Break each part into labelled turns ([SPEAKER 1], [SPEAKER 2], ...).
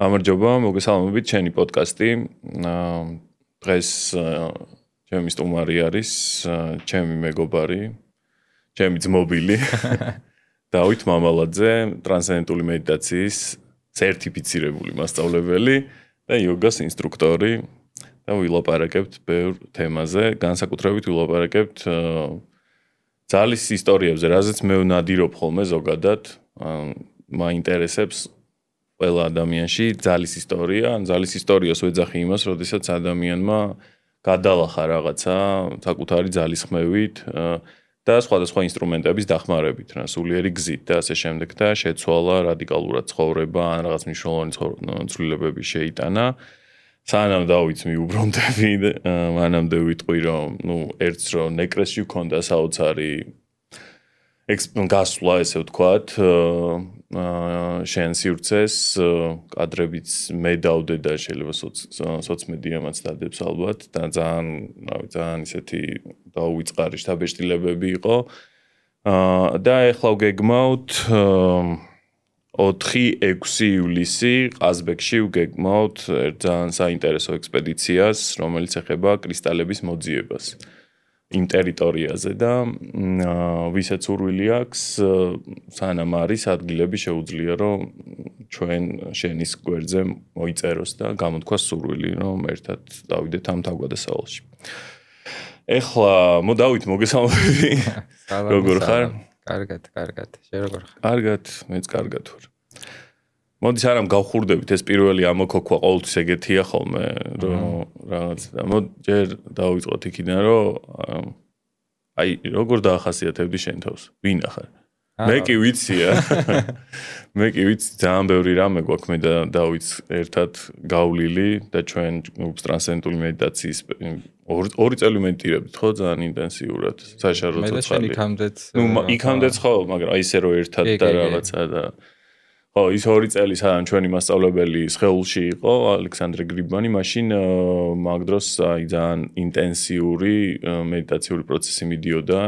[SPEAKER 1] გამარჯობა, მოგესალმებით ჩემი პოდკასტი. დღეს ჩემი სტუმარი არის ჩემი მეგობარი, ჩემი ძმობილი დავით მამალაძე, ტრანსცენდენტული მედიტაციის სერტიფიცირებული მასწავლებელი და იოგას ინსტრუქტორი და ვილაპარაკებთ ბევრ თემაზე, განსაკუთრებით ვილაპარაკებთ ძალის ისტორიებზე, რაზეც მე ვნადირობ ხოლმე ზოგადად, მაინტერესებს ყველა ადამიანში ძალის ისტორია, ძალის ისტორიას ვეძახი იმას, როდესაც ადამიანმა გადალახა რაღაცა საკუთარი ძალის ხმევით და სხვადასხვა ინსტრუმენტების დახმარებით, სულიერი გზით და ასე შემდეგ და შეცვალა რადიკალურად ცხოვრება, ან რაღაც მნიშვნელოვანი ცვლილებები შეიტანა. სანამ დავით მიუბრუნდები, მანამდე ვიტყვი, რომ ერთს რომ ნეკრესში ვქონდა საოცარი გასვლა, ესე ვთქვათ, შენ სივრცეს, კადრებიც მე დავდე და შეიძლება სოცმედიამაც დადებს ალბათ და ძალიან ისეთი დაუვიწყარი შთაბეჭდილებები იყო. და ეხლა ვგეგმავთ 4-6 ივლისი ყაზბეგში ვგეგმავთ ძალიან საინტერესო ექსპედიციას, რომელიც ეხება კრისტალების მოძიებას იმ ტერიტორიაზე და ვისაც სურვილი აქვს, სანამ არის ადგილები შეუძლია, რომ ჩვენ შენის გვერდზე მოიწეროს და გამოთქვას სურვილი, რომ ერთად დავიდეთ ამ თავგადასავალში. ეხლა დავით მოგესალმები. როგორ ხარ?
[SPEAKER 2] კარგად. შენ როგორ ხარ?
[SPEAKER 1] კარგად, მეც კარგად ვარ. მოდი სანამ გავხურდებით, ეს პირველი ამოქოქვა ყოველთვის ეგეთია ხოლმე, რომ რაღაც და ჯერ დავიწყოთ იქიდან, რომ აი როგორ დაახასიათებდი შენ თავს? ვინ ახარ? მე კი ვიცია. მე კი ვიცი, ძალიან ბევრი რამე გვაქვს მე და დავით ერთად გავლილი და ჩვენ ტრანსცენდენტული მედიტაციის 2 წელი მედიტირებთ, ხო, ძალიან ინტენსიურად, საშარო ცოცხალი. იქამდეც ხო, მაგრამ აი ესე რომ ერთად და რაღაცა და ხო, ის 2 წელი სანამ ჩვენი მასწავლებელი სხეულში იყო, ალექსანდრე გრიბანი, მაშინ მაგ დროს აი ძალიან ინტენსიური მედიტაციური პროცესი მიდიოდა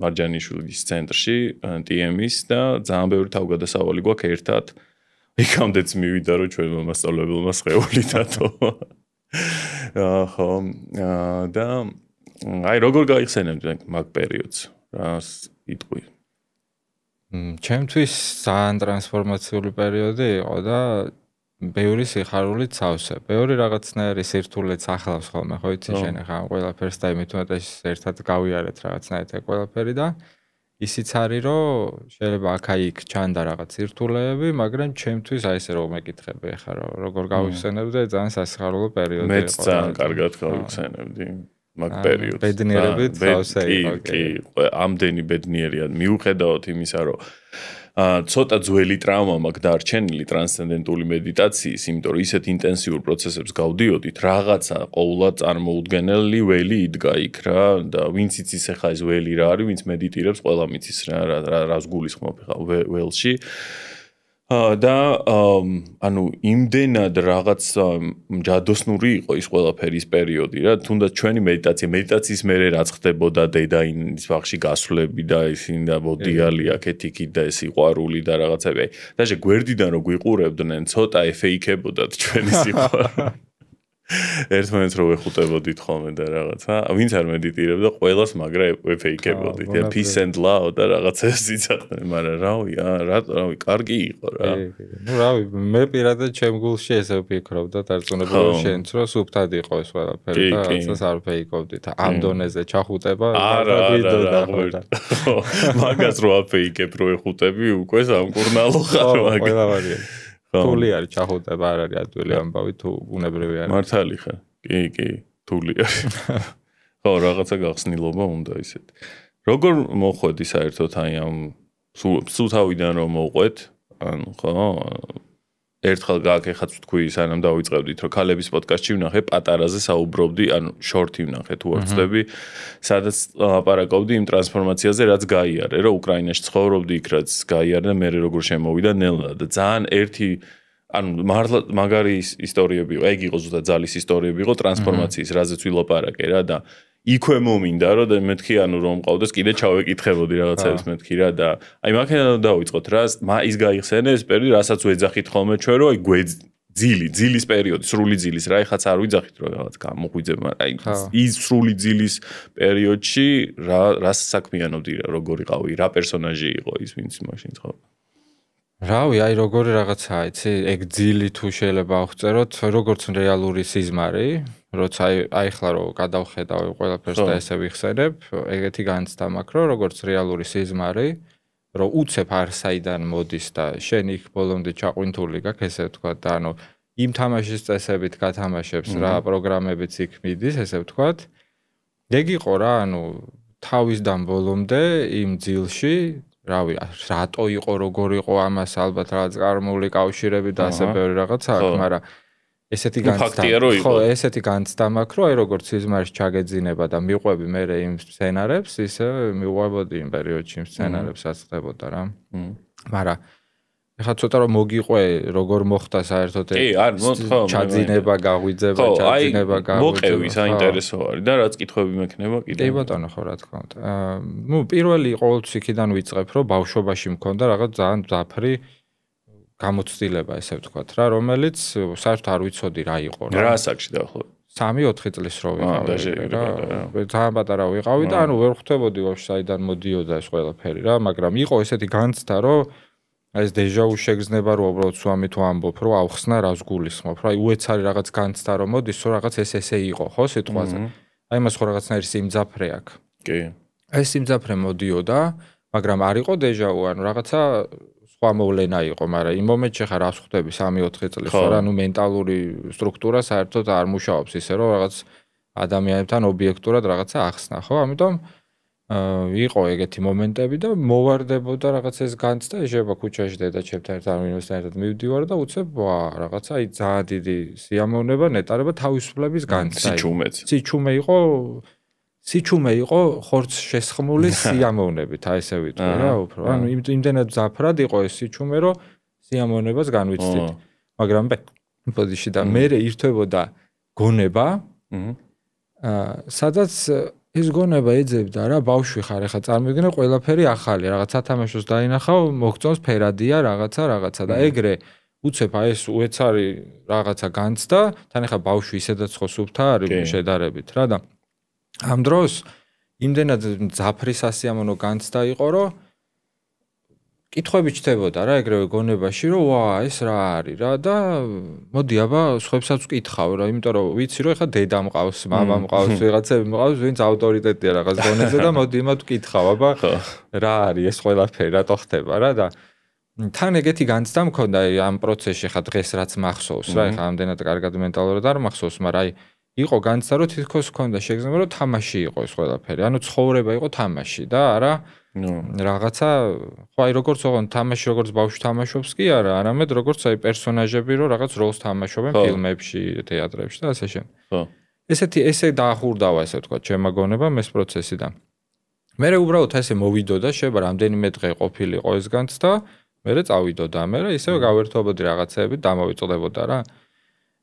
[SPEAKER 1] მარჯანიშვილის ცენტრში, TM-ის და ძალიან ბევრი თავგადასავალი გვაქვს ერთად. იქამდეც მივიდა რომ ჩვენმა მასწავლებელმა სხეული დათო. ხო, და აი როგორ გაიხსენებთ მაგ პერიოდს? რას იტყვი?
[SPEAKER 2] ჩემთვის ძალიან ტრანსფორმაციული პერიოდი იყო და ბევრი სიხარულით სავსე. ბევრი რაღაცნაირი სირთულეც ახლავს ხოლმე, ხო იცი შენ ახლა ყველაფერს და იმით უმეტეს ერთად გავიარეთ რაღაცნაირად ყველაფერი და ისიც არის, რომ შეიძლება აქ-იქ ჩანდა რაღაც სირთულეები, მაგრამ ჩემთვის აი ესე რომ მეკითხები ახლა როგორ გავიხსენებდი, ძალიან სასიხარულო პერიოდი იყო.
[SPEAKER 1] მეც ძალიან კარგად გავიხსენებდი. მაგ პერიოდს.
[SPEAKER 2] ბედნიერებით სავსე იყო.
[SPEAKER 1] კი, ამდენი ბედნიერია მიუხედავად იმისა, რომ ცოტა ძველი ტრავმა მაქვს დარჩენილი ტრანსცენდენტული მედიტაციის, იმიტომ რომ ისეთ ინტენსიურ პროცესებს გავდიოდით, რაღაცა ყოვლად წარმოუდგენელი ველი იდგა იქ რა და ვინც იცის ახლა ეს ველი რა არის, ვინც მედიტირებს, ყველა მიცის რას გულისხმობ ახლა ველში. და ანუ იმდენად რაღაც ჯადოსნური იყო ის ყველაფერი ის პერიოდი რა, თუნდაც ჩვენი მედიტაციის მერე რაც ხდებოდა დედაინის ბაღში გასვლები და ისინი და მოდიალი აქეთ-იქით და ეს სიყვარული და რაღაცები. და გვერდიდან რო გვიყურებდნენ, ცოტა ეფეიქებოდათ ჩვენი სიყვარული. ერთმანეთს რო ვეხუტებოდით ხოლმე და რაღაცა, ვინც არ მედიტირებდა, ყველას მაგრა ეფეიქებოდით. Peace and love და რაღაცას იცოდნენ, მაგრამ რავი, კარგი იყო რა.
[SPEAKER 2] რავი, მე პირადად ჩემ გულში ესე ვფიქრობდა, დარწმუნებული შენც რომ სუფთად იყო ეს ყველაფერი და რაღაცას არ ვფეიქობდით. ამ დონეზე ჩახუტება
[SPEAKER 1] არა, მაგას რო აფეიქებ, რო ეხუტები, უკვე სამკურნალო ხარ მაგ.
[SPEAKER 2] თული არის ჩახუტება, არ არის ადვილი ამბავი თუ ბუნებრივი არის.
[SPEAKER 1] მართალი ხარ? კი, თული არის. ხო, რაღაცა გახსნილობა უნდა ისეთ. როგორ მოხვედი საერთოდ აი ამ სუთავიდან რომ მოყვეთ? ანუ ხო, ერთხელ გააკეთეთ თქვი, სანამ დავიწყებდით, რომ ქალების პოდკასტში ვნახე პატარაზე საუბრობდი, ანუ შორტი ვნახე თუ არ ვწდები, სადაც ლაპარაკობდი იმ ტრანსფორმაციაზე, რაც გაიარე, რომ უკრაინაში ცხოვრობდი, იქ რაც გაიარე და მე როგორ შემოვიდა ნელა და ძალიან ერთი ანუ მართლა მაგარი ისტორიები იყო, ეგ იყო ზუსტად ძალის ისტორიები იყო ტრანსფორმაციის, რაზეც ვილაპარაკე რა და იქვე მომინდა რომ და მეთქი ანუ რომ მყავდეს კიდე ჩავეკითხებოდი რაღაცებს მეთქი რა და აი მაქედან დავიწყოთ რა ის გაიხსენე ეს პერიოდი რასაც ვეძახით ხოლმე ჩვენ რომ აი ძილის პერიოდი, სრული ძილის რა, ეხაც არ ვიძახით რომ რაღაც გამოგვიძებ, მაგრამ აი ის სრული ძილის პერიოდში რა საქმიანობდი, როგორ იყავი, რა პერსონაჟი იყო ის ვინც მაშინ ხო?
[SPEAKER 2] რავი, აი როგორი რაღაცაა, იცი, ეგ ძილი თუ შეიძლება აღწეროთ, როგორც რეალური სიზმარი, როცა აი ხლა რომ გადავხედავ ყველაფერს და ესე ვიხსენებ, ეგეთი განცდა მაქვს, რომ როგორც რეალური სიზმარი, რომ უცებ არსაიდან მოდის და შენ იქ ბოლომდე ჩაყვინთული გაქვს, ესე ვთქვა და ანუ იმ თამაშის წესებით გათამაშებს რა პროგრამებიც იქ მიდის, ესე ვთქვათ. ეგ იყო რა, ანუ თავისდან ბოლომდე იმ ძილში, რავი, რატო იყო, როგორ იყო ამას ალბათ რაღაც წარმული კავშირები და ასე ბევრი რაღაცა აქვს, მაგრამ ესეთი განცდა, ხო, ესეთი განცდა მაქვს, რომ აი როგორც სიზმარში ჩაგეძინება და მიყვები მე იმ სცენარებს, ისე მიყვებოდი იმ პერიოდში იმ სცენარებს, რაც ხდებოდა რა. მაგრამ ეხლა ცოტა რომ მოგიყვე, როგორ მოხდა საერთოდ ჩაძინება, გაღვიძება, ჩაძინება, გაღვიძება.
[SPEAKER 1] მოყევი, საინტერესო არის და რაც კითხვები მექნება კიდე.
[SPEAKER 2] კი ბატონო, ხო რა თქმა უნდა. ნუ პირველი ყოველთვის იქიდან ვიწყებ, რომ ბავშვობაში მქონდა რაღაც ძალიან მძაფრი გამოცდილება, ესე ვთქვათ რა, რომელიც საერთოდ არ ვიცოდი რა იყო რა.
[SPEAKER 1] რა ასაკში დაახლოებით?
[SPEAKER 2] 3-4 წლის რო ვიყავი რა. ძალიან პატარა ვიყავი და ანუ ვერ ხვდებოდი ვაფშე საიდან მოდიოდა ეს ყველაფერი რა, მაგრამ იყო ესეთი განცდა, რომ ეს დეჟაუ შეგრძნება, რომ უბრალოდ სვამი თუ ამბობ, რომ ავხსნა რას გულისხმობ. რა, უეცარი რაღაც განცდა რომ მოდის, რომ რაღაც ესე იყო, ხო, სიტყვაზე. აი მას ხო რაღაცნაირი სიმძაფრე აქვს.
[SPEAKER 1] კი.
[SPEAKER 2] ეს სიმძაფრე მოდიოდა, მაგრამ არ იყო დეჟაუ, ანუ რაღაცა სხვა მოვლენა იყო, მაგრამ იმ მომენტში ხარ რას ხვდები 3-4 წლის რა, ანუ მენტალური სტრუქტურა საერთოდ არ მუშაობს ისე, რომ რაღაც ადამიანებთან ობიექტურად რაღაცა ახსნა, ხო? ამიტომ იყო ეგეთი მომენტები და მოვარდებოდა რაღაც ეს განცდა, ეშება ქუჩაში დედაჩებთან ერთად უნივერსიტეტად მივდივარ და უცებ რაღაცა აი ძალიან დიდი სიამოვნება, ნეტარება თავისუფლების განცდა. სიჩუმე იყო ხორცს შესხმული სიამოვნებით, აი ესე ვიტყვი რა, უფრო. ანუ იმდენად ზაფრად იყო ეს სიჩუმე, რომ სიამოვნებას განვიცდით. მაგრამ პოზიციაში და მე ირთვებოდა გონება, სადაც ეს გონება ეძებდა რა, ბავშვი ხარ, ეხლა წარმოვიდგინე ყველაფერი ახალი, რაღაც სათამაშოს დაინახავ, მოგწონს ფერადია, რაღაცა და ეგრე უცებ აი ეს უეცარი რაღაცა განცდა, თან ეხლა ბავშვი ისედაც ხო სუფთა არის შედარებით რა და ამ დროს იმდენად მძაფრი სასიამოვნო განცდა იყო, რომ კითხვები ჩდებოდა რა ეგრევე გონებაში, რომ ვა, ეს რა არის რა და მოდი აბა სხვებსაც ვკითხავ რა, იმიტომ რომ ვიცი რომ ეხლა დედა მყავს, მამა მყავს, ვიღაცები მყავს, ვინც ავტორიტეტია რაღაც გონებზე და მოდი იმათ ვკითხავ, აბა რა არის ეს ყველაფერი, რატო ხდება რა და თან ეგეთი განცდა მქონდა ამ პროცესში, ხა დღეს რაც მახსოვს რა, ეხლა ამდენად კარგად მენტალურად არ მახსოვს, მაგრამ აი იყო განცდა, რომ თითქოს ჰქონდა შეგრძნება, რომ თამაში იყო ეს ყველაფერი. ანუ ცხოვრება იყო თამაში და არა რაღაცა, ხო აი როგორც ოღონდ თამაში როგორც ბავშვი თამაშობს კი არა, არამედ როგორც აი პერსონაჟები, რომ რაღაც როლს თამაშობენ ფილმებში, თეატრებში და ასე შემდეგ. ხო. ესე დაახურდავა, ესე ვთქვა, ჩემმა გონებამ ეს პროცესი და მე უბრალოდ ესე მოვიდოდა, შეიძლება რამდენიმე დღე ყოფილიყო ეს განცდა, მე წავიდოდა, მე ისევ გავერთობოდი რაღაცეებით, დამოვიწყდებოდა რა.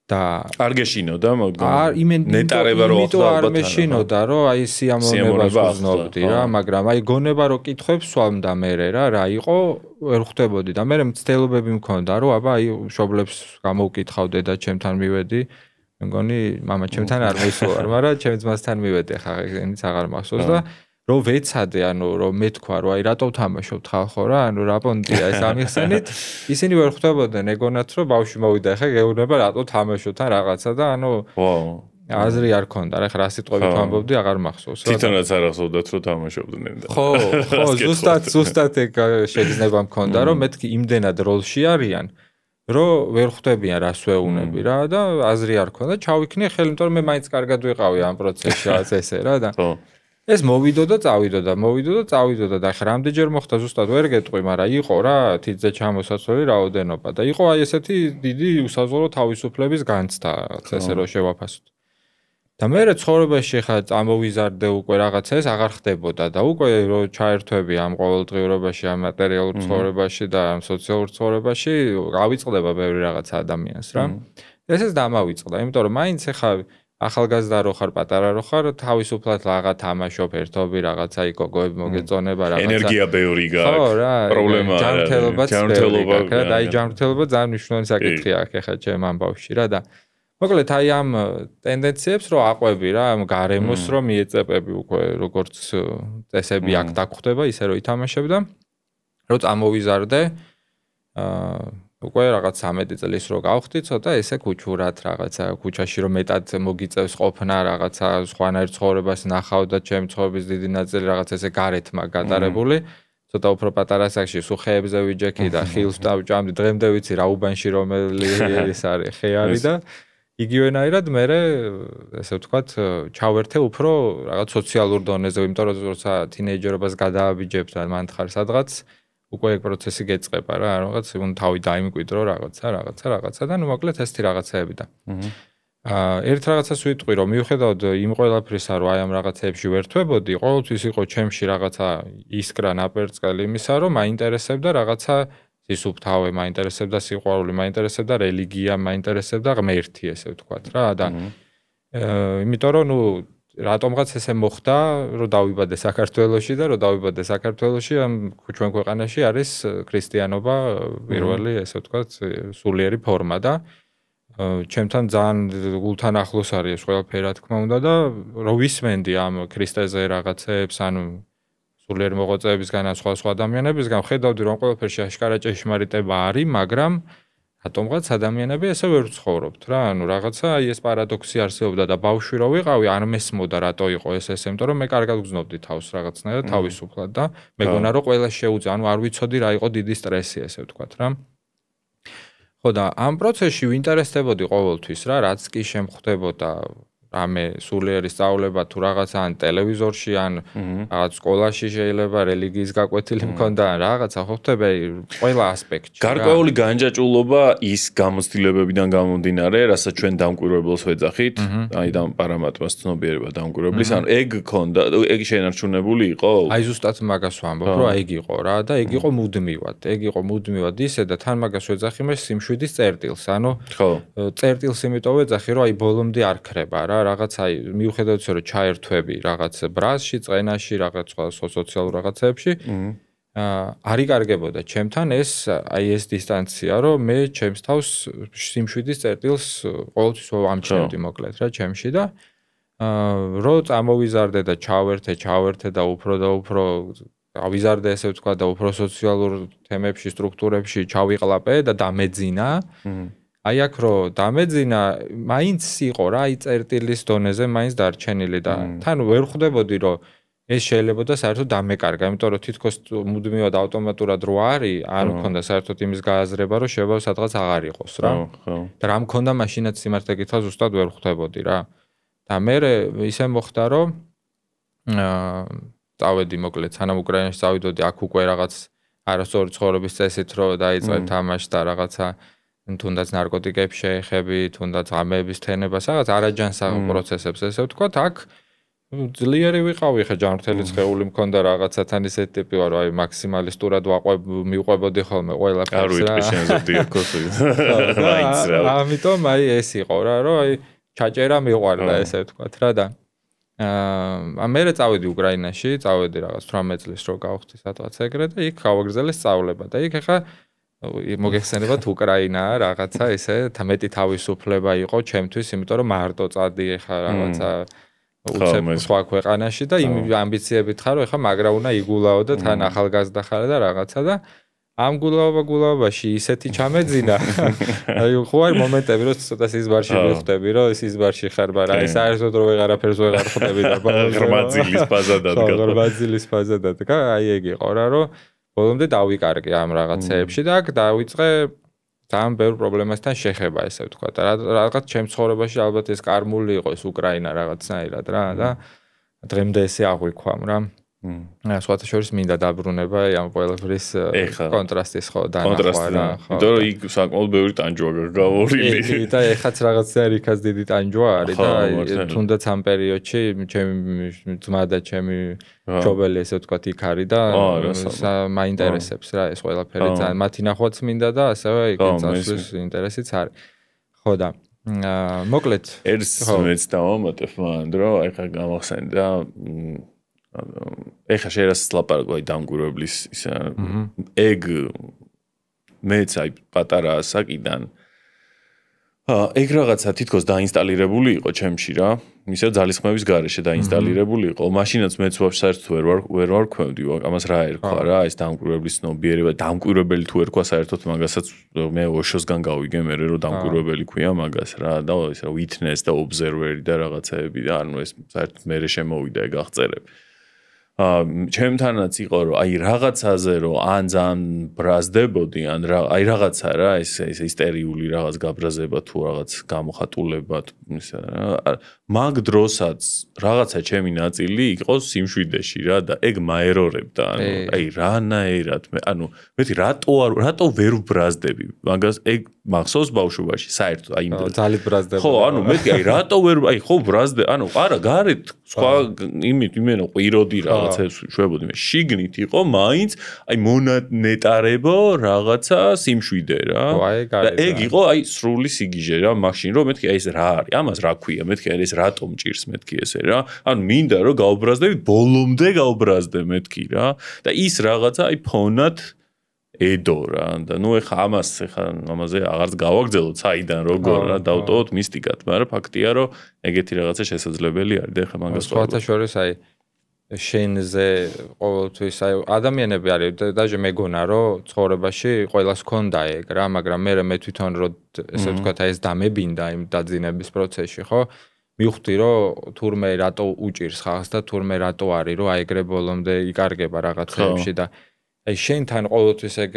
[SPEAKER 2] და
[SPEAKER 1] არ გეშინოდა მაგრამ ნეტარება რო
[SPEAKER 2] ახლა არ მეშინოდა რომ აი სიამოვნებას ვზნობდი რა, მაგრამ აი გონება რო კითხებს სვამდა მე რა იყო ვერ ხვდებოდი და მე მცდელობები მქონდა რომ აბა აი მშობლებს გამოვკითხავდე და ჩემთან მივედი, მე მგონი მამა ჩემთან არ მისვარ, მაგრამ ჩემ ძმასთან მივედი ხა ეგენიც აღარ მახსოვს და რომ ვეცადე, ანუ რომ მეთქვა რომ აი რატო ვთამაშობთ ხალხო რა, ანუ რა პონტია ეს ამიხსენით, ისინი ვერ ხვდებოდნენ ეგონათ რომ ბავშვი მოვიდა ხა გეუბნება რატო თამაშობთ ან რაღაცა და ანუ აზრი არ ქონდა რა, ხა რა სიტყვებით ვამბობდი აღარ მახსოვს რა.
[SPEAKER 1] თვითონაც არ ახსოვდათ რომ თამაშობდნენ და.
[SPEAKER 2] ხო, ზუსტად ეგ შეგრძნება მქონდა რომ მეთქი იმდენად როლში არიან რომ ვერ ხვდებიან რას ვეუბნები რა და აზრი არ ქონდა, ჩავიქნე ხელი, იმიტომ რომ მე მაინც კარგად ვიყავი ამ პროცესში რაც ესე რა და ეს მოვიდოდა, წავიდოდა და ხა რამდენჯერ მოხდა ზუსტად ვერ გეტყვი, მაგრამ იყო რა თითზე ჩამოსაცვლელი რაოდენობა და იყო აი ესეთი დიდი უსაზღვრო თავისუფლების განცდა, ესე რომ შევაფასოთ. და მე ცხოვრებაში ხა წამოვიზარდე უკვე რაღაცა ეს აღარ ხდებოდა და უკვე რომ ჩაერთვები ამ ყოველდღიურობაში, ამ მატერიალურ ცხოვრებაში და ამ სოციალურ ცხოვრებაში, გავიწყდება ბევრი რაღაცა ადამიანს რა. ესეც დამავიწყდა, იმიტომ რომ მაინც ხა ახალგაზრდა რო ხარ, პატარა რო ხარ, თავისუფლად რაღა თამაშობ, ერთობი რაღაცა გოგოები მოგეწონება, რაღაცა.
[SPEAKER 1] ენერგია ბევრი გაქვს.
[SPEAKER 2] ხო რა,
[SPEAKER 1] პრობლემა
[SPEAKER 2] ჯანმრთელობა და აი ჯანმრთელობა ძალიან მნიშვნელოვანი საკითხია აქ ახლა ჩემ ამბავში რა და მოკლედ აი ამ ტენდენციებს რო აყვები რა, ამ გარემოს რო მიეწებები უკვე როგორც წესები აქ დაგხვდება, ისე რომ ითამაშებ და რო წამოვიზარდე უკვე რაღაც 13 წლის რო გავხდი, ცოტა ესე ქუჩურად რაღაცა ქუჩაში რომ მეტად მოგიწევს ყოფნა, რაღაცა სხვანაირ ცხოვრებას ნახავ და ჩემ ცხოვრების დიდი ნაწილი რაღაც ესე გარეთმა გატარებული. ცოტა უფრო პატარა სახში სუხეებზე ვიჯექი და ხილს დავჭამდი, დღემდე ვიცი რა უბანში რომელი ის არის, ხე არის და იგივენაირად მე ესე ვთქვათ, ჩავერთე უფრო რაღაც სოციალურ დონეზე, იმიტომ რომ როცა თინეიჯერობას გადააბიჯებ და მანდ ხარ სადღაც უკვე ეგ პროცესი გეწყება რა, რაღაც უნდა თავი დაიმკვიდრო რაღაცა და ნუ მოკლედ ესეთი რაღაცეები და. ერთ რაღაცას ვიტყვი რომ მიუხედავად იმ ყველაფრისა რომ აი ამ რაღაცეებში ვერთვებოდი, ყოველთვის იყო ჩემში რაღაცა ისკრა ნაპერწკალი იმისა რომ მაინტერესებდა რაღაცა სისუფთავე, მაინტერესებდა სიყვარული, მაინტერესებდა რელიგია, მაინტერესებდა ღმერთი ესე ვთქვათ რა და იმიტომ რომ ნუ რატომღაც ესე მოხდა, რომ დავიბადე საქართველოში და რომ დავიბადე საქართველოში, ამ ჩვენ ქვეყანაში არის ქრისტიანობა პირველი, ესე ვთქვათ, სულიერი ფორმა და ჩემთან ძალიან გულთან ახლოს არის ეს ყველაფერი, რა თქმა უნდა და რომ ვისმენდი ამ ქრისტეზე რაღაცებს, ანუ სულიერი მოღვაწეებისგან ან სხვა ადამიანებისგან, ხედავდი რომ ყველაფერში აშკარა ჭეშმარიტება არის, მაგრამ რატომღაც ადამიანები ესე ვერ ცხოვრობთ რა, ანუ რაღაცა აი ეს პარადოქსი არსებობდა და ბავშვი რო ვიყავი, არ მესმოდა რატო იყო ეს ესე, იმიტომ რომ მე კარგად ვგზნობდი თავს რაღაცნაირად თავისუფლად და მეგონა რომ ყველა შეუძა, ანუ არ ვიცოდი რა იყო დიდი სტრესი ესე ვთქვათ რა. ხო და ამ პროცესში ვინტერესდებოდი ყოველთვის რა, რაც კი შემხვდებოდა რამე სულიერი სწავლება თუ რაღაცა ან ტელევიზორში ან რაღაც სკოლაში შეიძლება რელიგიის გაკვეთილი მქონდა ან რაღაცა ხო ხდება ყველა ასპექტში.
[SPEAKER 1] გარკვეული განჯაჭულობა ის გამოცდილებებიდან გამომდინარე, რასაც ჩვენ დამკვირვებელს ვეძახით, აი და პარამატრას ცნობიერება დამკვირვებლის, ანუ ეგ ქონდა, ეგ შენარჩუნებული იყო?
[SPEAKER 2] აი ზუსტად მაგას ვამბობ, რომ ეგ იყო რა და ეგ იყო მუდმივად ისე და თან მაგას ვეძახი მე სიმშვიდის წერტილს, ანუ წერტილს იმიტომ ვეძახი, რომ აი ბოლომდე არ ქრება რა. რაღაც აი მიუხედავად ისე რომ ჩაერთვები რაღაც ბრაზში, წენაში, რაღაც სხვა სოციალურ რაღაცეებში, არ იკარგებოდა ჩემთან ეს დისტანცია, რომ მე ჩემს თავს სიმშვიდის წერტილს ყოველთვის ვამჩნევდი მოკლედ რა ჩემში და რო წამოვიზარდე და ჩავერთე და უფრო ავიზარდე ესე ვთქვა და უფრო სოციალურ თემებში, სტრუქტურებში ჩავიყლაპე და დამეძინა აი აქ რო დამეძინა, მაინც იყო რა, აი წერტილის დონეზე მაინც დარჩენილი და თან ვერ ხვდებოდი რომ ეს შეიძლება და საერთოდ დამეკარგა, იმიტომ რომ თითქოს მუდმივად ავტომატურად რო არის, არ მქონდა საერთოდ იმის გააზრება, რომ შეიძლება სადღაც აღარ იყოს რა. და რა მქონდა მაშინაც სიმართლე გითხრა ზუსტად ვერ ხვდებოდი რა. და მე ისე მოხდა რომ წავედი მოკლედ, სანამ უკრაინაში წავიდოდი, აქ უკვე რაღაც არასწორი ცხოვრების წესით რო დაიწყე თამაში და რაღაცა თუნდაც ნარკოტიკებს შეეხები, თუნდაც ღამეების თენებას, რაღაც არაჯანსაღ პროცესებს ესე ვთქვათ, აქ ძლიერი ვიყავი, ხა ჯანმრთელი სხეული მქონდა რაღაცათან ისეთი ტიპი ვარ, აი მაქსიმალისტურად მივყვებოდი ხოლმე ყველაფერს რა.
[SPEAKER 1] არ ვიტყვი შენზე დიახოსი. მაინც რა.
[SPEAKER 2] ამიტომ აი ეს იყო რა, რომ აი ჩაჭერა მიყვარდა ესე ვთქვათ რა და მე წავედი უკრაინაში, წავედი რაღაც 18 წლის რო გავხდი სადღაც ეგრე და იქ გავაგრძელე სწავლება და იქ ხა მოგეხსენებათ უკრაინა რაღაცა ესე მეტი თავისუფლება იყო ჩემთვის, იმიტომ რომ მარტო წადი ხა რაღაცა უცებ სხვა ქვეყანაში და იმ ამბიციებით ხარ, ხა მაგრა უნდა იგულაო და თან ახალგაზრდა ხარ და რაღაცა და ამ გულაობაში ისეთი ჩამეძინა. აი ხო არის მომენტები, რომ ცოტა სიზბარში ვიხდები, რომ სიზბარში ხარ, მაგრამ აი საერთოდ რო ვეღარაფერს ვეღარ ხვდები და
[SPEAKER 1] ღრმაძილის ფაზა დადგა.
[SPEAKER 2] ღრმაძილის ფაზა დადგა, აი ეგ იყო რა, რომ ბოლომდე დავიკარგე ამ რაღაცეებში და აქ დავიწყე ძალიან ბევრ პრობლემასთან შეხება, ესე ვთქვა. და რაღაც ჩემ ცხოვრებაში ალბათ ეს კარმული იყო ეს უკრაინა რაღაცნაირად რა და დღემდე ესე აღვიქვამ რა. სხვათა შორის მინდა დაბრუნება ამ ყველაფრის კონტრასტის ხო დანახვა რა.
[SPEAKER 1] იმიტომ რომ იქ საკმაოდ ბევრი ტანჯვა გავრილი.
[SPEAKER 2] და ეხაც რაღაცა იქაც დიდი ტანჯვა არის და თუნდაც ამ პერიოდში ჩემი ძმა და ჩემი მშობელი ესე ვთქვათ იქ არის და მაინტერესებს რა ეს ყველაფერი ძალიან მათი ნახვაც მინდა და ასევე იქ წასვლის ინტერესიც არის. ხო და მოკლედ
[SPEAKER 1] ერთს მეც დავამატებ მან რომ აი ხა გამახსენდა ეხა შეიძლება ლაპარაკო აი დამკვირვებლის ისა ეგ მეც აი პატარა ასაკიდან ეგ რაღაცა თითქოს დაინსტალირებული იყო ჩემში რა ისე ძალისხმევის გარეშე დაინსტალირებული იყო მაშინაც მეც ვაფშე საერთოდ ვერ ვარქვევდი ამას რა ერქვა რა ეს დამკვირვებლის ცნობიერება დამკვირვებელი თუ ერქვა საერთოდ მაგასაც მე ოშოსგან გავიგე მე რომ დამკვირვებელი ქვია მაგას რა და ეს რა witness და observer და რაღაცეები და ანუ ეს საერთოდ მე შემოვიდა ეგ აღწერები ჩემთანაც იყო რომ აი რაღაცაზე რომ ან ძალიან ბრაზდებოდი ან აი რაღაცა რა ეს ისტერიული რაღაც გაბრაზება თუ რაღაც გამოხატულება ისა რა მაგ დროსაც რაღაცა ჩემი ნაწილი იყო სიმშვიდეში რა და ეგ მაერორებდა ანუ აი რანაირად მე ანუ მეთი რატო ვერ ვბრაზდები მაგას ეგ მახსოვს ბავშვობაში საერთოდ აი
[SPEAKER 2] ძალით ბრაზდება
[SPEAKER 1] ხო ანუ მეთი აი რატო ვერ აი ხო ბრაზდე ანუ არა გარეთ სხვა იმენო ყვიროდი რაღაცებს შვებოდი მე შიგნით იყო მაინც აი მონეტარებო რაღაცა სიმშვიდე რა და ეგ იყო აი სრული სიგიჟე რა მაშინ რომ მეთქი აი ეს რა არის ამას რა ქვია მეთქი აი ეს რატომ ჭირს მეთქი ესე რა ანუ მინდა რომ გავბრაზდები ბოლომდე გავბრაზდე მეთქი რა და ის რაღაცა აი ფონად ედო რა და ნუ ეხა ამაზე აღარც გავაგრძელოთ საიდან როგორ რა დავტოვოთ მისტიკად მაგრამ ფაქტია რომ ეგეთი რაღაცა შესაძლებელი არის და ეხა მაგას
[SPEAKER 2] სხვათა შორის აი შენზე ყოველთვის აი ადამიანები არის დაჟე მეგონა რომ ცხოვრებაში ყველას ქონდა ეგ რა მაგრამ მე თვითონ რომ ესე ვთქვათ აი ეს დამებინდა იმ დაძინების პროცესში ხო მივხვდი რომ თურმე რატო უჭირს ხალხს და თურმე რატო არის რომ აი ეგრე ბოლომდე იკარგება რაღაცეებში და აი შენთან ყოველთვის ეგ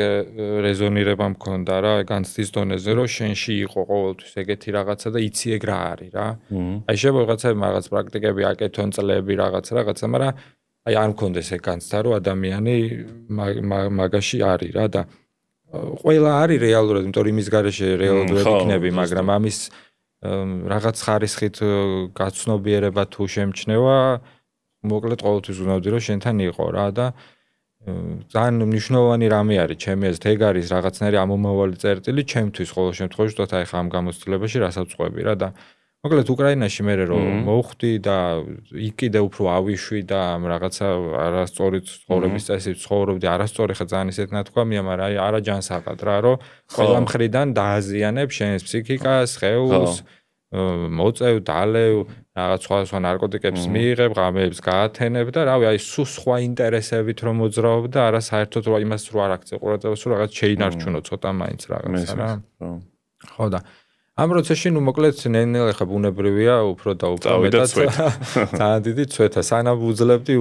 [SPEAKER 2] რეზონირება მქონდა რა განცდის დონეზე რომ შენში იყო ყოველთვის ეგეთი რაღაცა და იცი ეგ რა არის რა აი შეგვეღაცა რაღაც პრაქტიკები აკეთონ წლები რაღაცა მაგრამ აი არ მქონდეს ეგ განცდა რომ ადამიანი მაგაში არის რა და ყველა არის რეალურად იმიტომ რომ იმის გარეშე რეალურად იქნები მაგრამ ამის რაღაც ხარისხით გაცნობიერება თუ შემჩნევა მოკლედ ყოველთვის უნავდი რომ შენთან იყო რა და ძალიან მნიშვნელოვანი რამე არის ჩემი აზრით ეგ არის რაღაცნაირი ამომავალი წერტილი ჩემთვის ყოველ შემთხვევაში თქო აი ხა ამ გამოცდილებაში რასაც ვწყვები რა და მოკლედ უკრაინაში მე რომ მოვხვდი და იქ კიდე უფრო ავიშვი და ამ რაღაცა არასწორი ცხოვრების წესით ცხოვრობდი არასწორი ხა ძალიან ისეთ ნათქვამია მაგრამ აი არა ჯანსაღად რა რომ ყველა მხრიდან დააზიანებ შენს ფსიქიკას ხეულს მოწევ დალევ რაღაც სხვა ნარკოტიკებს მიიღებ ღამეებს გაათენებ და რავი აი სულ სხვა ინტერესებით რომ მოძრაობ და არა საერთოდ რა იმას რო არ აქცე ყურადღებას რომ რაღაც შეინარჩუნო ცოტა მაინც რაღაცა რა ხო და ამ პროცესში ნუ მოკლედ ნელ-ნელა ხა ბუნებრივია უფრო და უფრო მეტად ძალიან დიდი ცვეთა სანამ უძლებდი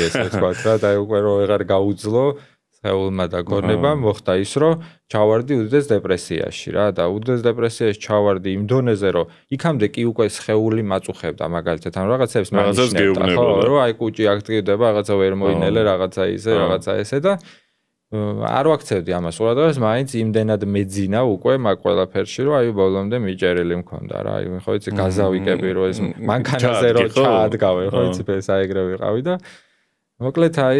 [SPEAKER 2] ესე ვთქვათ რა და უკვე რო ეღარ გაუძლო ხეულმა და გონებამ მოხდა ის რომ ჩავარდი უდიდეს დეპრესიაში რა და უდიდეს დეპრესიაში ჩავარდი იმ დონეზე რომ იქამდე კი უკვე ხეული მაწუხებდა მაგალითად ან რაღაცებს მანიშნებდა ხო რომ აი კუჭი აქტივდება რაღაცა ვერ მოინელე რაღაცა ესე და არ ვაქცევდი ამას ყურადღებას მაინც იმდენად მეძინა უკვე მაგ ყველაფერში რომ აი ბოლომდე მიჭერილი მქონდა რა აი ხო იცი გაზავიკები რომ ეს მანქანაზე რომ ჩაადგავე ხო იცი ეს აეგრე ვიყავი და მოკლედ აი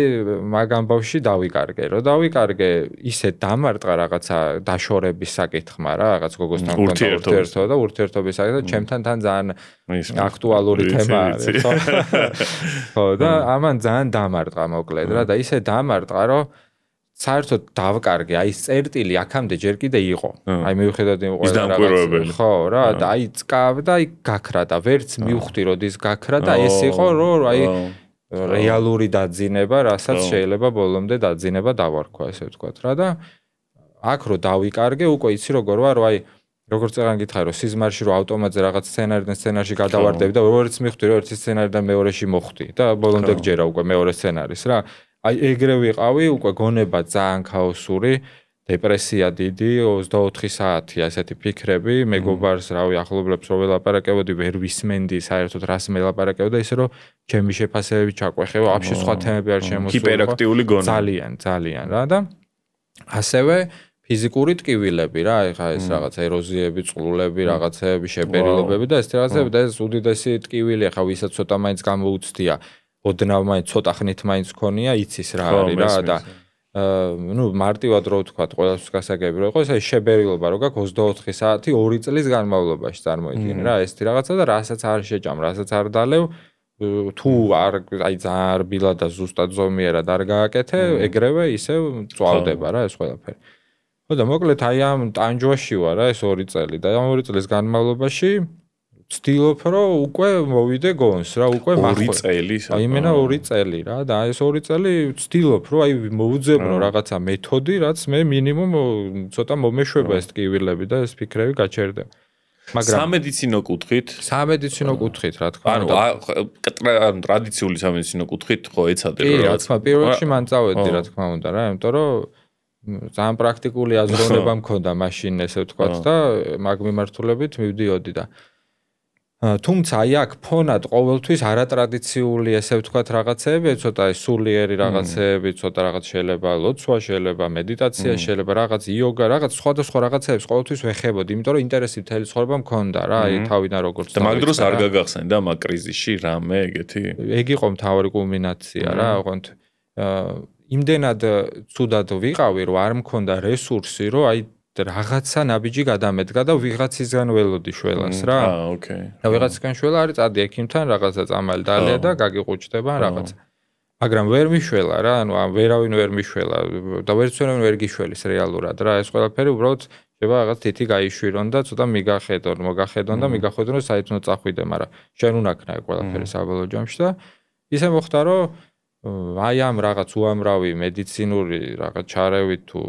[SPEAKER 2] მაგ ამბავში დავიკარგე რომ დავიკარგე ისე დამარტყა რაღაცა დაშორების საკითხმა რა რაღაც გოგოსთან მქონდა ურთიერთობა და ურთიერთობის საკითხი და ჩემთან თან ძალიან აქტუალური თემა არის ხო და ამან ძალიან დამარტყა მოკლედ რა და ისე დამარტყა რომ საერთოდ დავკარგე აი ეს წერტილი აქამდე ჯერ კიდე იყო აი მივხედავდი ყველა რაღაც ხო რა და აი წკავ და აი გაქრა და ვერც მივხვდი როდის გაქრა და ეს იყო რომ აი რეალური დაძინება, რასაც შეიძლება ბოლომდე დაძინება დავარქვა, ესე ვთქვათ რა და აქ რო დავიკარგე, უკვე იცი როგორ ვარ, აი როგორც წეგან გითხარი, რომ სიზმარში რო ავტომატზე რაღაც სცენარიდან სცენარში გადავარდები და როგორც მიხვდი, რომ ერთი სცენარიდან მეორეში მოხვდი და ბოლომდე გჯერა უკვე მეორე სცენარის რა. აი ეგრე ვიყავი, უკვე გონება ძალიან ქაოსური, დეპრესია დიდი, 24 საათი ასეთი ფიქრები, მეგობარს, რავი, ახლობლებს რო ველაპარაკებოდი, ვერ ვისმენდი საერთოდ რას მელაპარაკებოდა, ისე რომ ჩემი შეფასებები ჩაყვეხება, ვაფშე სხვა თემები არ შემოსულა.
[SPEAKER 1] ჰიპერაქტიული გონება.
[SPEAKER 2] ძალიან რა და ასევე ფიზიკური ტკივილები რა, ეხა ეს რაღაც ეროზიები, წყლულები, რაღაცეები, შეპერილობები და ეს რაღაცები და ეს უდიდესი ტკივილი, ეხა ვისაც ცოტა მაინც გამოუცდია, ოდნავ მაინც ცოტა ხნით მაინც ქონია, იცის რა არის რა და ну მარტივად რო ვთქვათ, ყველასთვის გასაგები რო იყოს, აი შებერილობა რო გაქვს 24 საათი 2 წლის განმავლობაში წარმოიდგინე რა, ესეთი რაღაცა და რასაც არ შეჭამ, რასაც არ დალევ, თუ არ აი ძალიან რბილა და ზუსტად ზომიერად არ გააკეთე, ეგრევე ისევ წვალდება რა ეს ყველაფერი. ხო და მოკლედ აი ამ ტანჯვაში ვარ რა ეს 2 წელი და ამ 2 წლის განმავლობაში ვცდილობ რომ უკვე მოვიდე გონს რა უკვე
[SPEAKER 1] 2 წელი
[SPEAKER 2] აი მენა 2 წელი რა და ეს 2 წელი ვცდილობ რომ აი მოვუძებნო რაღაცა მეთოდი რაც მე მინიმუმ ცოტა მომეშვება ეს ტკივილები და ეს ფიქრები გაჩერდება მაგრამ
[SPEAKER 1] სამედიცინო კუთხით
[SPEAKER 2] რა თქმა უნდა
[SPEAKER 1] ანუ ტრადიციული სამედიცინო კუთხით ხო ეცადე
[SPEAKER 2] რა რა თქმა პირველ რიგში მან წავედი რა თქმა უნდა რა იმიტომ რომ ძალიან პრაქტიკული აზროვნება მქონდა მაშინ ესე ვთქვათ და მაგ მიმართულებით მივდიოდი და თუმცა აი აქ ფონად ყოველთვის არატრადიციული ესე ვთქვათ რაღაცეები, ცოტა სულიერი რაღაცეები, ცოტა რაღაც შეიძლება ლოცვა, შეიძლება მედიტაცია, შეიძლება რაღაც იოგა, რაღაც სხვადასხვა რაღაცეებს ყოველთვის ვეხებოდი, იმიტომ რომ ინტერესი მთელი ცხოვრება მქონდა რა, აი თავიდან როგორც
[SPEAKER 1] და მაგ დროს არ გაგახსენდა მაგ კრიზისში რამე ეგეთი?
[SPEAKER 2] ეგ იყო მთავარი კულმინაცია რა, ოღონდ იმდენად ცუდად ვიყავი, რომ არ მქონდა რესურსი, რომ აი რაღაცა ნაბიჯი გადამედგა და ვიღაცისგან ველოდი შველას რა.
[SPEAKER 1] ოკეი.
[SPEAKER 2] და ვიღაცისგან შველა არის წადი ექიმთან რაღაცა წამალი დალია და გაგიყუჩდება რაღაცა. მაგრამ ვერ მიშველა რა, ანუ ვერავინ ვერ მიშველა და ვერცვერავინ ვერ გიშველის რეალურად რა. ეს ყველაფერი უბრალოდ შეიძლება რაღაც თითი გაიშვირონ და ცოტა მოგახედონ და მიგახვედრონ რომ საერთოდ წახვიდე, მაგრამ შენ უნაქნა ყველაფერი საბოლოო ჯამში და ისე მოხდა რომ აი ამ რაღაც უამრავი მედიცინური რაღაც ჩარევით თუ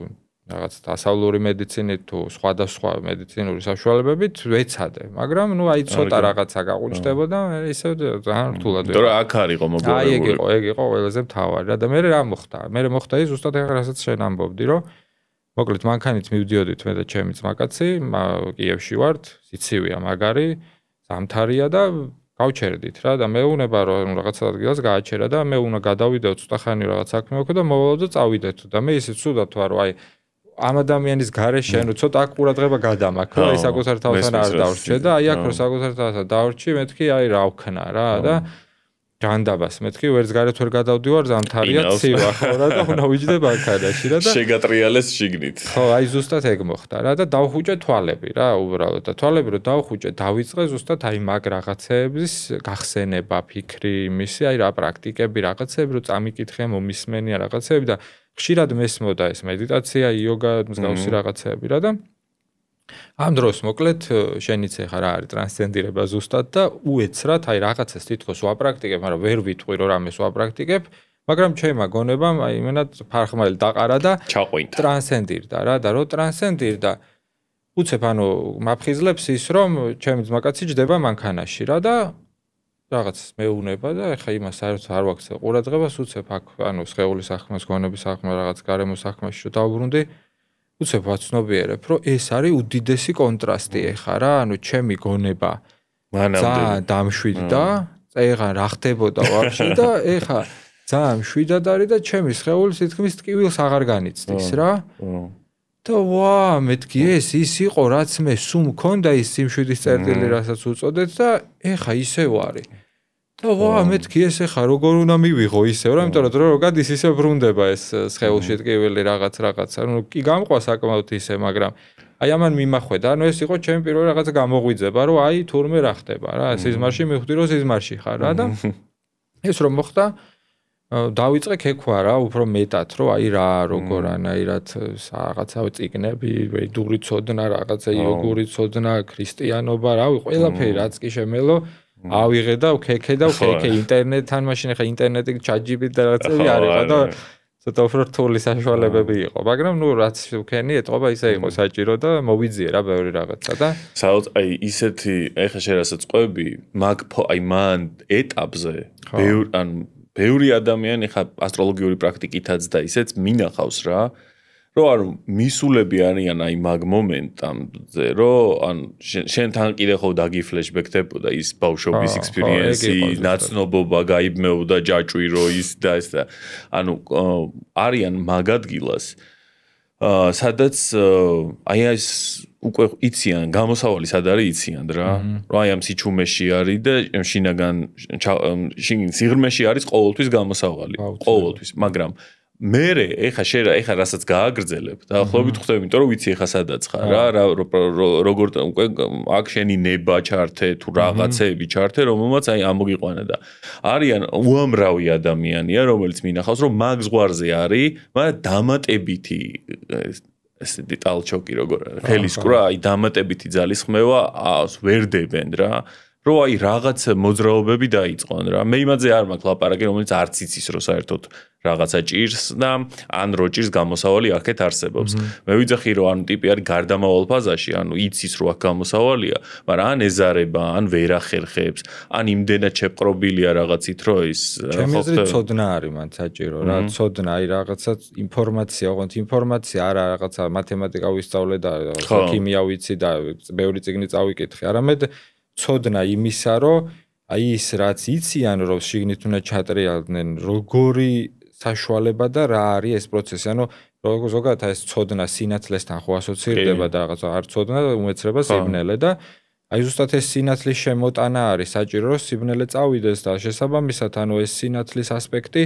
[SPEAKER 2] რაღაც დასავლური მედიცინით თუ სხვადასხვა მედიცინური საშუალებებით ვეცადე, მაგრამ ნუ აი ცოტა რაღაცა გაყუჩდებოდა, ისე ძალიან რთულად.
[SPEAKER 1] იმიტომ რომ აქ არისო მოგლოვებული.
[SPEAKER 2] ეგ იყო ყველაზე მთავარი რა და მე რა მოხდა? მე მოხდა ის ზუსტად ახლა რასაც შენ ამბობდი, რომ მოკლედ მანქანით მივდიოდით მე და ჩემი ძმაკაცი, კიევში ვართ, სიცივია მაგარი, ზამთარია და გავჩერდით რა და მეუნება რომ რაღაცა ადგილას გააჩერა და მე უნდა გადავიდეო ცოტა ხანი რაღაც საქმე მოქო და მოვალო და წავიდეთ და მე ისე ცუდად ვარ რომ აი ამ ადამიანის გარეშე ანუ ცოტა აქ ყურადღება გადამაქო აი საკუთარ თავთან არ დავრჩე და აი აქ რო საკუთარ თავთან დავრჩი მეთქი აი რა ვქნა რა და ჯანდაბას მეთქი ვერც გარეთ ვერ გადავდივარ ზამთარია ცივა ხო რა და უნდა ვიჯდე ბანქანაში რა და
[SPEAKER 1] შეგატრიალეს შიგნით
[SPEAKER 2] ხო აი ზუსტად ეგ მოხდა რა და დავხუჭე თვალები რა უბრალოდ და თვალები რო დავხუჭე დავიწყე ზუსტად აი მაგ რაღაცეების გახსენება ფიქრი იმისი აი რა პრაქტიკები რაღაცეები რო წამიკითხე მომისმენია რაღაცეები და ხშირად მესმოდა ეს მედიტაცია, იოგა, მსგავსი რაღაცეები რა და ამ დროს მოკლედ შენიც ახლა რა არის ტრანსცენდირება ზუსტად და უეცრად აი რაღაცას თითქოს ვაპრაქტიკებ, მაგრამ ვერ ვიტყვი რომ რამეს ვაპრაქტიკებ, მაგრამ ჩემმა გონებამ აი იმენად ფარხმალი დაყარა და ტრანსცენდირდა რა და რო ტრანსცენდირდა უცებ ანუ მაფხიზლებს ის რომ ჩემი ძმაკაცი ჯდება მანქანაში რა და რაღაც მეუნება და ეხა იმას საერთოდ არ ვაქცე ყურადღებას უცებ აქ ანუ სხეულის საქმეს, გონების საქმე, რაღაც გარემო საქმეში რომ დავბრუნდი უცებ ვაცნობიერებ რომ ეს არის უდიდესი კონტრასტი ეხა რა ანუ ჩემი გონება ძალიან დამშვიდდა წეღან რა ხდებოდა ვაფშე და ეხა ძალიან მშვიდად არის და ჩემი სხეული თითქმის ტკივილს აღარ განიცდის რა და ვა მეთქი ეს ის იყო რაც მე სულ მქონდა ის სიმშვიდის წერტილი რასაც უწოდეთ და ეხა ისევ არის და ვა მეთქი ეს ეხა როგორ უნდა მივიღო ისევ რა იმიტომ რომ დრო რო გადის ისევ ბრუნდება ეს სხეულში ტკივილი რაღაც ანუ კი გამყვა საკმაოდ ისე მაგრამ აი ამან მიმახვედა ანუ ეს იყო ჩემი პირველი რაღაცა გამოღვიძება რომ აი თურმე რა ხდება რა სიზმარში მივხვდი რომ სიზმარში ხარ რა და ეს რომ მოხდა დავიწყე ქექვა რა უფრო მეტად რომ აი რა როგორ ანაირად რაღაცა წიგნები ვედური ცოდნა რაღაცა იოგური ცოდნა ქრისტიანობა რავი ყველაფერი რაც კი შემელო ავიღე და ვქექე ინტერნეტთან მაშინ ახლა ინტერნეტი ChatGPT და რაღაცები არ იყო და ცოტა უფრო რთული საშუალებები იყო მაგრამ ნუ რაც ვქენი ეთყობა ისე იყო საჭირო და მოვიძიე რა ბევრი რაღაცა და
[SPEAKER 1] საერთოდ აი ისეთი ახლა შენ რასაც ყვები მაგ აი მან ეტაპზე ბევრი ადამიანი ხა ასტროლოგიური პრაქტიკითაც და ისეც მინახავს რა რომ ანუ მისულები არიან აი მაგ მომენტამდე რომ ან შენთან კიდე ხო დაგიფლეშბექდებოდა ის ბავშვობის ექსპერიენსი ნაცნობობა გაიბმეოდა ჯაჭვირო ის და ეს და ანუ არიან მაგ ადგილას სადაც აი ეს უკვე იციან გამოსავალი სად არის იციან რა რომ აი ამ სიჩუმეში არის და შინაგან სიღრმეში არის ყოველთვის გამოსავალი ყოველთვის მაგრამ მერე ეხა რასაც გააგრძელებ დაახლოებით ხვდები, იმიტომ რომ ვიცი ეხა სადაც ხარ რა როგორ უკვე აქ შენი ნება ჩართე თუ რაღაცები ჩართე, რომელმაც აი ამოგიყვანა და არიან უამრავი ადამიანია, რომელიც მინახავს, რომ მაგ ზღვარზე არის, მაგრამ დამატებითი ესეთი ტალჩოკი როგორ არის, ხელისკრა, აი დამატებითი ძალისხმევა ვერ დებენ რა. Რო აი რაღაც მოძრაობები დაიწყონ რა. მე იმაზე არ მაქვს ლაპარაკი, რომელიც არც იცის რომ საერთოდ რაღაცა ჭირს და ან რო ჭირს გამოსავალი აქეთ არსებობს. მე ვიძახი რომ ანუ ტიპი არის გარდამავალ ფაზაში, ანუ იცის რომ აქ გამოსავალია, მაგრამ ან ეზარება, ან ვერ ახერხებს, ან იმდენად შეპყრობილია რაღაცით რომ ის
[SPEAKER 2] ჩემი აზრით ცოდნა არის მან საჭირო რა, ცოდნა აი რაღაცა ინფორმაცია, ოღონდ ინფორმაცია არა რაღაცა მათემატიკა ვისწავლე და ქიმია ვიცი და ბევრი წიგნი წავიკითხე, არამედ ცოდნა იმისა, რომ აი ის რაც იციან, რომ შიგნით უნდა ჩატრიალდნენ, როგორი საშუალება და რა არის ეს პროცესი. ანუ ზოგადად ეს ცოდნა სინათლესთან ხო ასოცირდება და რაღაცა არ ცოდნა უმეცრება სიბნელე და აი ზუსტად ეს სინათლის შემოტანა არის საჭირო, რომ სიბნელე წავიდეს და შესაბამისად, ანუ ეს სინათლის ასპექტი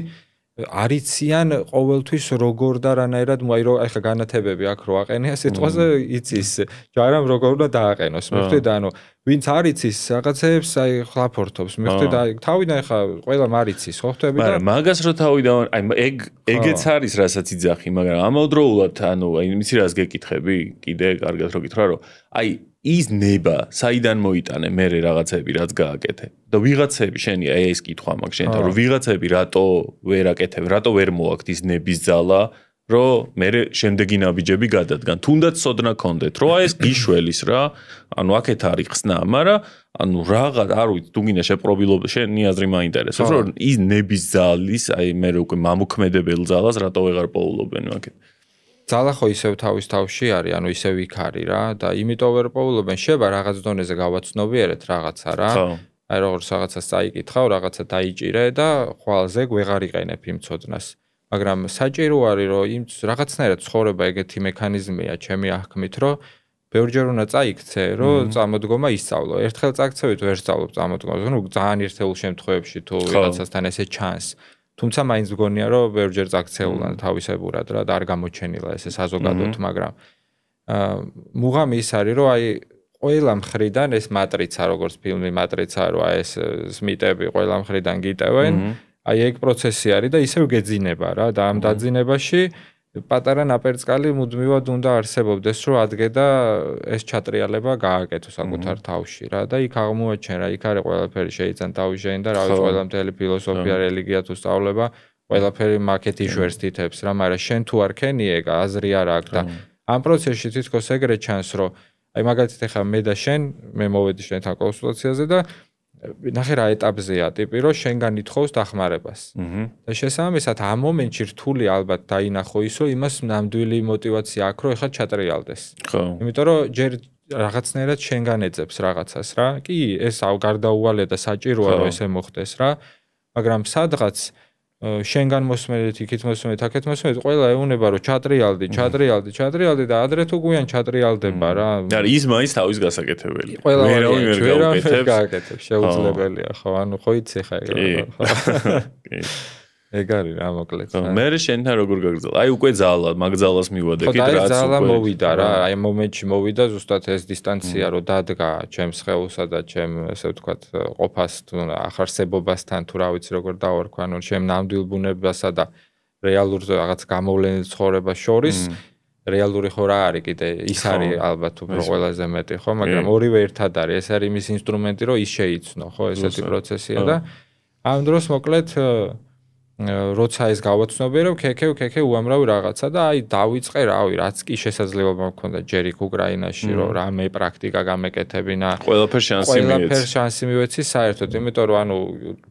[SPEAKER 2] არიციან ყოველთვის როგორ და რანაირად აი რომ ეხა განათებები აქ რო აყენია სიტყვაზე იცის ჯარამ როგორ უნდა დააყენოს მივხვდი და ანუ ვინც არ იცის რაღაცებს აი ხლაფორთობს მივხვდი და თავიდან ეხა ყველა მარიცის ხო ხვდები და
[SPEAKER 1] მაგრამ მაგას რო თავიდან აი ეგეც არის რასაც იძახი მაგრამ ამავდროულად ანუ აი ისი რას გეკითხები კიდე კარგად რო გითხრა რომ აი ის ნება საიდან მოიტანე მე რაღაცები რაც გააკეთე და ვიღაცები შენი აი ეს კითხვა მაქვს შენთან რომ ვიღაცები რატო ვერ აკეთებ რატო ვერ მოაქვს ის ნების ძალა რომ მე შემდეგი ნაბიჯები გადადგან თუნდაც სოდნა კონდეთ რომ აი ეს გიშველის რა ანუ აქეთ არის ხსნა მაგრამ ანუ რაღაც არ ვიცი თუ გინდა შეპრობილობ შენი აზრი მაინტერესებს რომ ის ნების ძალის აი მე უკვე მამოქმედებელ ძალას რატო ვეღარ პოულობენ აქეთ
[SPEAKER 2] ძალა ხო ისევ თავის თავში არის, ანუ ისევ იქ არის რა და იმიტომ ვერ პოულობენ, შეება რაღაც დონეზე გავაცნობიერეთ რაღაცა რა. აი როგორც რაღაცას წაიკითხავ, რაღაცა დაიჭირე და ხვალზე ვეღარ იყენებ იმ ცოდნას. მაგრამ საჭირო არის რომ იმ რაღაცნაირად ცხოვრება ეგეთი მექანიზმია, ჩემი აღქმით, რომ ბევრჯერ უნდა წაიქცე, რომ წამოდგომა ისწავლო. ერთხელ წაქცევით ვერ სწავლობ წამოდგომას, ну ძალიან ერთეულ შემთხვევებში თუ ვიღაცასთან ესე ჩანს. თუმცა მაინც მგონია რომ ბევრჯერ წაქცეულა თავისებურად რა და არ გამოჩენილა ესე საზოგადოდ, მაგრამ მუღამი ის არის რომ აი ყველა მხრიდან ეს მატრიცა როგორც ფილმი მატრიცა რო აი ეს სმიტები ყველა მხრიდან გიტევენ, აი ეგ პროცესი არის და ისევ გეძინება რა და ამ დაძინებაში პატარა ნაპერწკალი მუდმივად უნდა არსებობდეს რომ ადგე და ეს ჩატრიალება გააკეთო საკუთარ თავში რა და იქ აღმოაჩენ რა იქ არის ყველაფერი შეიცან თავში და რა ვიცი ყველა მთელი ფილოსოფია რელიგია თუ სწავლება ყველაფერი მაკეთ იშვერს თითებს რა მაგრამ შენ თუ არ ქენი ეგ აზრი არ აქვს და ამ პროცესში თითქოს ეგრე ჩანს რომ აი მაგალითად ეხა მე და შენ მე მოვედი შენთან კონსულტაციაზე და ნახე რა ეტაპზეა ტიპი რომ შენგან ითხოვს დახმარებას. და შესაბამისად ამ მომენტში რთული ალბათ დაინახო ის რომ იმას ნამდვილი мотиваცია აქვს რომ ეხლა ჩატრიალდეს.
[SPEAKER 1] ხო.
[SPEAKER 2] იმიტომ რომ ჯერ რაღაცნაირად შენგან ეძებს რაღაცას რა. კი ეს გარდაუვალე და საჭიროა რომ ესე მოხდეს რა. მაგრამ სადღაც შენგან მოსმენით, იქით მოსმენით, აქეთ მოსმენით, ყველა ეუნება რომ ჩატრიალდი და ადრე თუ გვიან ჩატრიალდება რა.
[SPEAKER 1] არა, ის მაინც თავის გასაკეთებელია.
[SPEAKER 2] ვერავინ ვერ გააკეთებს, შეუძლებელია, ხო, ანუ ხო იცი ხა ეგ. ეგ არის რა მოკლედ.
[SPEAKER 1] მე შენთან როგორ გაგრძელა? აი უკვე ძალა, მაგ ძალას მივადე, კიდე რაც უკვე
[SPEAKER 2] ძალა მოვიდა რა, აი მომენტში მოვიდა ზუსტად ეს დისტანცია რომ დადგა ჩემს სხეულსა და ჩემ ესე ვთქვათ ყოფას თუ ახარსებობასთან თუ რა ვიცი როგორ დავარქვა, ანუ ჩემ ნამდვილ ბუნებასა და რეალურ რაღაც გამოვლენილ ცხოვრებას შორის რეალური ხო რა არის კიდე ის არის ალბათ უფრო ყველაზე მეტი ხო, მაგრამ ორივე ერთად არის, ეს არის იმის ინსტრუმენტი რომ ის შეიცნო ხო, ესეთი პროცესია და ამ დროს მოკლედ როცა ეს გავაცნობიერებ, ქექე უამრავი რაღაცა და აი დავიწყე რავი, რაც კი შესაძლებლობა მქონდა ჯერ იქ უკრაინაში, რომ რამე პრაქტიკა გამეკეთებინა.
[SPEAKER 1] ყველაფერ
[SPEAKER 2] შანსი მივეცი საერთოდ, იმიტომ რომ ანუ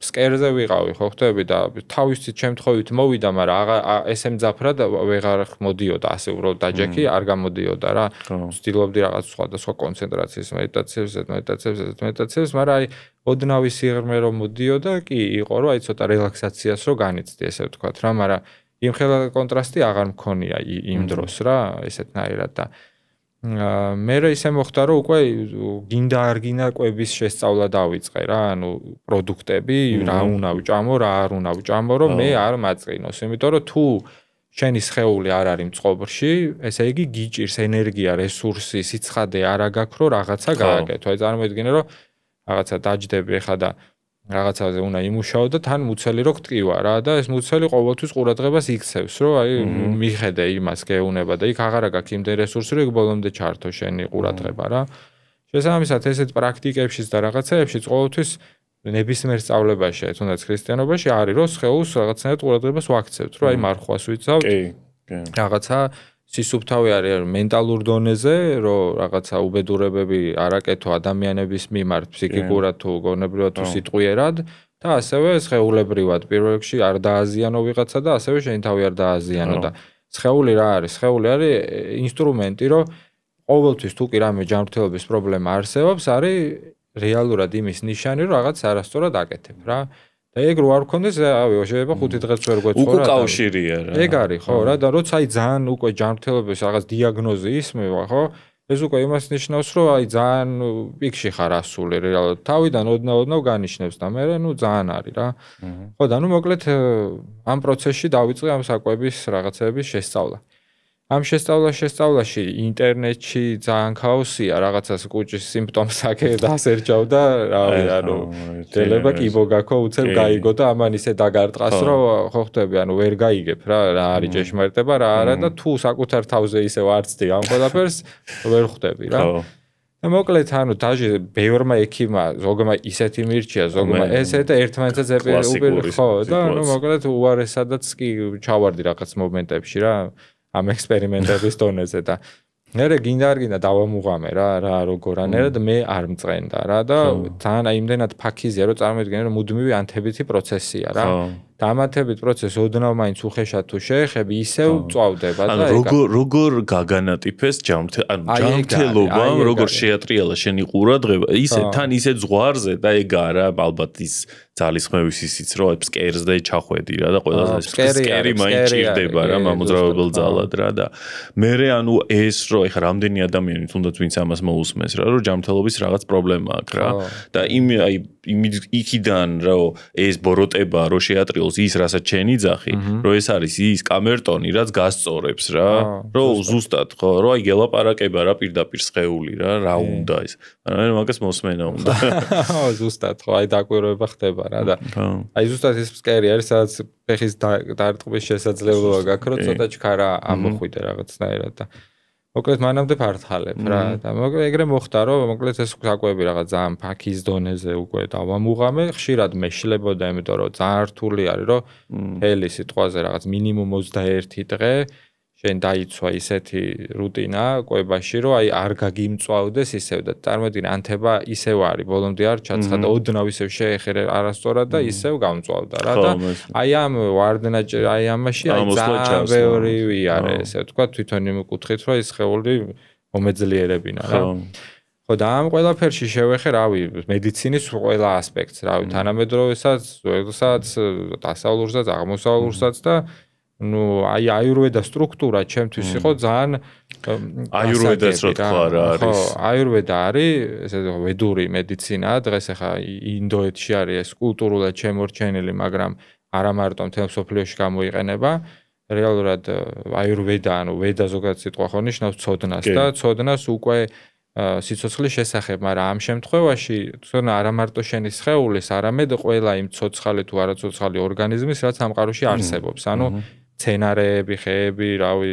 [SPEAKER 2] სკერზე ვიყავი, ხო ხვდები და თავისით შემთხვევით მოვიდა, მაგრამ ესე მძაფრად ვეღარ მოდიოდა, ასე უბრალოდ დაჯექი, არ გამოდიოდა რა. ვცდილობდი რაღაც სხვადასხვა კონცენტრაციის მედიტაციებს, მაგრამ აი ოდნავი სიღრმე რომ მოდიოდა, კი იყო რომ აი ცოტა რელაქსაციას რო განიცდი, ესე ვთქვათ რა, მაგრამ იმხელა კონტრასტი აღარ მქონია იმ დროს რა, ესეთნაირად და მე ისე მოხდა რომ უკვე გინდა არ გინდა კვების შესწავლა დავიწყე რა, ანუ პროდუქტები, რა უნდა ვჭამო, რა არ უნდა ვჭამო, რომ მე არ მაწყინოს, იმიტომ რომ თუ შენი სხეული არ არის მწყობრში, ესე იგი გიჭირს ენერგია, რესურსი, სიცხადე არა გაქვს, რომ რაღაცა გააკეთო. აი წარმოიდგინე, რომ რაღაცა დაჯდები ხა და რაღაცაზე უნდა იმუშაო და თან მუცელი რო გტკივა რა და ეს მუცელი ყოველთვის ყურადღებას იქცევს, რომ აი მიხედე იმას გეუნება და იქ აღარა გაქვს იმდენ რესურსი, რომ იქ ბოლომდე ჩართო შენი ყურადღება რა. შესაბამისად ესეთ პრაქტიკებშიც და რაღაცეებშიც ყოველთვის ნებისმიერ სწავლებაში, თუნდაც ქრისტიანობაში არის, რომ სხეულს რაღაცნაირად ყურადღებას ვაქცევთ, რომ აი მარხვას ვიცავთ. რაღაცა სისუფთავე არის მენტალურ დონეზე, რომ რაღაცა უბედურებები არ აკეთო ადამიანების მიმართ ფსიქიკურად თუ გონებრივად თუ სიტყვიერად და ასევე სხეულებრივად პირველ რიგში არ დააზიანო ვიღაცა და ასევე შენი თავი არ დააზიანო და სხეული რა არის? სხეული არის ინსტრუმენტი, რომ ყოველთვის თუ კი რამე ჯანმრთელობის პრობლემა არსებობს, არის რეალურად იმის ნიშანი, რომ რაღაც არასწორად აკეთებ რა. და ეგ რო არ გქონდეს, შეიძლება 5 დღეც ვერ გვეცხოვრა.
[SPEAKER 1] უკავშირია რა.
[SPEAKER 2] ეგ არის, ხო, რა და როცა აი ძალიან უკვე ჯანმრთელობის რაღაც დიაგნოზი ისმევა, ხო? ეს უკვე იმას ნიშნავს, რომ აი ძალიან პიკში ხარ ასული რეალურად. თავიდან ოდნავ განიშნებს და მე ნუ ძალიან არის რა. ხო და ნუ მოკლედ ამ პროცესში დავიწყე ამ საკვების რაღაცების შესწავლა. ამ შესწავლაში ინტერნეტში ძალიან ქაოსია, რაღაცას კუჭის სიმპტომს აქ დასერჯავ და რავი, ანუ დელება კიბო გაქო უცებ გაიგო და ამან ისე დაგარტყას, რომ ხო ხვდები, ანუ ვერ გაიგებ რა არის ჭეშმარიტება, რა არა და თუ საკუთარ თავზე ისე ვარცდი ამ ყველაფერს, ვერ ხვდები რა. და მოკლედ ანუ დაჟე ბევრმა ექიმმა ზოგმა ისეთი მირჩია, ზოგმა ესე და ერთმანეთსაც უპირ ხო და ნუ მოკლედ უარესადაც კი ჩავარდი რაღაც მომენტებში რა. ამ ექსპერიმენტების დონეზე და მე გინდა არ გინდა დავამუღამე რა როგორანაირად მე არ მწყენდა რა და ძალიან აი იმდენად ფაქიზია რომ წარმოიდგინე რომ მუდმივი ანთებითი პროცესია რა და ამ ანთებით პროცესი ოდნავ მაინც უხეშად თუ შეეხები ისევ წვავდება და
[SPEAKER 1] როგორ გაგანატიფეს ჯანმრთელობამ როგორ შეატრიალა შენი ყურადღება ისე თან ისე ზღვარზე და ეგ არა ალბათ ის ძალისხმევის ისიც რომ ფსკერზე ჩახვედი რა და ყველას ფსკერი მაინც ჭირდება რა მამოძრავებელ ძალად რა და მე ანუ ეს რომ ეხა რამდენი ადამიანი თუნდაც ვინც ამას მოусმენს რა რომ ჯანმრთელობის რაღაც პრობლემა აქვს რა და აი იქიდან რომ ეს ბოროტება რო შეატრიალოს ის რასაც ჩენი ძახი რომ ეს არის ის კამერტონი რაც გასწორებს რა რომ ზუსტად ხო რომ აი გელაპარაკება რა პირდაპირ სხეული რა უნდა ის ანუ მაგას მოსმენა უნდა
[SPEAKER 2] ზუსტად ხო აი დაკვირვება ხდება რა და აი ზუსტად ეს ფსკერი არის სადაც ფეხის დარტყმის შესაძლებლობა გაქვს რომ ცოტა ჩქარა ამოხვიდე რაღაცნაირად და მოკლედ მანამდე ფართხალებ რა და მოკლედ ეგრე მოხდა რომ მოკლედ ეს საკვები რაღაც ძალიან ფაქის დონეზე უკვე დავამუღამე ხშირად მეშლებოდა იმიტომ რომ ძალიან რთული არის რომ მთელი სიტყვაზე რაღაც მინიმუმ 21 დღე შენ დაიცვა ისეთი რუტინა კვებაში რომ აი არ გაგიმწვავდეს ისევ და წარმოიდგინე ანთება ისევ არის ბოლომდე არ ჩაცხადა ოდნავ ისევ შეეხერე არასწორად და ისევ გამწვავდა რა და აი ამ ვარდნაჭ აი ამაში აი ძალიან ბევრი ვიარე ესე ვთქვა თვითონ იმ კუთხით რომ ის ხეული მომეძლიერებინა რა ხო და ამ ყველაფერში შევეხე რავი მედიცინის ყველა ასპექტს რავი თანამედროვესაც დასავლურსაც აღმოსავლურსაც და ну აი აიურვედა სტრუქტურა ჩემთვის იყო ძალიან
[SPEAKER 1] აიურვედას რო თქვა რა არის
[SPEAKER 2] ხო აიურვედა არის ესე ვედური მედიცინაა დღეს ახლა ინდოეთში არის ეს კულტურულად შემორჩენილი მაგრამ არა მარტო მთელ მსოფლიოში გამოიყენება რეალურად აიურვედა ანუ ვედა ზოგადად სიტყვა ხო ნიშნავს ცოდნას და ცოდნას უკვე სიცოცხლის შესახებ, მაგრამ ამ შემთხვევაში თუნდაც არა მარტო შენი სხეულის, არამედ ყველა იმ ცოცხალი თუ არაცოცხალი ორგანიზმის, რაც სამყაროში არსებობს. ანუ მცენარეები, ხეები, რავი,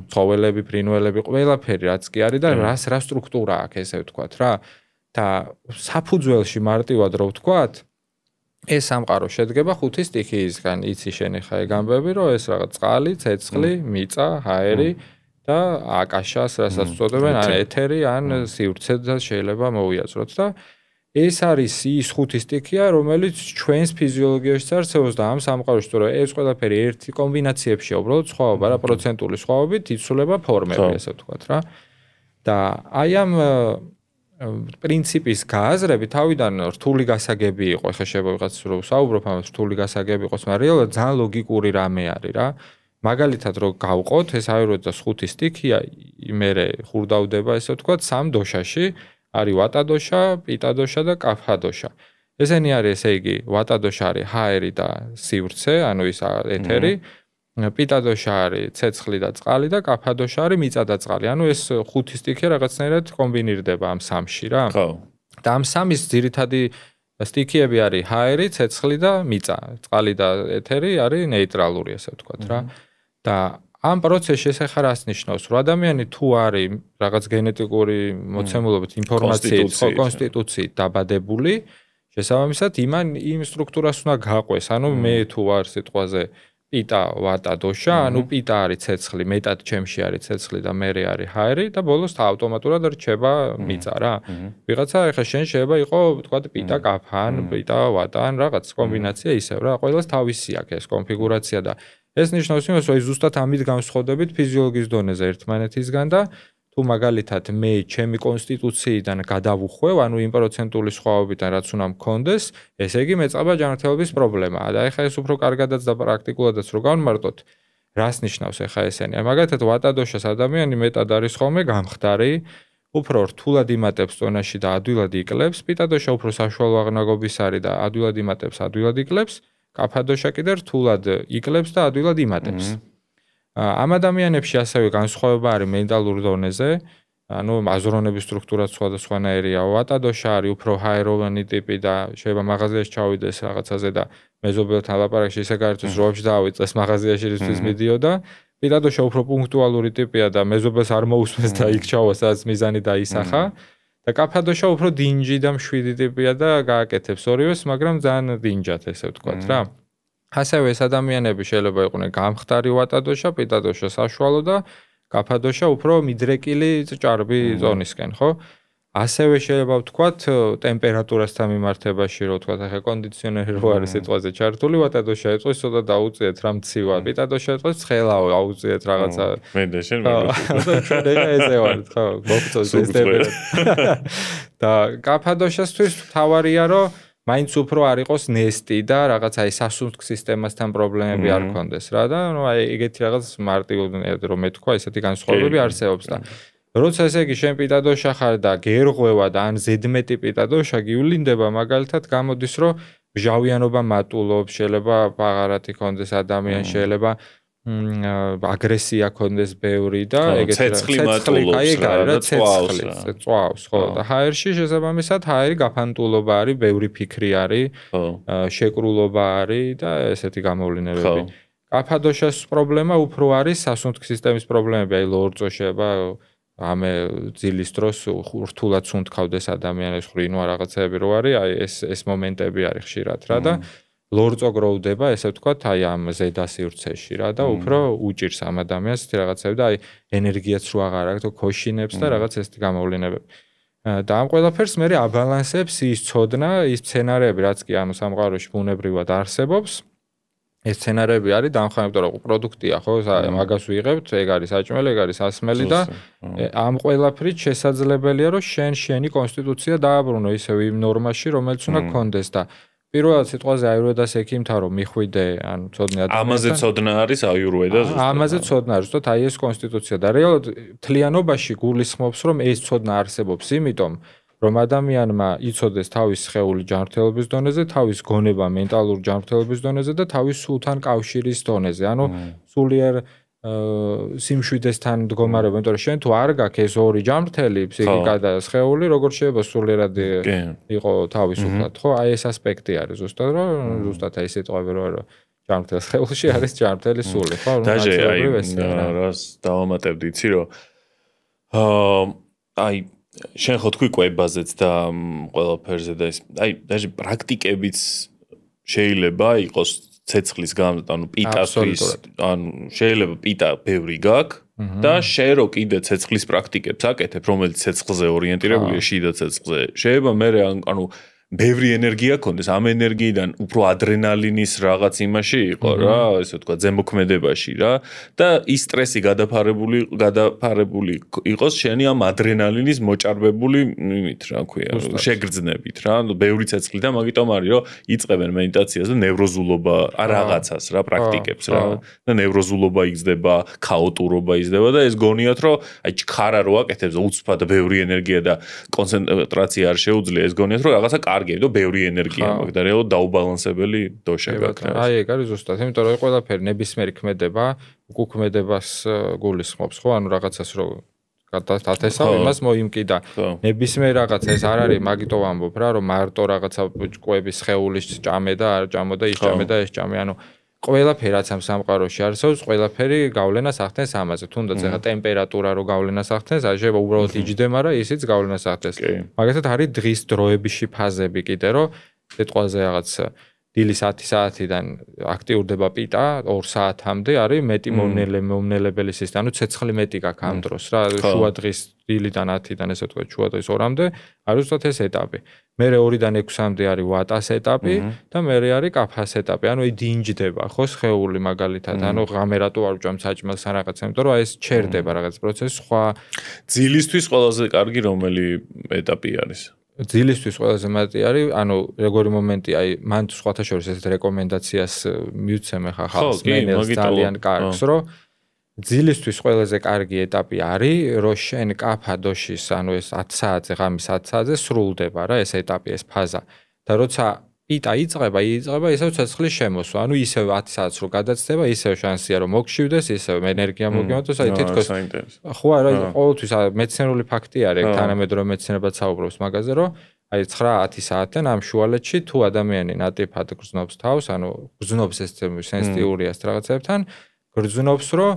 [SPEAKER 2] ცხოველები, ფრინველები, ყველაფერი რაც კი არის და რა სტრუქტურა აქვს, ესე ვთქვათ რა. და საფუძველში მარტივად რო ვთქვათ, ეს სამყარო შედგება 5 სტიქიისგან, იცი შენი ხაი გამბები, რომ ეს რაღაც წყალი, ცეცხლი, მიწა, ჰაერი და აკაშას, რასაც უწოდებენ, ან ეთერი, ან სივრცეც შეიძლება მოვიაზროთ და ეს არის ის 5 სტიქია, რომელიც ჩვენს ფიზიოლოგიაში არსებობს და ამ სამყაროში თორე ეს ყველაფერი ერთი კომბინაციებშია, უბრალოდ სხვაობა რა პროცენტული სხვაობით იცვლება ფორმები, ესე ვთქვათ რა. და აი ამ პრინციპის გააზრები თავიდან რთული გასაგები იყო, ეხლა შეიძლება ვიღაც რო საუბრობ ამას რთული გასაგები იყოს, მაგრამ რეალურად ძალიან ლოგიკური რამე არის რა. მაგალითად რო გავყოთ, ეს აიურვედას 5 სტიქია, იმერე ხურდავდება, ესე ვთქვათ, 3 დოშაში არის ვატა დოშა, პიტა დოშა და კაფა დოშა. ესენი არის, ესე იგი, ვატა დოშა არის ჰაერი და სივრცე, ანუ ის ეთერი, პიტადოშა არის ცეცხლი და წყალი და კაფადოშა არის მიწა და წყალი. ანუ ეს ხუთი სტიქი რაღაცნაირად კომბინირდება ამ სამში რა.
[SPEAKER 1] ხო.
[SPEAKER 2] და ამ სამის ძირითადი სტიქიები არის ჰაერი, ცეცხლი და მიწა. წყალი და ეთერი არის ნეიტრალური, ასე ვთქვათ რა. და ამ პროცესში ეს ახლა რას ნიშნავს? რომ ადამიანი თუ არის რაღაც გენეტიკური მოცემულობით ინფორმაციით, კონსტიტუციით დაბადებული, შესაბამისად იმ სტრუქტურას უნდა გაყვეს. ანუ მე თუ ვარ სიტყვაზე პიტა, ვატა, დოშა, ანუ პიტა არის ცეცხლი, მეტად ჩემში არის ცეცხლი და მერე არის ჰაერი და ბოლოს ავტომატურად რჩება მიწა რა. ვიღაცა ახლა შენ შეიძლება იყო, ვთქვათ, პიტა, კაფა, პიტა, ვატა, რაღაც კომბინაცია ისევ რა. ყველას თავისი აქვს ეს კონფიგურაცია და ეს ნიშნავს იმას, რომ ზუსტად ამით განსხვავდებით ფიზიოლოგიის დონეზე ერთმანეთისგან და თუ მაგალითად მე ჩემი კონსტიტუციიდან გადავუხვევ, ანუ იმ პროცენტული სხვაობიდან რაც უნდა მქონდეს, ესე იგი მეწყება ჯანმრთელობის პრობლემაა. და ეხლა ეს უფრო კარგადაც და პრაქტიკულადაც რო გავმარტოთ, რას ნიშნავს ეხლა ესენი? მაგალითად ვატადოშას ადამიანი მეტად არის ხოლმე გამხდარი, უფრო რთულად იმატებს ზონაში და ადვილად იკლებს, პიტადოშა უფრო საშუალო აღნაგობის არის და ადვილად იმატებს, ადვილად იკლებს, კაფადოშა კიდე რთულად იკლებს და ადვილად იმატებს. ამ ადამიანებში ასევე განსხვავება არის მენტალურ დონეზე, ანუ აზროვნების სტრუქტურაც სხვადასხვანაირია. ვატადოშა არის უფრო ჰაეროვანი ტიპი და შეიძლება მაღაზიაში ჩავიდეს რაღაცაზე და მეზობელთან ლაპარაკში ისე გაერთოს როებში დაავიწყეს მაღაზიაში ისთვის მიდიოდა. პიტადოშა უფრო პუნქტუალური ტიპია და მეზობელს არ მოусმეს და იქ ჩავა სადაც მიზანი დაისახა. და კაფადოშა უფრო დინჯი და მშვიდი ტიპია და გააკეთებს ორივეს, მაგრამ ძალიან დინჯად ესე ვთქვათ რა. ასევე ეს ადამიანები შეიძლება იყვნენ გამხდარი ვატადოშა, პიტადოშა საშუალო და კაფადოშა უფრო მიდრეკილი ჭარბი ზონისკენ, ხო? ასევე შეიძლება ვთქვათ ტემპერატურასთან მიმართებაში, რომ ვთქვათ, ახლა კონდიციონერი რო არის სიტყვაზე ჩართული, ვატადოშა ეწოს ცოტა დაუწიეთ რა მცივა, პიტადოშა ეწოს ცხელაო, აუწიეთ რაღაცა.
[SPEAKER 1] მე და შენ მეგობრებო.
[SPEAKER 2] ჩვენ ესე ვართ, ხო, მოგწონს ეს ტემპერატურა. და კაფადოშასთვის თავარია, რომ მაინც უფრო არ იყოს ნესტი და რაღაც აი სასუნთქ სისტემასთან პრობლემები არ ქონდეს რა და ნუ აი ეგეთი რაღაც მარტივად რომ მეთქვა, ესეთი განსხვავებები არსებობს და როცა ესე იგი შენ პიტადოშა ხარ და გერღვევა და ან ზედმეტი პიტადოშა გივლინდება მაგალითად გამოდის რომ ჟავიანობა მატულობს, შეიძლება ბაღარათი ქონდეს ადამიანს, შეიძლება აგრესია ქონდეს ბევრი და ეგეთი
[SPEAKER 1] ცეცხლი მატულობს
[SPEAKER 2] რა წვავს ხო და ჰაერში შესაბამისად ჰაერი გაფანტულობა არის, ბევრი ფიქრი არის, შეკრულობა არის და ესეთი გამოვლენებები. კაფადოშას პრობლემა უფრო არის სასუნთქ სისტემის პრობლემები, აი ლორწო შეიძლება ამე ძილის დროს რთულად სუნთქავდეს ადამიანებს ხრინვა რაღაცეები რო არის, აი ეს მომენტები არის ხშირად რა და ლორწო გროვდება, ესე ვთქვათ, აი ამ ზედა სივრცეში რა და უფრო უჭირს ამ ადამიანს ეს რაღაცები და აი ენერგიაც რო აღარ აქვს, ქოშინებს და რაღაც ესეთი გამოვლენებები. და ამ ყველაფერს მე აბალანსებს ის ცოდნა, ის სცენარები, რაც კი ანუ სამყაროში ბუნებრივად არსებობს. ეს სცენარები არის დამხმარე რომ პროდუქტია, ხო? მაგას ვიღებთ, ეგ არის საჭმელი, ეგ არის ასმელი და ამ ყველაფრით შესაძლებელია რომ შენი კონსტიტუცია დააბრუნო ისევ იმ ნორმაში, რომელიც უნდა გქონდეს და პირველად სიტყვაზე აიურვედას ექიმთა რომ მიხვიდე, ანუ ცოდნა ადამიანთან.
[SPEAKER 1] ამაზე ცოდნა არის აიურვედა ზუსტად.
[SPEAKER 2] ამაზე ცოდნა არის, ზუსტად აი ეს კონსტიტუცია და რეალურად თლიანობაში გულისხმობს რომ ეს ცოდნა არსებობს, იმიტომ რომ ადამიანმა იცოდეს თავის სხეული ჯანმრთელობის დონეზე, თავის გონება მენტალურ ჯანმრთელობის დონეზე და თავის სულთან კავშირის დონეზე. ანუ სულიერ სიმშვიდესთან მდგომარეობა, იმიტომ რომ შენ თუ არ გაქვს ეს ორი ჯანმრთელი, ფსიქიკა და სხეული, როგორ შეიძლება სულიერად იყო თავისუფლად, ხო? აი ეს ასპექტი არის ზუსტად, რომ ზუსტად აი სიტყვები რომ ჯანმრთელ სხეულში არის ჯანმრთელი სული, ხო?
[SPEAKER 1] დაჟე აი რას დავამატებდი, იცი რომ აი შენ ხო თქვი კვებაზეც და ყველაფერზე და ეს აი დაჟე პრაქტიკებიც შეიძლება იყოს ცეცხლის გამო, ანუ პიტასთვის, ანუ შეიძლება პიტა ბევრი გაქვს და შენ რო კიდე ცეცხლის პრაქტიკებს აკეთებ, რომელიც ცეცხლზე ორიენტირებულია, შიდა ცეცხლზე. შეიძლება მე ანუ ბევრი ენერგია ქონდეს, ამ ენერგიიდან უფრო ადრენალინის რაღაც იმაში იყო რა, ესე ვთქვა, ზემოქმედებაში რა და ის სტრესი გადაფარებული იყოს შენი ამ ადრენალინის მოჭარბებული იმით, რა ქვია, შეგრძნებით რა, ანუ ბევრი ცეცხლი და მაგიტომ არის რომ იწყებენ მედიტაციას და ნევროზულობა რაღაცას რა პრაქტიკებს რა და ნევროზულობა იგრძდება, ქაოტურობა იზრდება და ეს გონიათ რომ აი ჩქარა რო აკეთებს უცბად ბევრი ენერგია და კონცენტრაცია არ შეუძლია, ეს გონიათ რომ რაღაცა კარგია, და ბევრი ენერგია მაქვს და რეალურად დაუბალანსებელი დოშა გაქვს.
[SPEAKER 2] აი ეგ არის ზუსტად, იმიტომ რომ ყველაფერი ნებისმიერი ქმედება, უკუქმედებას გულისხმობს, ხო? ანუ რაღაცას რო გადათესავ იმას მოიმკიდა. ნებისმიერ რაღაცა ეს არ არის, მაგიტო ვამბობ რა, რომ მარტო რაღაცა ჭკუების სხეულის ჭამე და არ ჭამო და ის ჭამე და ეს ჭამე, ანუ ყველაფერი რაც ამ სამყაროში არსებობს, ყველაფერი გავლენას ახდენს ამაზე. თუნდაც ეხა ტემპერატურა რო გავლენას ახდენს, არ შეიძლება უბრალოდ იჯდე, მაგრამ ისიც გავლენას ახდენს. მაგალითად არის დღის დროებიში ფაზები კიდე, რომ სიტყვაზე რაღაც დილის 10 საათიდან აქტიურდება პიტა 2 საათამდე არის მეტი მომნელებელი სისტემა, ანუ ცეცხლი მეტი გაქვს ამ დროს რა, შუა დღის დილიდან 10-დან ესე ვთქვათ, შუა დღის 2-მდე არის უბრალოდ ეს ეტაპი. მერე 2-დან 6-მდე არის ვატას ეტაპი და მერე არის კაფას ეტაპი. ანუ დინჯდება ხო სხეული მაგალითად, ანუ ღამე რატო არ ვჭამ საჭმელს ან რაღაცა, იმიტომ რომ ეს ჩერდება რაღაც პროცესი სხვა.
[SPEAKER 1] ძილისთვის ყველაზე კარგი რომელი ეტაპი არის?
[SPEAKER 2] ძილისთვის ყველაზე მეტი არის, ანუ როგორი მომენტი, აი მან სხვათა შორის ესეთ რეკომენდაციას მივცემ ხა ხალხს მენელს ძალიან კარგს, რომ ძილისთვის ყველაზე კარგი ეტაპი არის, რომ შენ კაფა დოშის, ანუ ეს 10 საათზე, ღამის 10 საათზე სრულდება რა ეს ეტაპი, ეს ფაზა. და როცა პიტა იწყება ისევ ცეცხლის შემოსვა, ანუ ისევ 10 საათს რო გადაცდება, ისევ შანსია რომ მოგშივდეს, ისევ ენერგია მოგიმართოს, აი თითქოს ხო არა, ყოველთვის მეცნიერული ფაქტი არის, თანამედროვე მეცნიერებაც საუბრობს მაგაზე, რომ აი 9-10 საათთან ამ შუალედში თუ ადამიანი ნატიფად გრძნობს თავს, ანუ გრძნობს ეს სენსიტიურია რაღაცებთან, გრძნობს რომ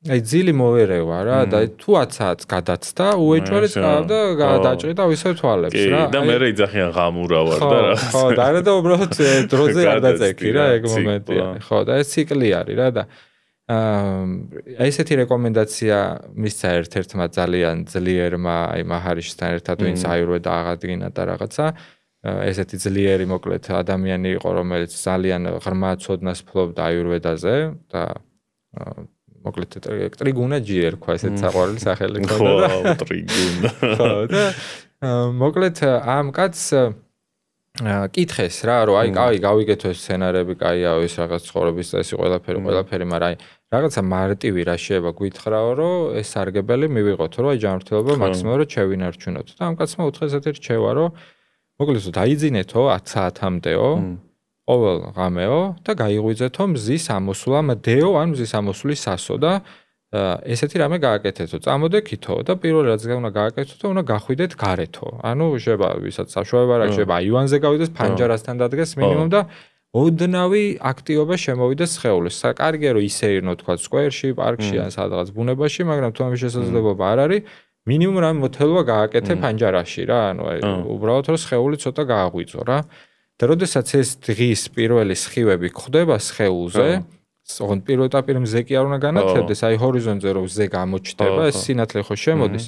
[SPEAKER 2] აი ძილი მოერევა რა და თუ 10 საათს გადაცდა, უეჭველი წავდა და დაჭრიდა ისევ თვალებს რა.
[SPEAKER 1] და მე იძახიან ღამურავარ და რა.
[SPEAKER 2] ხო, და არა და უბრალოდ დროზე არ დაწექი რა, ეგ მომენტია. ხო, და ეს ციკლი არის რა და ესეთი რეკომენდაცია მისცა ერთ-ერთმა ძალიან ძლიერმა აი მაჰარიშთან ერთად ვინც აიურვედა აღადგინა და რაღაცა ესეთი ძლიერი მოკლედ ადამიანი იყო, რომელიც ძალიან ღრმა ცოდნას ფლობდა აიურვედაზე და მოკლედ ტრიგუნა ჯი ერქვა ესეთ საყვარელი სახელი ქონდა.
[SPEAKER 1] ხო, ტრიგუნა.
[SPEAKER 2] ხო, და მოკლედ ამ კაცს კითხეს რა, რომ აი გავიგეთო ეს სცენარები, კაია ის რაღაც ცხოვრების წესი ყველაფერი, მაგრამ აი რაღაცა მარტივი რა შეიძლება გვითხრაო, რომ ეს სარგებელი მივიღოთ, რომ აი ჯანმრთელობა მაქსიმალურად შევინარჩუნოთ. და ამ კაცმა უთხრეს ესეთი რჩევა, რომ მოკლედ დაიძინეთო 10 საათამდეო ყოველ ღამეო და გაიღვიძეთო მზის ამოსვლამდეო, ან მზის ამოსვლის სასო და ესეთი რამე გააკეთეთო, წამოდექითო და პირველ რაც უნდა გააკეთოთ, უნდა გახვიდეთ გარეთო. ანუ შეიძლება ვისაც საშუალება რა, შეიძლება აივანზე გავიდეს, ფანჯარასთან დადგეს მინიმუმ და ოდნავი აქტივობა შემოვიდეს სხეულის. კარგია რომ ისე ირნო თქვა სკვერში, პარკში ან სადღაც ბუნებაში, მაგრამ თუ ამის შესაძლებლობა არ არის, მინიმუმ რამე მოთელვა გააკეთე ფანჯარაში რა, ანუ აი უბრალოდ რომ სხეული ცოტა გააღვიძო რა. და როდესაც ეს დღის პირველი სხივები ხდება სხეულზე, ოღონდ პირველ ეტაპი მზე კი არ უნდა განათლებდეს, აი ჰორიზონტზე რომ მზე გამოჩნდება, ეს სინათლე ხო შემოდის.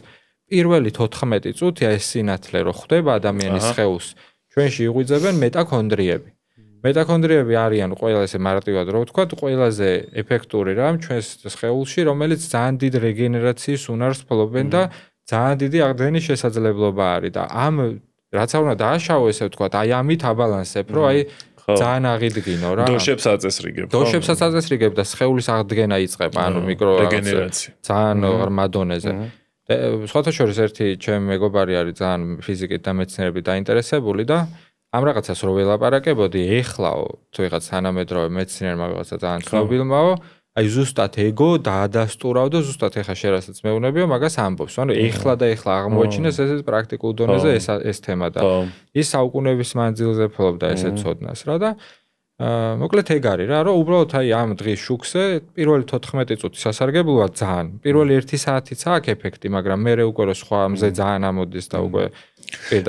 [SPEAKER 2] პირველი 14 წუთია ეს სინათლე რო ხდება ადამიანის სხეულს, ჩვენში იღვიძებენ მეტაქონდრიები. მეტაქონდრიები არიან ყველაზე მარტივად რო ვთქვათ, ყველაზე ეფექტური რამ ჩვენს სხეულში, რომელიც ძალიან დიდ რეგენერაციის უნარს ფლობენ და ძალიან დიდი აღდგენის შესაძლებლობა არის და ამ რაც არ უნდა დააშავო ესე ვთქვათ, აი ამით აბალანსებ, რომ აი ძალიან აღიდგინო რა.
[SPEAKER 1] დოშებს აწესრიგებ.
[SPEAKER 2] დოშებსაც აწესრიგებ და სხეულის აღდგენა იწყება, ანუ მიკრო
[SPEAKER 1] რეგენერაცია.
[SPEAKER 2] ძალიან ღრმა დონეზე. სხვათა შორის ერთი ჩემი მეგობარი არის ძალიან ფიზიკით და მეცნიერებით დაინტერესებული და ამ რაღაცას რო ველაპარაკებოდი, ეხლაო თუ რაღაც თანამედროვე მეცნიერმა რაღაცა ძალიან ცნობილმაო, აი ზუსტად ეგო დაადასტურავ და ზუსტად ეხა შერასაც მეუბნებიო, მაგას ამბობს. ანუ ეხლა აღმოაჩინეს ესეთ პრაქტიკულ დონეზე ეს თემა და ის საუკუნეების მანძილზე ფლობდა ესეთ ცოდნას რა და მოკლედ ეგ არის რა, რომ უბრალოდ აი ამ დღის შუქზე პირველი 14 წუთი სასარგებლოა ძალიან. პირველი 1 საათიც აქვს ეფექტი, მაგრამ მე უკვე რო სხვა მზე ძალიან ამოდის და უკვე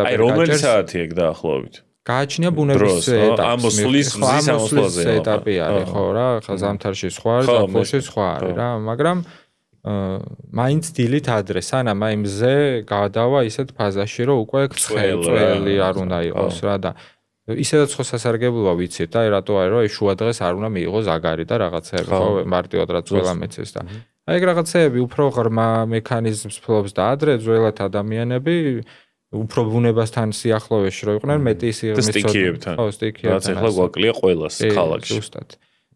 [SPEAKER 1] აი რომელი საათი ეგ დაახლოებით?
[SPEAKER 2] გააჩნია ბუნების ეტაპი,
[SPEAKER 1] მზის ამოსვლაზე
[SPEAKER 2] ეტაპი არის, ხო რა, ხა ზამთარში სხვა არის, ზაფხულში სხვა არის რა, მაგრამ მაინც დილით ადრე, სანამ აი მზე გადავა ისეთ ფაზაში, რომ უკვე ცხელი არ უნდა იყოს რა და ისედაც ხო სასარგებლოა ვიცით და რატო არის რომ შუა დღეს არ უნდა მიიღო ზაგარი და რაღაცეები ხო მარტივად რაც ყველა მეცეს და აი ეგ რაღაცეები უფრო ღრმა მექანიზმს ფლობს და ადრე ძველად ადამიანები უფრო ბუნებასთან სიახლოვეში რო იყვნენ მეტი
[SPEAKER 1] სტიქიებთან. ხო, სტიქიებთან. რაც ახლა გვაკლია ყველას ქალაქში.
[SPEAKER 2] ზუსტად.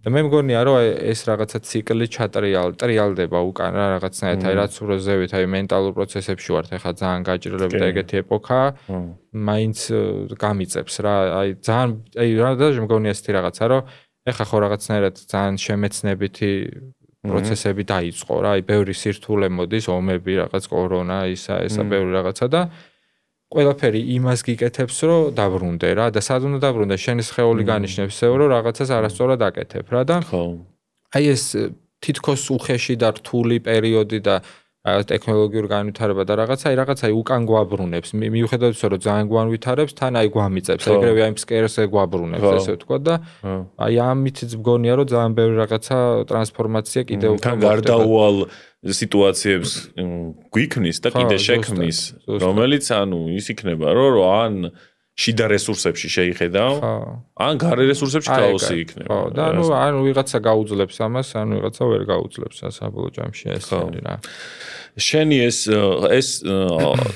[SPEAKER 2] და მე მგონია რომ ეს რაღაცა ციკლი ტრიალდება უკან რა რაღაცნაირად აი რაც უბრალოდ აი მენტალურ პროცესებში ვართ ახლა ძალიან გაჭირვებული და ეგეთი ეპოქა მაინც გამიწევს რა აი ძალიან აი რა მგონია ესეთი რაღაცა რომ ახლა ხო რაღაცნაირად ძალიან შემეცნებითი პროცესები დაიწყო რა აი ბევრი სირთულე მოდის ომები რაღაც კორონა ესა ბევრი რაღაცა და ყველაფერი იმას გიკეთებს რომ დაბრუნდე რა და სად უნდა დაბრუნდე შენი სხეული განიშნებს რომ რაღაცას არასწორად აკეთებ რა და აი ეს თითქოს უხეში და რთული პერიოდი და ტექნოლოგიური განვითარება და რაღაცა უკან გვაბრუნებს მიუხედავად იმისა რომ ძალიან გვანვითარებს თან აი გვამიწევს ეგრევე აი ფსკერზე გვაბრუნებს ესე ვთქვა და აი ამითიც მგონია რომ ძალიან ბევრი რაღაცა ტრანსფორმაცია კიდევ
[SPEAKER 1] თან გარდაუვალ სიტუაციებს გვიქმნის და კიდე შექმნის რომელიც ანუ ის იქნება რომ ან შიდა რესურსებში შეიხედავ ან გარე რესურსებში ქაოსი იქნება
[SPEAKER 2] ხო და ანუ ვიღაცა გაუძლებს ამას ანუ ვიღაცა ვერ გაუძლებს საბოლოო ჯამში ეს არის რა
[SPEAKER 1] შენი ეს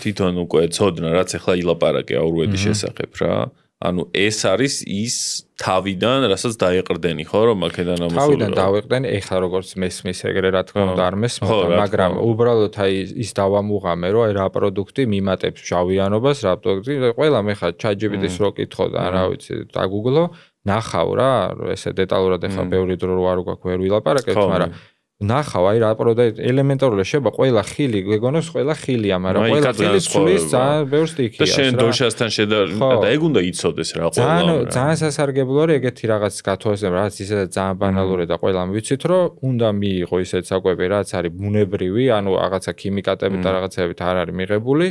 [SPEAKER 1] თვითონ უკვე ცოდნა რაც ახლა ილაპარაკე აურვედის შესახებ რა ანუ ეს არის ის თავიდან რასაც დაეყრდენი ხო რომ აქედან ამოსული
[SPEAKER 2] თავიდან დავეყრდენი ეხლა როგორც მესმის ეგრე რა თქმა უნდა არ მესმოდა მაგრამ უბრალოდ აი ის დავამუღამე რომ აი რა პროდუქტი მიმატებს ჟავიანობას რა პროდუქტი ყველა მე ხა ChatGPT-ს რო კითხო და რა ვიცი დაგუგლო ნახავ რა ესე დეტალურად ეხლა ბევრი დრო არ გვაქვს ვერ ვილაპარაკებთ მაგრამ ნახავ აი რა პროდუქტი ელემენტარულად შეება ყველა ხილი გეგონებს ყველა ხილია მაგრამ ყველა ხილი ცulis ძალიან ბევრ სტიქიას
[SPEAKER 1] და შენ დოშასთან შედარება და ეგ უნდა იცოდეს რა ყველა
[SPEAKER 2] ძალიან სასარგებლოა ეგეთი რაღაც გათვალისწინებ რაც ისედაც ძალიან ბანალურია და ყველამ ვიცით რომ უნდა მიიღო ისეთ საკვები რაც არის ბუნებრივი ანუ რაღაცა ქიმიკატებით და რაღაცებით არ არის მიღებული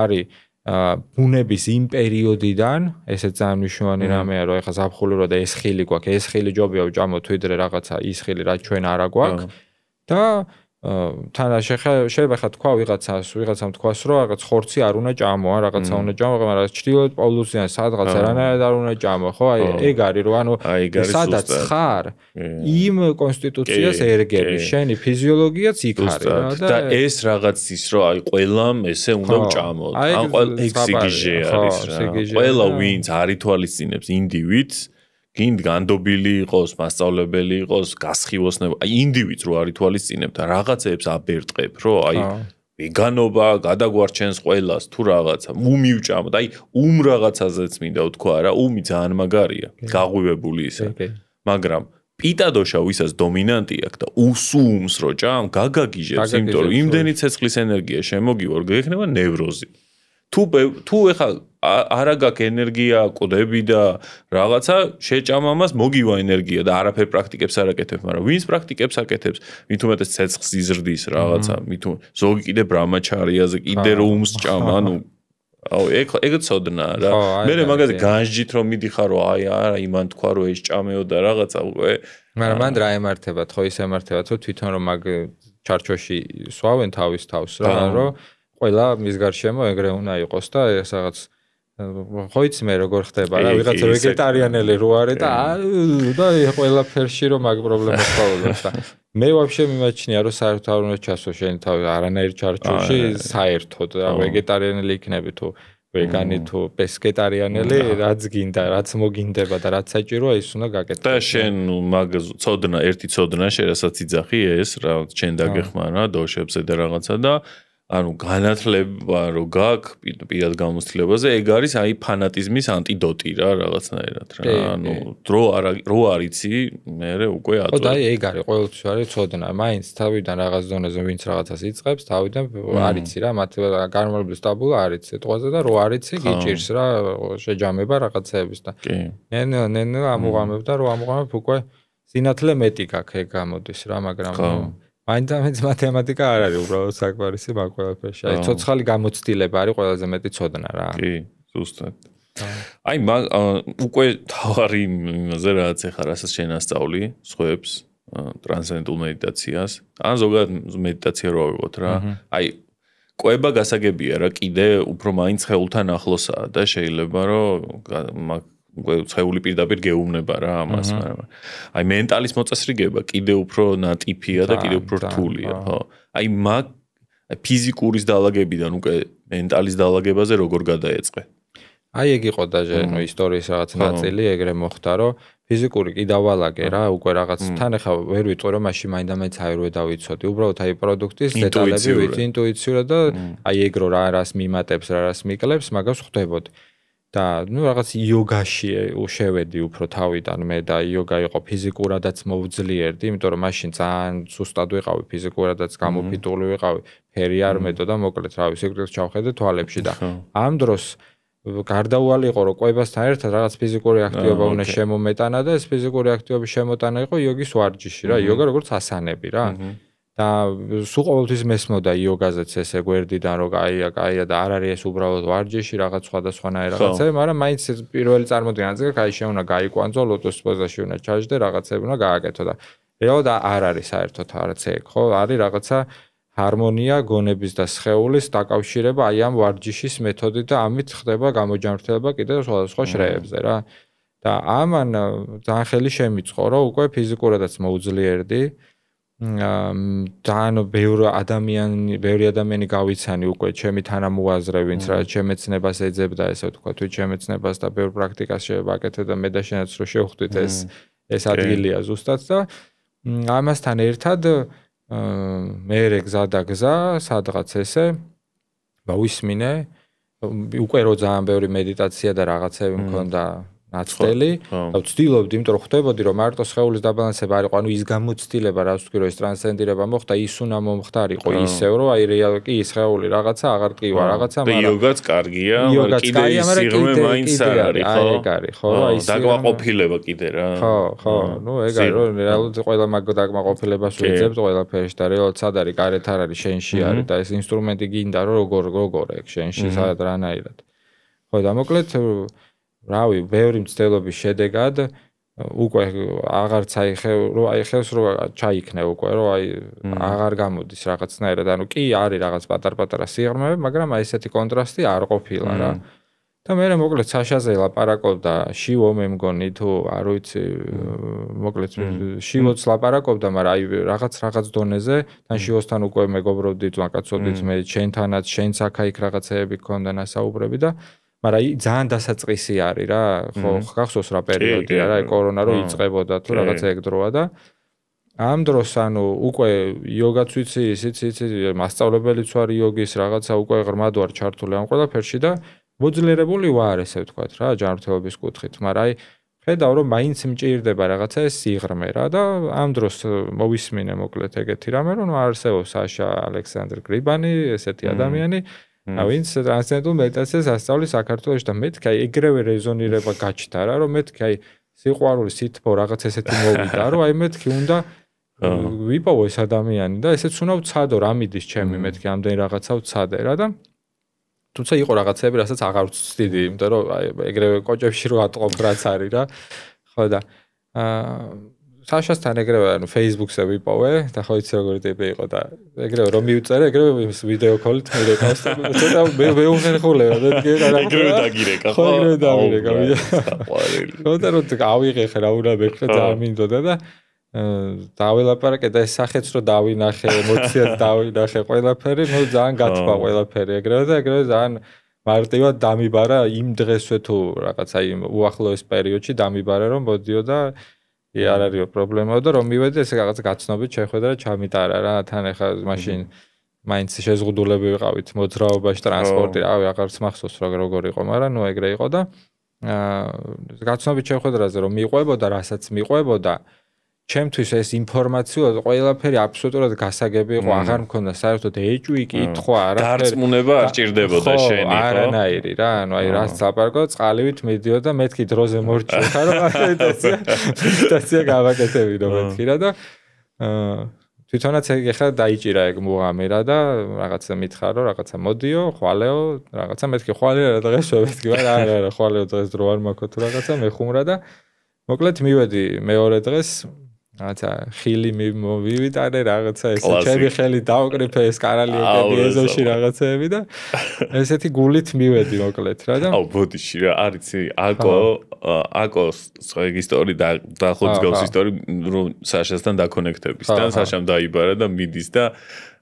[SPEAKER 2] არის ბუნების იმ პერიოდიდან ესე ძალიან მნიშვნელოვანი რამეა რომ ეხა ზაფხული და ეს ხილი გვაქვს ეს ხილი ჯობია ვჭამოთ ვიდრე რაღაცა ის ხილი რაც ჩვენ არა გვაქვს და თან შეიძლება ხა თქვა ვიღაცამ თქვას რომ რაღაც ხორცი არ უნდა ჭამო ან რაღაცა უნდა ჭამო მაგრამ ჩრდილოეთ პოლუსიან სადღაც არანაირად არ უნდა ჭამო ხო აი ეგ არის რომ ანუ სადაც ხარ იმ კონსტიტუციას ერგები შენი ფიზიოლოგიაც იქ არის
[SPEAKER 1] და ეს რაღაც ის რომ აი ყველამ ესე უნდა ვჭამოთ ან ეგ სიგიჟე არის რა ყველა ვინც არ ითვალისწინებს ინდივიდს გინდ განდობილი იყოს, მასწავლებელი იყოს, გასხივოსნება, აი ინდივიდს რო არ ითვალისწინებ და რაღაცეებს აბერტყებ, რომ აი ვეგანობა გადაგვარჩენს ყველას თუ რაღაცა, მივჭამოთ, აი რაღაცაზეც მინდა ვთქვა რა, ძალიან მაგარია, გაღვივებული ისა. მაგრამ პიტადოშა ვისაც დომინანტი აქვს და უსუმს რო ჭამ, გაგაგიჟებს, იმიტომ რომ იმდენი ცეცხლის ენერგია შემოგივა, რომ გექნება ნევროზი. თუ ეხა არა გაქვს ენერგია, კვდები და რაღაცა შეჭამ ამას მოგივა ენერგია და არაფერ პრაქტიკებს არ აკეთებ, მაგრამ ვინც პრაქტიკებს აკეთებს, მით უმეტეს ცეცხლს იზრდის რაღაცა, ზოგი კიდე ბრამაჩარიაზე კიდე რომ უმსჭამ, ანუ ეგ ცოდნა რა. მე მაგაზე განსჯით რომ მიდიხარ რომ აი არა იმან თქვა რომ ეს ჭამეო და რაღაცა უკვე
[SPEAKER 2] მაგრამ მან რა ემართებათ, ხო ის ემართებათ, რომ თვითონ რომ მაგ ჩარჩოში სვავენ თავის თავს რა, რომ ყველა მის გარშემო ეგრე უნდა იყოს და ეს რაღაც ხო იცი მე როგორ ხდება რა ვიღაცა ვეგეტარიანელი რო არის და ყველაფერში რომ მაგ პრობლემას ყოლობს და მე ვაფშე მიმაჩნია რომ საერთოდ არ უნდა ჩასო შენი თავი არანაირ ჩარჩოში საერთოდ რა ვეგეტარიანელი იქნები თუ ვეგანი თუ პესკეტარიანელი რაც გინდა რაც მოგინდება და რაც საჭიროა ის უნდა გაკეთდეს
[SPEAKER 1] და შენ მაგ ცოდნა ერთი ცოდნა შენ რასაც იძახი ეს რა შენ დაგეხმარა დოშებზე და რაღაცა და ანუ განათლება რო გაქვს პირად გამოცდილებაზე ეგ არის აი ფანატიზმის ანტიდოტი რა რაღაცნაირად რა ანუ რო არიცი მე უკვე აწვევ
[SPEAKER 2] ხო და ეგ არის ყოველთვის არის ცოდნა მაინც თავიდან რაღაც დონეზე ვინც რაღაცას იწყებს თავიდან არიცი რა მათ განმავლობის ტაბულა არის სიტყვაზე და რო არიცი გიჭირს რა შეჯამება რაღაცეების და ნენო ამუღამებ და რო ამუღამებ უკვე სინათლე მეტი გაქვს ეგ გამოდის რა მაგრამ მაინც მათემატიკა არ არის უბრალოდ საკვარისი მაგ ყველაფერში. აი ცოცხალი გამოცდილება არის ყველაზე მეტი ცოდნა რა.
[SPEAKER 1] კი, ზუსტად. აი უკვე თავარი იმაზე რაც ეხა რასაც შენ ასწავლი, სხვებს ტრანსცენდენტულ მედიტაციას, ან ზოგადად მედიტაცია რო ავიღოთ რა. აი კვება გასაგებია რა, კიდე უფრო მაინც ხელთან ახლოსაა და შეიძლება რომ ცხეული პირდაპირ გეუბნება რა ამას, მაგრამ აი მენტალის მოწესრიგება კიდე უფრო ნატიფია და კიდე უფრო რთულია, ხო? აი ფიზიკურის დაალაგებიდან უკვე მენტალის დაალაგებაზე როგორ გადაეწყე?
[SPEAKER 2] აი ეგ იყო და ისტორიის რაღაც ნაწილი ეგრე მოხდა, რომ ფიზიკური კი დავალაგე რა, უკვე რაღაც თან ახლა ვერ ვიტყვი რომ მაშინ მაინდა-მაინც აირვე დავიცოდი. უბრალოდ აი პროდუქტის დეტალები ვიცი ინტუიციურად და აი ეგ რო რას მიმატებს, რას მიკლებს, მაგას ხვდებოდი. და ნუ რაღაც იოგაში შევედი უფრო თავიდან მე და იოგა იყო ფიზიკურადაც მოუძლიერდი, იმიტომ რომ მაშინ ძალიან სუსტად ვიყავი ფიზიკურადაც გამოფიტული ვიყავი, ფერი არ მეტო და მოკლედ რავი, სიკვდილს ჩავხედე თვალებში და ამ დროს გარდაუვალი იყო რომ კვებასთან ერთად რაღაც ფიზიკური აქტივობა უნდა შემომეტანა და ეს ფიზიკური აქტივობის შემოტანა იყო იოგის ვარჯიში რა, იოგა როგორც ასანები რა. და სულ ყოველთვის მესმოდა იოგაზეც ესე გვერდიდან რომ კაია და არ არის ეს უბრალოდ ვარჯიში რაღაც სხვადასხვანაირ რაღაცები, მაგრამ მაინც პირველი წარმოდგენაზე კაი შეუნა გაიკვანძო ლოტოს პოზაში უნდა ჩაჯდე რაღაცები უნდა გააკეთო და რეალურად არ არის საერთოდ არც ეგ ხო არის რაღაცა ჰარმონია გონების და სხეულის დაკავშირება აი ამ ვარჯიშის მეთოდით და ამით ხდება გამოჯანმრთელება კიდევ სხვადასხვა შრეებზე რა და ამან ძალიან ხელი შემიწყო რომ უკვე ფიზიკურადაც მოუძლიერდი ძალიან ბევრი ადამიანი გავიცანი უკვე ჩემი თანამოაზრე ვინც რა ჩემეცნებას ეძებდა ესე ვთქვა თუ ჩემეცნებას და ბევრ პრაქტიკას შევაკეთე და მე და შენაც რო შევხვდით ეს ადგილია ზუსტად და ამასთან ერთად მე გზა და გზა სადღაც ესე ვისმინე უკვე რო ძალიან ბევრი მედიტაცია და რაღაცები მქონდა ნაცდელი და ვცდილობდი, იმიტომ რომ ხვდებოდი რომ მარტო სხეულის დაბალანსება არ იყო, ანუ ის გამოცდილება, რაც ვთქვი რომ ეს ტრანსცენდირება მოხდა, ის უნდა მომხდარიყო ისევ რომ აი რეალ კი სხეული რაღაცა აღარ ტკივა რაღაცა,
[SPEAKER 1] მაგრამ იოგაც კარგია, მაგრამ კიდე სიღრმე მაინც არ არის, ხო?
[SPEAKER 2] აი ეგ არის, ხო?
[SPEAKER 1] აი დაკმაყოფილება კიდე რა.
[SPEAKER 2] ხო, ნუ ეგ არის რომ რეალურად ყველა დაკმაყოფილებას ვეძებთ ყველაფერში და რეალურად სად არის, გარეთ არ არის, შენში არის და ეს ინსტრუმენტი გინდა რომ როგორ ეგ შენში სადაც რანაირად. ხო და მოკლედ რავი, ბევრი მცდელობის შედეგად უკვე აღარც აი ხელს რო ჩაიქნე უკვე რომ აი აღარ გამოდის რაღაცნაირად, ანუ კი არის რაღაც პატარ-პატარა სიღრმეები, მაგრამ აი ესეთი კონტრასტი არ ყოფილა რა. და მე მოკლედ საშაზე ლაპარაკობდა შივო მე მგონი თუ არ ვიცი მოკლედ შივოც ლაპარაკობდა, მაგრამ აი რაღაც დონეზე თან შივოსთან უკვე მეგობრობდით, ლაკაცობდით მე შენთანაც შენც აქა-იქ რაღაცეები გქონდა ნასაუბრები და მაგრამ ძალიან დასაწყისი არის რა, ხო გახსოვს რა პერიოდია რა, კორონა რო იწყებოდა თუ რაღაცა ეგ დროა და ამ დროს ანუ უკვე იოგაც ვიცი, ისიც მასწავლებელიც ვარ იოგის რაღაცა უკვე ღრმად ვარ ჩართული ამ ყველაფერში და მოძლიერებული ვარ ესე ვთქვათ რა, ჯანმრთელობის კუთხით, მაგრამ აი ხედავ რომ მაინც მჭირდება რაღაცა ეს სიღრმე რა და ამ დროს მოვისმინე მოკლედ ეგეთი რამე რომ არსებობს საშა ალექსანდრ გრიბანი, ესეთი ადამიანი ვინც ტრანსცენდენტულ მედიტაციას ასწავლის საქართველოში და მეთქი აი ეგრევე რეზონირება გაჩნდა რა რომ მეთქი აი სიყვარული სითბო რაღაც ესეთი მოვიდა რომ აი მეთქი უნდა ვიპოვო ეს ადამიანი და ესეც უნდა ვცადო რა მიდის ჩემი მეთქი ამდენი რაღაცა ვცადე რა და თუმცა იყო რაღაცები რასაც აღარ ვცდიდი იმიტომ რომ აი ეგრევე კოჭებში რო ატყობ რაც არის რა ხო და საშასთან ეგრევე ანუ Facebook-ზე ვიპოვე და ხო იცი როგორი ტიპი იყო და ეგრევე რომ მივწერე ეგრევე ვიდეო კოლით მირეკავს და ცოტა მე უხერხულება მეთქი
[SPEAKER 1] ეგრევე დაგირეკა ხო
[SPEAKER 2] ეგრევე დაგირეკა ხო და რომ ავიღე რა უნდა მეკრა ძალიან მინდოდა და დაველაპარაკე და ეს სახეც რომ დავინახე ემოციას დავინახე ყველაფერი ნუ ძალიან გათვა ყველაფერი ეგრევე და ეგრევე ძალიან მარტივად დამიბარა იმ დღესვე თუ რაღაცა იმ უახლოეს პერიოდში დამიბარა რომ მოდიო და არ არის პრობლემა და რომ მივედი ესე რაღაც გაცნობით შეხვედრა და ჩამიტარა რა თან ახლა მაშინ მაინც შეზღუდულები ვიყავით მოძრაობაში ტრანსპორტი რავი აღარც მახსოვს როგორ იყო მაგრამ ნუ ეგრე იყო და გაცნობით შეხვედრაზე რომ მიყვებოდა რასაც მიყვებოდა ჩემთვის ეს ინფორმაცია ყველაფერი აბსოლუტურად გასაგები იყო აღარ მქონდა საერთოდ ეჭვი კითხვა
[SPEAKER 1] დარწმუნება არ ჭირდებოდა შენი ხო
[SPEAKER 2] არანაირი რა ანუ აი რაც ლაპარაკო წყალივით მიდიოდა მეთქი დროზე მორჩა რომ მედიტაცია გავაკეთებინო მეთქი რა და თვითონაც ეგ ახლა დაიჭირა ეგ მუღამი რა და რაღაცა მითხარ რომ რაღაცა მოდიო ხვალეო რაღაცა მეთქი ხვალე რა დღეს მეთქი არა ხვალეო დღეს დრო არ მაქვს თუ რაღაცა მეხუმრა და მოკლედ მივედი მეორე დღეს რაღაცა ხილი მივიტანე რაღაცა ესე ჩემი ხელი დაუკრიფე ეს კარალი ეკები ეზოში რაღაცეები და ესეთი გულით მივედი მოკლედ რა და
[SPEAKER 1] აუ ბოდიში რა არიცი აკოს ეგ ისტორი და ხოც გავს ისტორი რომ საშასთან დაკონექტების და საშამ დაიბარა და მიდის და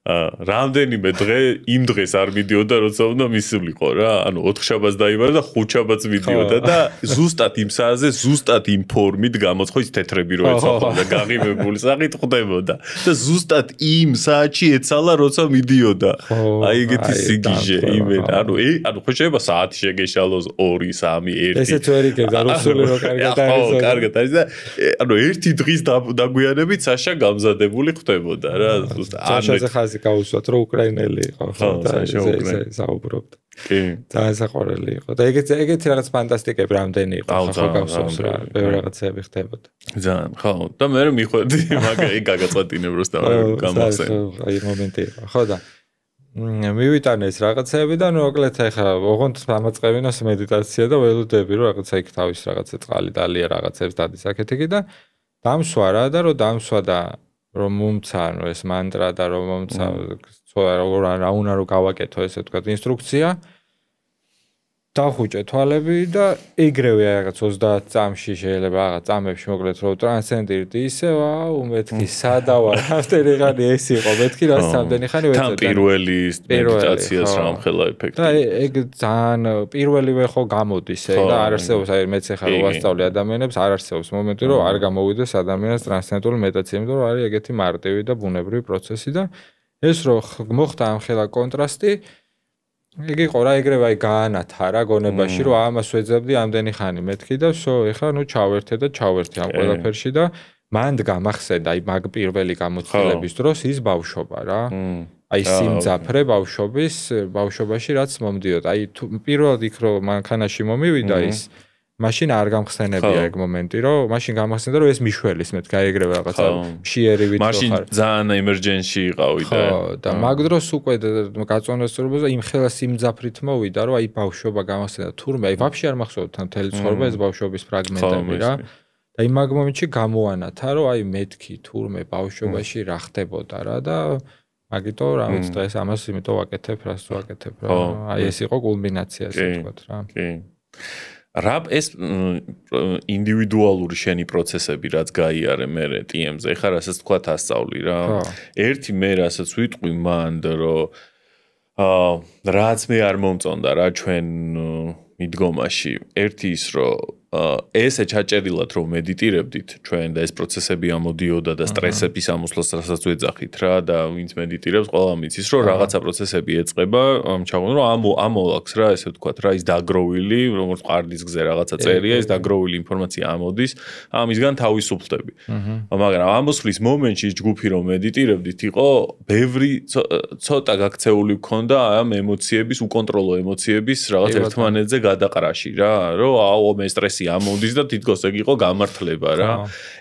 [SPEAKER 1] რამდენიმე დღე იმ დღეს არ მიდიოდა როცა უნდა მისულიყო რა ანუ 4 შაბათს დაიბარა და 5 შაბათს მიდიოდა და ზუსტად იმ საათზე ზუსტად იმ ფორმით გამოცხო ის თეთრები რო ეცახა და გაღიმებული სახით ხდებოდა და ზუსტად იმ საათში ეცალა როცა მიდიოდა აი ეგეთი სიგიჟე იმენ ანუ ხო შეიძლება საათი შეგეშალოს 2 3 1
[SPEAKER 2] ესეც ვერ იქნება რუსული რო კარგად არის
[SPEAKER 1] კარგად არის და ანუ ერთი დღის დაგვიანებით საშა გამზადებული ხდებოდა რა ზუსტად
[SPEAKER 2] საშაზე ხაზი გავუსვათ რომ უკრაინელი იყო ხო და ეს საუბრობდა
[SPEAKER 1] კი
[SPEAKER 2] ძალიან საყვარელი იყო და ეგეთი რაღაც ფანტასტიკები რამდენი იყო ხო გავსვავს რა ბევრი რაღაცები ხდებოდა
[SPEAKER 1] ძალიან ხო და მე მიხვედი მაგარი გაგაწყვეტინებ როსტომ გამახსენე
[SPEAKER 2] აი მომენტი იყო ხო და მივიტანე ეს რაღაცები და ნუ მოკლედ ახლა ოღონდ დამაწყებინოს მედიტაცია და ველოდები რომ რაღაცა იქ თავის რაღაცა წყალი დალია რაღაცებს დადის აქეთ-იქ და დამსვა რა და რომ დამსვა და რომ მომცა ანუ ეს მანტრა და რომ მომცა რა უნდა რომ გავაკეთო ესე ვთქვათ ინსტრუქცია დავხუჭე თვალები და ეგრევე რაღაც 30 წამში შეიძლება რაღაც წამებში მოკლედ რომ ტრანსცენდირდი ისე ვაუ მეთქი სადავარ ავტერიღანი ეს იყო მეთქი რაც რამდენი ხანი ვეცე
[SPEAKER 1] თან პირველი მედიტაციას რამხელა ეფექტი
[SPEAKER 2] და ეგ ძალიან პირველივე ხო გამოდის ეგ და არ არსებობს აი მეც ახლა რო ვასწავლე ადამიანებს არ არსებობს მომენტი რომ არ გამოვიდეს ადამიანს ტრანსცენდენტული მედიტაცია იმიტომ რომ არის ეგეთი მარტივი და ბუნებრივი პროცესი და ეს რო მოხდა ამ ხელა კონტრასტი იგი იყო რა ეგრევე აი გაანათა რა გონებაში რომ ამას ვეძებდი ამდენი ხანი მეთქი და всё ეხლა ნუ ჩავერთე და ჩავერთე ამ ყველაფერში და მან გამახსენდა აი მაგ პირველი გამოცდილების დროს ის ბავშვობა რა აი სიმძაფრე ბავშვობაში რაც მომდიოდა აი პირველად იქ რომ მანქანაში მომივიდა ის მაშინ არ გამხსენებია ეგ მომენტი რომ მაშინ გამახსენდა რომ ეს მიშველის მეთქი აი ეგრევე რაღაცა მშიერი ვით
[SPEAKER 1] მაშინ ძალიან ემერჯენსი იყავი
[SPEAKER 2] და მაგ დროს უკვე გაწონასწორებაზე იმ ხელა სიმძაფრით მოვიდა რომ აი ბავშვობა გამახსენდა თურმე აი ვაფშე არ მახსოვდა მთელი ცხოვრება ეს ბავშვობის ფრაგმენტები რა და იმ მაგ მომენტში გამოანათა რომ აი მეთქი თურმე ბავშვობაში რა ხდებოდა რა და მაგიტო რაღაც დღეს ამას იმიტომ ვაკეთებ რას ვაკეთებ რა აი ეს იყო კულმინაცია ასე ვთქვათ რა
[SPEAKER 1] კი რა ეს ინდივიდუალური შენი პროცესები რაც გაიარე მე TM-ზე ეხლა რასაც თქვა ასწავლი რა ერთი მე რასაც ვიტყვი მანდ რომ რაც მე არ მომწონდა რა ჩვენ მიდგომაში ერთი ის რომ ესე ჩაჭერილად რომ მედიტირებდით ჩვენ და ეს პროცესები ამოდიოდა და სტრესების ამოსვლას რასაც ვეძახით რა და ვინც მედიტირებს ყველა მიცის რომ რაღაცა პროცესები ეწყება ჩაგონ რომ ამოლაქს რა ესე ვთქვათ რა ის დაგროვილი როგორც ყარდის გზე რაღაცა წერია ეს დაგროვილი ინფორმაცია ამოდის ამისგან თავისუფლდები მაგრამ ამოსვლის მომენტში ჯგუფი რომ მედიტირებდით იყო ბევრი ცოტა გაქცეული გქონდა ამ ემოციების უკონტროლო ემოციების რაღაც ერთმანეთზე გადაყრაში რა რომ აუ მე სტრესი ამოდის და თითქოს ეგ იყო გამართლება რა.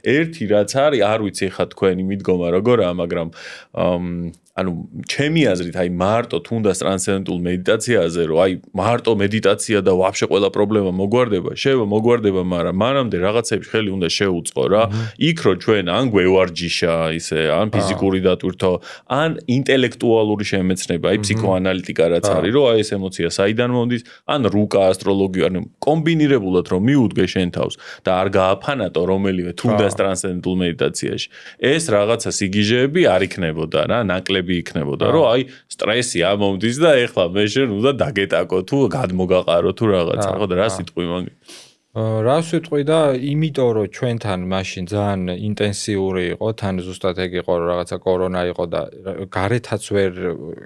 [SPEAKER 1] ერთი რაც არის, არ ვიცი ხა თქვენი მიდგომა როგორაა, მაგრამ ანუ ჩემი აზრით აი მარტო თუნდაც ტრანსცენდენტულ მედიტაციაზე რომ აი მარტო მედიტაცია და ვაფშე ყველა პრობლემა მოგვარდება, შეიძლება მოგვარდება, მაგრამ მანამდე რაღაცები ხელი უნდა შეუწყო რა. იქ რო ჩვენ ან გვევარჯიშა ისე, ან ფიზიკური დატვირთო, ან ინტელექტუალური შემეცნება, აი ფსიქოანალიტიკა რაც არის, რომ აი ეს ემოცია საიდან მომდის, ან რუკა ასტროლოგია, ანუ კომბინირებულად რომ მიუდგე შენ თავს და არ გააფანატო რომელიმე თუნდაც ტრანსცენდენტულ მედიტაციაში. ეს რაღაცა სიგიჟეები არ იქნებოდა რა, ნაკლები იქნებოდა რომ აი სტრესი ამომდის და ეხლა მე შენ უნდა დაგეტაკო თუ გადმოგაყარო თუ რაღაცა ხო და რა სიტყვი მაგ
[SPEAKER 2] რა სიტყვი და იმიტომ რომ ჩვენთან მაშინ ძალიან ინტენსიური იყო თან ზუსტად ეგ იყო რომ რაღაცა კორონა იყო და გარეთაც ვერ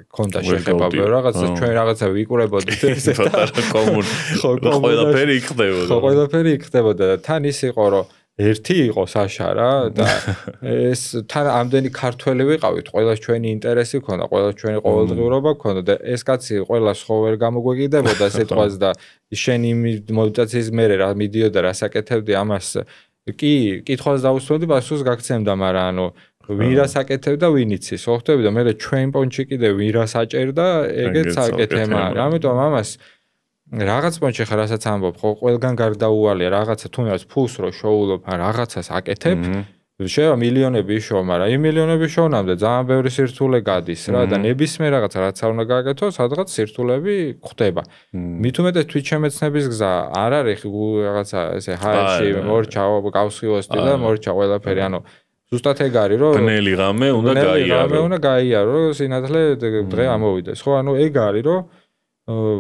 [SPEAKER 2] ქონდა შეხება რაღაცა ჩვენ რაღაცა ვიკურებოდით ესე
[SPEAKER 1] ხო ყველაფერი იქნებოდა
[SPEAKER 2] ხო ყველაფერი იქნებოდა და თან ის იყო რომ ერთი იყო საშა რა და ეს თან ამდენი ქართველი ვიყავით, ყველას ჩვენი ინტერესი ქონდა, ყველას ჩვენი ყოველდღიურობა ქონდა და ეს კაცი ყველას ხო ვერ გამოგვეკიდებოდა სიტყვას და შენი მედიტაციის მერე რა მიდიოდა რა საკეთებდი ამას კი კითხვას დაუსვამდი პასუხს გაგცემდა, მაგრამ ანუ ვინ რას აკეთებდა ვინ იცის, ხო ხტები და მე ჩვენ პონჩი კიდე ვინ რას აჭერდა ეგეც აკეთება, ამიტომ ამას რაღაც პონჩი ხარ რასაც ამბობ, ხო ყველგან გარდაუვალია რაღაცა თუნდაც ფულს რო შოულობ, რაღაცას აკეთებ, შეიძლება მილიონები შოვა, მაგრამ იმ მილიონები შოვნამდე ძალიან ბევრი სირთულე გადის რა და ნებისმიერ რაღაცა რაც არ უნდა გააკეთო, სადღაც სირთულეები ხდება. მით უმეტეს თვითშემეცნების გზა არ არის რაღაცა ესე ჰაერში მორჩა, გავსხივოსდი და მორჩა ყველაფერი, ანუ ზუსტად ეგ არის, რომ
[SPEAKER 1] ბნელი ღამე უნდა გაიარო.
[SPEAKER 2] უნდა გაიარო, სინათლე დღე ამოვიდეს. ხო, ანუ ეგ არის, რომ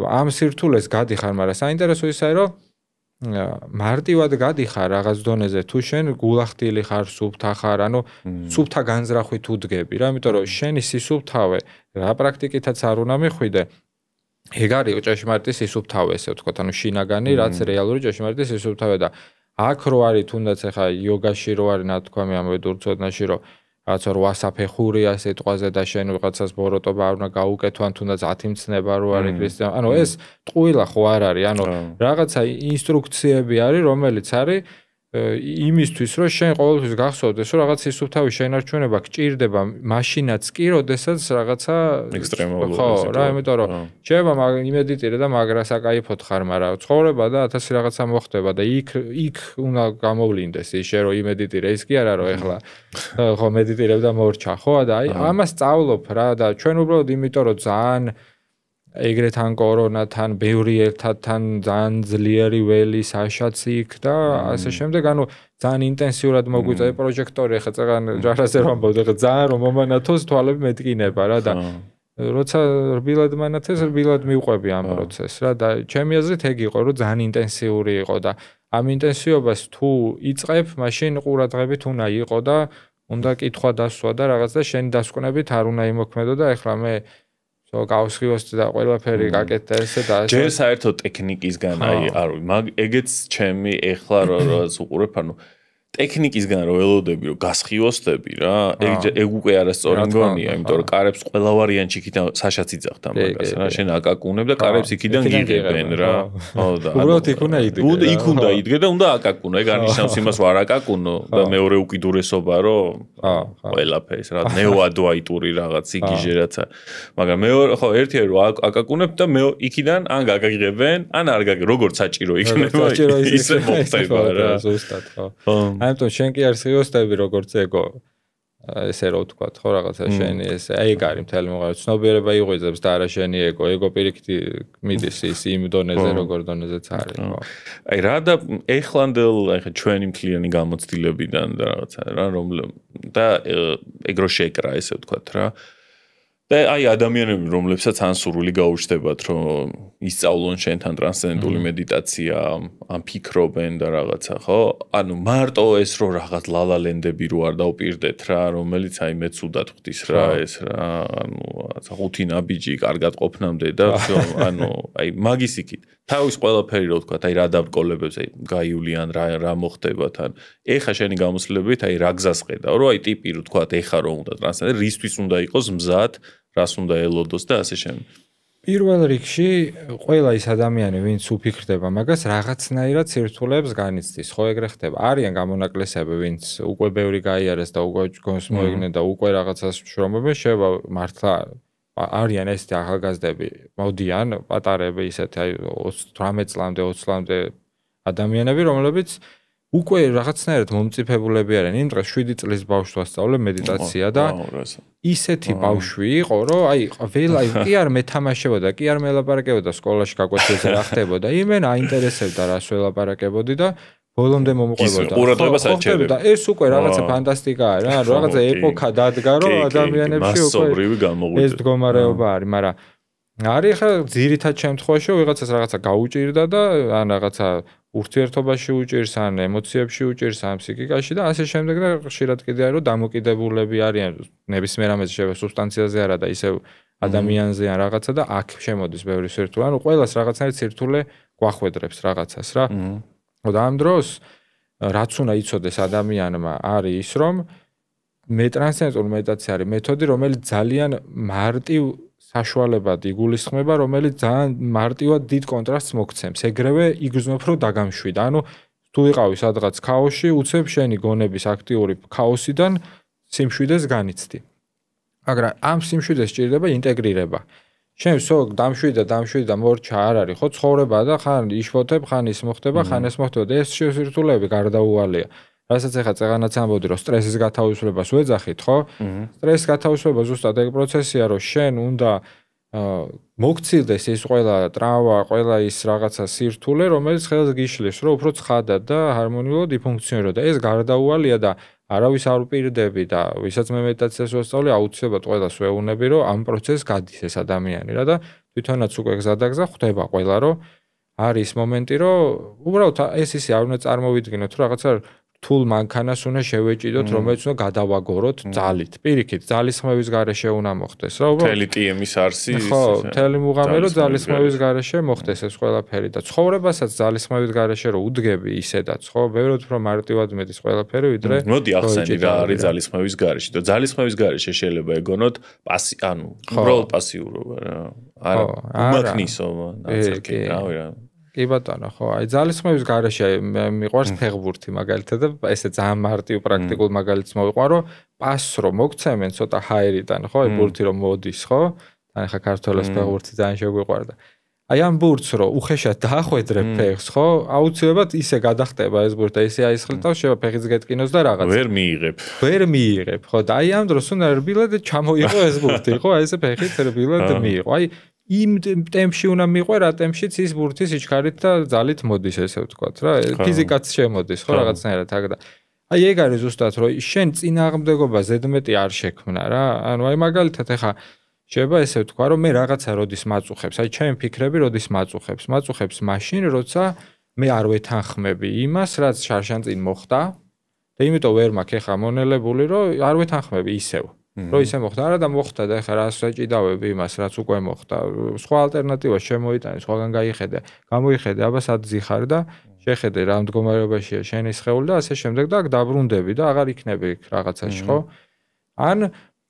[SPEAKER 2] ამ სირთულეს გადიხარ, მაგრამ საინტერესო ისაა, რომ მარტივად გადიხარ რაღაც დონეზე, თუ შენ გულახდილი ხარ, სუფთა ხარ, ანუ სუფთა განზრახვით უდგები რა, იმიტომ რომ შენი სისუფთავე რა პრაქტიკითაც არ უნდა მიხვიდე. ეგ არის ჭეშმარიტი სისუფთავე, ესე ვთქვათ, ანუ შინაგანი, რაც რეალური ჭეშმარიტი სისუფთავე და აქ რო არის თუნდაც ახლა იოგაში რო არის ნათქვამი ამავე დურცოდნაში რომ რაღაცა 8 საფეხურია სიტყვაზე და შენ ვიღაცას ბოროტობა არ უნდა გაუკეთო ან თუნდაც 10 მცნება რო არის ქრისტიან. ანუ ეს ტყუილა ხო არ არის, ანუ რაღაცა ინსტრუქციები არის, რომელიც არის იმისთვის რომ შენ ყოველთვის გახსოვდეს რომ რაღაც სისუფთავის შენარჩუნება გჭირდება მაშინაც კი როდესაც რაღაცა
[SPEAKER 1] ექსტრემალურია
[SPEAKER 2] ხო რა იმიტომ რომ შეიძლება იმედიტირე და მაგრას აკაიფოთ ხარ მაგრამ ცხოვრება და 1000 რაღაცა მოხდება და იქ უნდა გამოვლინდეს ის შენ რომ იმედიტირე ის კი არა რომ ეხლა ხო მედიტირებ და მორჩა ხო და აი ამას სწავლობ რა და ჩვენ უბრალოდ იმიტომ რომ ძალიან ეგრეთ ან კორონათან, ბევრი ერთადთან ძალიან ძლიერი ველი საშაცი იქ და ასე შემდეგ, ანუ ძალიან ინტენსიურად მოგვიწევი პროჟექტორი, ახლა წეგან ჯარაზე რომ ამბობ, ახლა ძალიან რომ მომანათოს თვალები მეტკინება რა და როცა რბილად მანათეს, რბილად მივყვები ამ პროცესს რა და ჩემი აზრით ეგ იყო, რომ ძალიან ინტენსიური იყო და ამ ინტენსივობას თუ იწყებ, მაშინ ყურადღებით უნდა იყო და უნდა კითხვა დასვა და რაღაც და შენი დასკვნებით არ უნდა იმოქმედო და ახლა მე გავსხივოსდი და ყველაფერი გაკეთდა ესე და
[SPEAKER 1] ჯერ საერთოდ ტექნიკისგან აი არ ვიცი ეგეც ჩემი ეხლა როაც უყურებ ანუ ტექნიკისგან რო ველოდები რომ გასხივოსდები რა ეგ უკვე არასწორი მგონია იმიტომ რომ კარებს ყველა ვარიანტი იქიდან საშაც იძახთ ამ მაგას რა შენ აკაკუნებ და კარებს იქიდან გიღებენ რა ხო და
[SPEAKER 2] უბრალოდ იქ უნდა იდგე
[SPEAKER 1] იქ უნდა იდგე და უნდა აკაკუნო ეგ არნიშნავს იმას რომ არ აკაკუნო და მეორე უკიდურესობა რომ ყველაფერს რა ნეოადვაიტური რაღაც იგიჟე რაცა მაგრამ მეორე ხო ერთი არის რომ აკაკუნებ და მე იქიდან ან გაგიღებენ ან არ გაგ როგორც საჭირო იქნება ისე მოხდება რა
[SPEAKER 2] ზუსტად ხო ამიტომ შენ კი არ სიოსტები როგორც ეგო ესე რო ვთქვათ ხო რაღაცა შენი ესე აი ეგ არის მთელი მოყვა ცნობიერება იღვიძებს და არა შენი ეგო პირიქით მიდის ის იმ დონეზე როგორ დონეზეც არის ხო
[SPEAKER 1] აი რა და ეხლანდელ აი ხა ჩვენი მთლიანი გამოცდილებიდან და რაღაცა რა და ეგ რო შეკრა ესე ვთქვათ რა და აი ადამიანები რომლებსაც ანსურული გაუჩნდებათ რომ ისწავლონ შენთან ტრანსცენდენტული მედიტაცია ან ფიქრობენ და რაღაცა ხო ანუ მარტო ეს რომ რაღაც ლალალენდები რო არ დავპირდეთ რა რომელიც აი მეც უდად ხვდის რა ეს რა ანუ ხუთი ნაბიჯი კარგად ყოფნამდე და ანუ აი მაგის იქით თავის ყველაფერი რო ვთქვა აი რა დაბრკოლებებს აი გაივლიან რა მოხდება თან ეხა შენი გამოსვლებით აი რა გზას ხედავ რომ აი ტიპი რო ვთქვა ეხა რო უნდა ტრანსცენდენტი რისთვის უნდა იყოს მზად რას უნდა ელოდოს და ასე შემდეგ.
[SPEAKER 2] პირველ რიგში ყველა ის ადამიანი, ვინც უფიქრდება მაგას, რაღაცნაირად სირთულეებს განიცდის, ხო ეგრე ხდება. არიან გამონაკლისები, ვინც უკვე ბევრი გაიარეს და უკვე გონს მოიგნენ და უკვე რაღაცას შრომობენ, შევა მართლა არიან ესეთი ახალგაზრდები, მოდიან პატარები ისეთი აი 18 წლამდე, 20 წლამდე ადამიანები, რომლებიც უკვე რაღაცნაირად მომწიფებულები არიან. იმ დღეს 7 წლის ბავშვს ვასწავლე მედიტაცია და ისეთი ბავშვი იყო, რომ აი ყველა კი არ მეთამაშებოდა, კი არ მელაპარაკებოდა სკოლაში გაკვეთილზე რა ხდებოდა. იმენ აინტერესებდა რას ველაპარაკებოდი და ბოლომდე მომყვებოდა.
[SPEAKER 1] ყურადღებას აჩერებდა.
[SPEAKER 2] ეს უკვე რაღაცა ფანტასტიკაა რა, რაღაცა ეპოქა დადგა, რომ ადამიანებში უკვე ეს მდგომარეობა არის, მაგრამ არის ხა ძირითად შემთხვევაში ვიღაცას რაღაცა გაუჭირდა და ან რაღაცა ურთიერთობაში უჭირს ან ემოციებში უჭირს ან ფსიქიკაში და ასე შემდეგ და ხშირად კიდე არის რომ დამოკიდებულები არიან ნებისმიერ ამაზე შევა სუბსტანციაზე არა და ისევ ადამიანზე ან რაღაცა და აქ შემოდის ბევრი სირთულე ანუ ყველას რაღაცნაირად სირთულე გვახვედრებს რაღაცას რა და ამ დროს რაც უნდა იცოდეს ადამიანმა არის ის რომ ტრანსცენდენტური მედიტაცია არის მეთოდი რომელიც ძალიან მარტივ საშუალებად იგულისხმება, რომელიც ძალიან მარტივად დიდ კონტრასტს მოგცემს. ეგრევე იგრძნობს, რომ დაგამშვიდა. ანუ თუ ვიყავი სადღაც ქაოსში, უცებ შენი გონების აქტიური ქაოსიდან სიმშვიდეს განიცდი. მაგრამ ამ სიმშვიდეს სჭირდება ინტეგრირება. შენ ვსო დამშვიდა, მორჩა არ არის, ხო, ცხოვრება და ხან იშფოთებ, ხან ის მოხდება, ხან ეს მოხდება და ეს სირთულეები გარდაუვალია. რასაც ახლა წეგანაც ამბობდი, რომ სტრესის გათავისუფლებას ვეძახით, ხო? სტრესის გათავისუფლება ზუსტად ეგ პროცესია, რომ შენ უნდა მოგცილდეს ის ყველა ტრავმა, ყველა ის რაღაცა სირთულე, რომელიც ხელს გიშლის, რომ უფრო ცხადად და ჰარმონიულად იფუნქციონირებო და ეს გარდაუვალია და არავის არ უპირდები და ვისაც მე მედიტაციას ვასწავლი, აუცილებლად ყველას ვეუბნები, რომ ამ პროცესს გადის ეს ადამიანი რა და თვითონაც უკვე გზადაგზა ხვდება ყველა, რომ არის მომენტი, რომ უბრალოდ ეს ისე არ უნდა წარმოვიდგინოთ, რომ რაღაცა რთულ მანქანას უნდა შევეჭიდოთ, რომელიც უნდა გადავაგოროთ ძალით. პირიქით, ძალისხმევის გარეშე უნდა მოხდეს, რა უბრალოდ
[SPEAKER 1] მთელი TM-ის არსი
[SPEAKER 2] ხო, მთელი მუღამე რომ ძალისხმევის გარეშე მოხდეს ეს ყველაფერი და ცხოვრებასაც ძალისხმევის გარეშე რომ უდგები ისედაც, ხო, ბევრად უფრო მარტივად მედის ყველაფერი, ვიდრე
[SPEAKER 1] მოდი ახსენი რა არის ძალისხმევის გარეშე და ძალისხმევის გარეშე შეიძლება ეგონოთ უბრალოდ პასიურობა რა. არა, უმაქნისო ნაწილი, რავი რა.
[SPEAKER 2] კი ბატონო, ხო, აი ძალისხმევის გარეშე მიყვარს ფეხბურთი მაგალითად და ესე ძალიან მარტივ პრაქტიკულ მაგალითს მოვიყვარო, პასს რომ მოგცემენ ცოტა ჰაერიდან, ხო, აი ბურთი რომ მოდის, ხო? თან ახლა ქართველებს ფეხბურთი ძალიან შეგვიყვარდა. აი ამ ბურთს რომ უხეშად დაახვედრებ ფეხს, ხო? აუცილებლად ისე გადახტება ეს ბურთი და ისე აისხლიტავს, შეიძლება ფეხიც გეტკინოს და რაღაც. ვერ მიიღებ, ხო? და აი ამ დროს უნდა რბილად ჩამოიღო ეს ბურთი, ხო? აი ესე ფეხით რბილად მიიღო. აი იმ ტემპში უნდა მიყვე რა ტემპშიც ის ბურთი სიჩქარით და ძალით მოდის ესე ვთქვათ რა ფიზიკაც შემოდის ხო რაღაცნაირად აქ და აი ეგ არის ზუსტად რომ შენ წინააღმდეგობა ზედმეტი არ შექმნა რა ანუ აი მაგალითად ეხა შეიძლება ესე ვთქვა რომ მე რაღაცა როდის მაწუხებს აი ჩემი ფიქრები როდის მაწუხებს მაშინ როცა მე არ ვეთანხმები იმას რაც შარშან წინ მოხდა და იმიტომ ვერ მაქვს ეხა მონელებული რომ არ ვეთანხმები ისევ რო ისე მოხდა არა და მოხდა და ეხლა რას ვეჭიდავები იმას რაც უკვე მოხდა სხვა ალტერნატივა შემოიტანე სხვაგან გამოიხედე აბა სად ზიხარ და შეხედე რა მდგომარეობაშია შენი სხეული და ასე შემდეგ და აქ დაბრუნდები და აღარ იქნები რაღაცაში ხო ან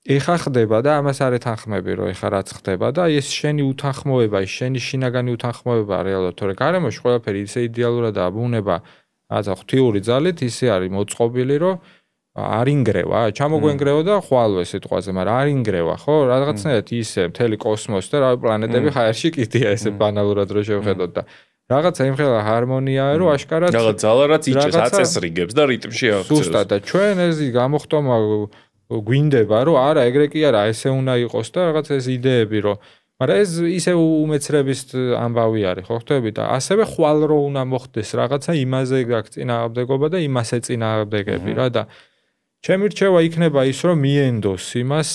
[SPEAKER 2] ეხა ხდება და ამას არ ეთანხმები რომ ეხა რაც ხდება და ეს შენი უთანხმოება შენი შინაგანი უთანხმოება რეალურად თორე გარემოში ყველაფერი ისე იდეალურადაა ბუნება რაღაცა ღვთიური ძალით ისე არის მოწყობილი რომ არ ინგრევა, ჩამოგვენგრევა და ხვალვე სიტყვაზე, მაგრამ არ ინგრევა, ხო? რაღაცნაირად ისე მთელი კოსმოსი და რა პლანეტები ჰაერში კიდია ესე ბანალურად რო შევხედოთ და რაღაცა იმხელა ჰარმონიაა, რომ აშკარად
[SPEAKER 1] რაღაც ძალა რაც იჭეს, აწესრიგებს და რიტმში აღწევს.
[SPEAKER 2] ზუსტად და ჩვენ ეს გამოხტომა გვინდება, რომ არა, ეგრე კი არა, ესე უნდა იყოს და რაღაც ეს იდეები, რომ მაგრამ ეს ისე უმეცრების ამბავი არის, ხო ხვდები და ასევე ხვალ რო უნდა მოხდეს რაღაცა იმაზე გაქვს წინააღმდეგობა და იმასე წინააღმდეგები რა და ჩემი რჩევა იქნება ის რომ მიენდოს იმას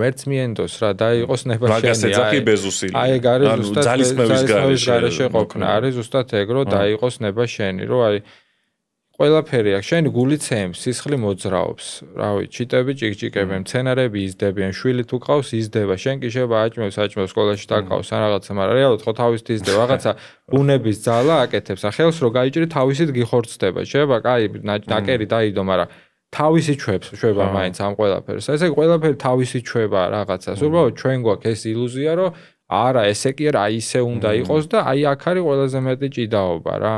[SPEAKER 2] ვერც მიენდოს რა და იყოს ნება შენი
[SPEAKER 1] მაგას ეძახი ბეზუსილი
[SPEAKER 2] აი ეგ არის ზუსტად ძალისხმევის გარეშე ყოფნა არის ზუსტად ეგ რომ დაიყოს ნება შენი რომ აი ყველაფერი აქ შენი გული ცემს სისხლი მოძრაობს რავი ჩიტები ჭიკჭიკები მცენარეები იზრდებიან შვილი თუ ყავს იზრდება შენ კი შეიძლება აჭმევს სკოლაში დაკავს ან რაღაცა მაგრამ რეალურად ხო თავისით იზრდება რაღაცა ბუნების ძალა აკეთებს ახელს რო გაიჭრი თავისით გიხორცდება შეიძლება კაი ნაკერი დაიდო მაგრამ თავისი ჩვება მაინც ამ ყველაფერს ესე ყველაფერი თავისი ჩვება რაღაცას უბრალოდ ჩვენ გვაქვს ეს ილუზია რომ არა ესე კი არა ისე უნდა იყოს და აი აქ არის ყველაზე მეტი ჭიდაობა რა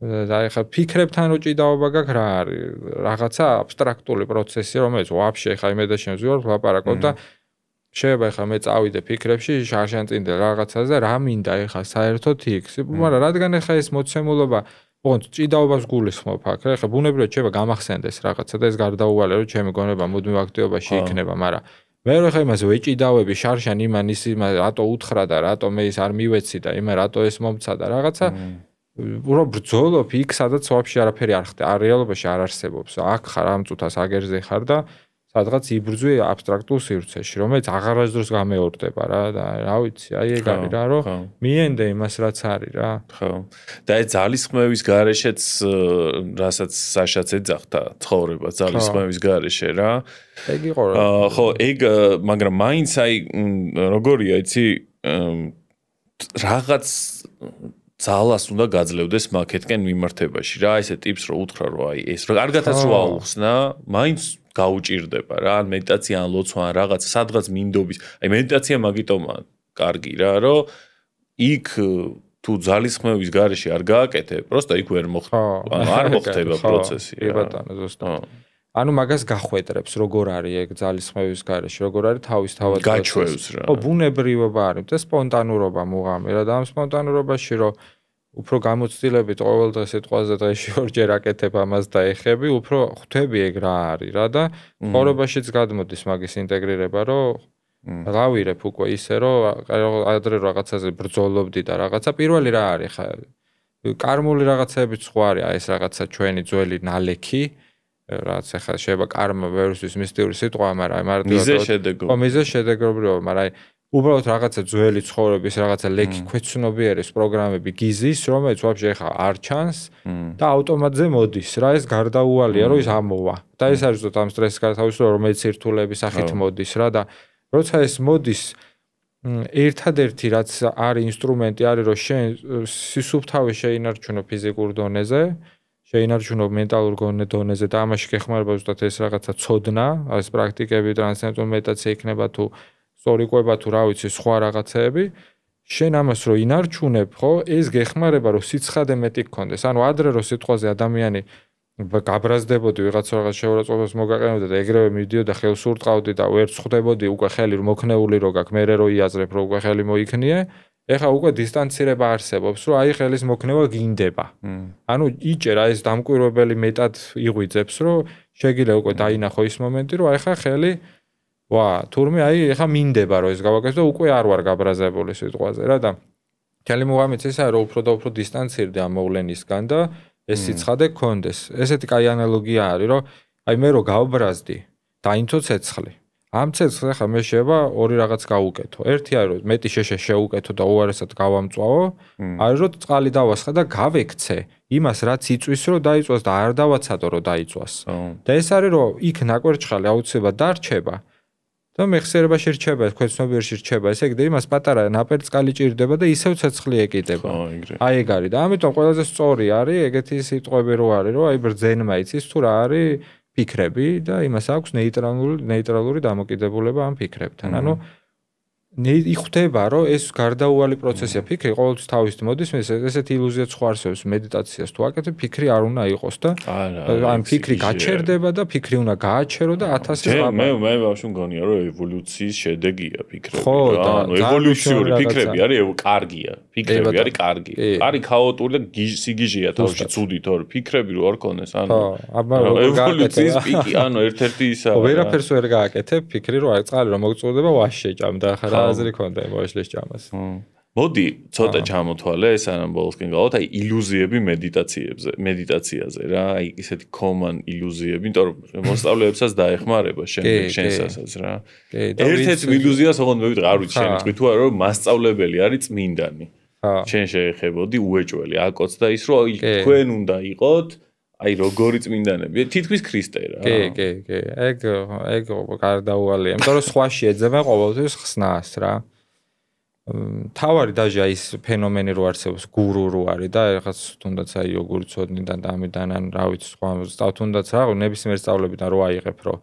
[SPEAKER 2] და ეხლა ფიქრებთან რო ჭიდაობა გაქვს რა არის რაღაცა აბსტრაქტული პროცესი რომელიც ვაფშე ეხლა იმედა შემზვარ ვლაპარაკობ და შეიძლება ეხლა მე წავიდე ფიქრებში შარშან წინდა რაღაცაზე რა მინდა ეხლა საერთოდ იქ მაგრამ რადგან ეხლა ეს მოცემულობა ოღონდ ჭიდაობას გულისხმობ აქ რა ეხლა ბუნებრივად შეიძლება გამახსენდეს რაღაცა და ეს გარდაუვალე რომ ჩემი გონება მუდმივ აქტივობაში იქნება მაგრამ მე რო ეხლა იმას ვეჭიდავები შარშან იმან ის რატო უთხრა და რატო მე ის არ მივეცი და იმა რატო ეს მომცა და რაღაცა უბრალოდ ბრძოლობ იქ სადაც ვაფშე არაფერი არ ხდება რეალობაში არ არსებობს აქ ხარ ამ წუთას აგერზე ხარ და სადღაც იბრძვი აბსტრაქტულ სივრცეში რომელიც აღარასდროს გამეორდება რა და რა ვიცი აი ეგ არის რა რომ მიენდე იმას რაც არის რა
[SPEAKER 1] ხო და ეს ძალისხმევის გარეშეც რასაც საშაც ეძახდა ცხოვრება ძალისხმევის გარეშე რა
[SPEAKER 2] ეგ იყო რა
[SPEAKER 1] ხო ეგ მაგრამ მაინც აი როგორია იცი რაღაც ძალას უნდა გაძლევდეს მაკეთკენ მიმართებაში რა ესე ტიპს რო უთხრა რომ აი ეს რო კარგათაც რო აუხსნა მაინც გაუჭირდება რა ან მედიტაცია ან ლოცვა ან რაღაც სადღაც მინდობის აი მედიტაცია მაგიტომაა კარგი რა რომ იქ თუ ძალისხმევის გარეშე არ გააკეთე პროსტა იქ ვერ არ მოხდება პროცესი
[SPEAKER 2] რა ბატონო ზუსტად ანუ მაგას გახვედრებს როგორ არის ეგ ძალისხმევის გარეშე როგორ არის თავისთავად
[SPEAKER 1] გაჩვევს რა
[SPEAKER 2] ხო ბუნებრივობა არის და სპონტანურობა მუღამი რა და ამ სპონტანურობაში რომ უფრო გამოცდილებით ყოველ დღე სიტყვაზე დღეში ორჯერ აკეთებ ამას და ეხები უფრო ხვდები ეგ რა არის რა და ცხოვრებაშიც გადმოდის მაგის ინტეგრირება რომ გავირებ უკვე ისე რომ ადრე რაღაცაზე ბრძოლობდი და რაღაცა პირველი რა არის ხა კარმული რაღაცებიც სხვა არის ეს რაღაცა ჩვენი ძველი ნალექი რაც ახლა შეიძლება კარმა ვერუსის მისტიური სიტყვა, მაგრამ მარტივად
[SPEAKER 1] მიზე
[SPEAKER 2] შედეგობრივია, მაგრამ უბრალოდ რაღაცა ძველი ცხოვრების რაღაცა ლექი ქვეცნობიერის პროგრამები გიზის, რომელიც ვაფშე ახლა არ ჩანს და ავტომატზე მოდის რა, ეს გარდაუვალია, რომ ის ამოვა. და ეს არის ზუსტად ამ სტრესის გათავისუფლება, რომელიც სირთულეების სახით მოდის რა და როცა ეს მოდის ერთადერთი რაც არის ინსტრუმენტი არის რომ შენ სისუფთავე შეინარჩუნო ფიზიკურ დონეზე, შეინარჩუნო მენტალურ დონეზე და ამაში გეხმარება ზუსტად ეს რაღაცა ცოდნა, ეს პრაქტიკები ტრანსცენდენტური მედიტაცია იქნება თუ სწორი კვება თუ რა ვიცი სხვა რაღაცეები, შენ ამას რო ინარჩუნებ, ხო, ეს გეხმარება რომ სიცხადე მეტი გქონდეს. ანუ ადრე რო სიტყვაზე ადამიანი გაბრაზდებოდი ვიღაცა რაღაც შეურაცხყოფას მოგაყენებდა და ეგრევე მიდიოდა ხელს ურტყავდი და ვერ ხვდებოდი უკვე ხელი მოქნეული რო გაქვს, მე რო იაზრებ რო უკვე ხელი მოიქნიე, ეხა უკვე დისტანცირება არსებობს, რომ აი ხელის მოქნება გინდება. ანუ იჭერა ეს დამკვირვებელი მეტად იღვიძებს, რომ შეგიძლია უკვე დაინახო ის მომენტი, რომ აი ხა ხელი თურმე აი ეხა მინდება რომ ეს გავაკეთო და უკვე არ ვარ გაბრაზებული სიტყვაზე რა და თელი მუღამიც ესაა რომ უფრო და უფრო დისტანცირდი ამ მოვლენისგან და ეს სიცხადე გქონდეს. ესეთი კაი ანალოგია არის რომ აი მე რო გავბრაზდი, დაინთო ცეცხლი. ამ ცეცხლს ახლა მე შეიძლება ორი რაღაც გავუკეთო. ერთი არის რომ მეტი შეშე შეუკეთო და უარესად გავამწვავო, არის რომ წყალი დავასხა და გავექცე იმას რაც იწვის რომ დაიწვას და არ დავაცადო რომ დაიწვას. და ეს არის რომ იქ ნაკვერჩხალი აუცილებლად დარჩება. და მეხსიერებაში რჩება, ქვეცნობიერში რჩება, ესე იგი იმას პატარა ნაპერწკალი ჭირდება და ისევ ცეცხლი ეკიდება. აი ეგ არის და ამიტომ ყველაზე სწორი არის ეგეთი სიტყვები რო არის, რომ აი ბრძენმა იცის თუ რა არის ფიქრები და იმას აქვს ნეიტრალური დამოკიდებულება ამ ფიქრებთან. ანუ იხდება, რომ ეს გარდაუვალი პროცესია, ფიქრი ყოველთვის თავისით მოდის, ესეთი ილუზია სხვა არსებობს მედიტაციას თუ აკეთებ, ფიქრი არ უნდა იყოს და ან ფიქრი გაჩერდება და ფიქრი უნდა გააჩერო და 1000
[SPEAKER 1] მე ბავშვი მგონია, რომ ევოლუციის შედეგია ფიქრები. ანუ ევოლუციური ფიქრები არის კარგია, ფიქრები არის კარგი. არის ქაოტური და სიგიჟეა თავში ცუდი, თორე ფიქრები რო არ ქონდეს, ანუ ევოლუციის პიკი, ანუ ერთ-ერთი ისა.
[SPEAKER 2] ვერაფერს ვერ გააკეთებ, ფიქრი რო არ წყალი რომ მოგწურდება, ვაშე ჭამდა ხარ აზრი ქონდა მოაშლის ჭამას.
[SPEAKER 1] მოდი ცოტა ჩამოთვალე ეს ანამ ბოლოსკენ გავთ აი ილუზიები მედიტაციაზე რა აი ისეთი common ილუზიები იმიტომ რომ მოსწავლეებსაც დაეხმარება შენსაც რა ერთ-ერთ ილუზიას ოღონდ მევიტყვი არ ვიცი შენ თქვი თუ არა რომ მასწავლებელი არის წმინდანი შენ შეეხებოდი უეჭველი აკოც და ის რომ თქვენ უნდა იყოთ აი როგორი წმინდანები თითქმის ქრისტე რა
[SPEAKER 2] კი ეგ გარდაუვალია იმიტომ რომ სხვაში ეძებენ ყოველთვის ხსნას რა თავარი დაჟე ის ფენომენი რო არსებობს გურუ რო არის და ეხლა თუნდაც აი იოგური ცოდნიდან და ამიდან ან რა ვიცი სხვა თუნდაც რა ნებისმიერ სწავლებიდან რო აიღებ რო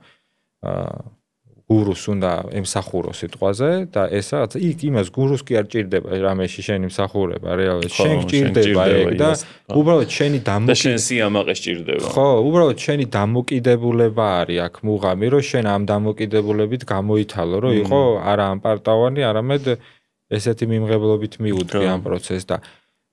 [SPEAKER 2] გურუს უნდა ემსახურო სიტყვაზე და ეს რაღაც იქ იმას გურუს კი არ ჭირდება რამეში შენი მსახურება რეალურად შენ გჭირდება ეგ და უბრალოდ შენი
[SPEAKER 1] და შენ სიამაყე სჭირდება
[SPEAKER 2] ხო უბრალოდ შენი დამოკიდებულება არის აქ მუღამი რომ შენ ამ დამოკიდებულებით გამოითალო რომ იყო არა ამპარტავანი არამედ ესეთი მიმღებლობით მიუძღი ამ პროცესს და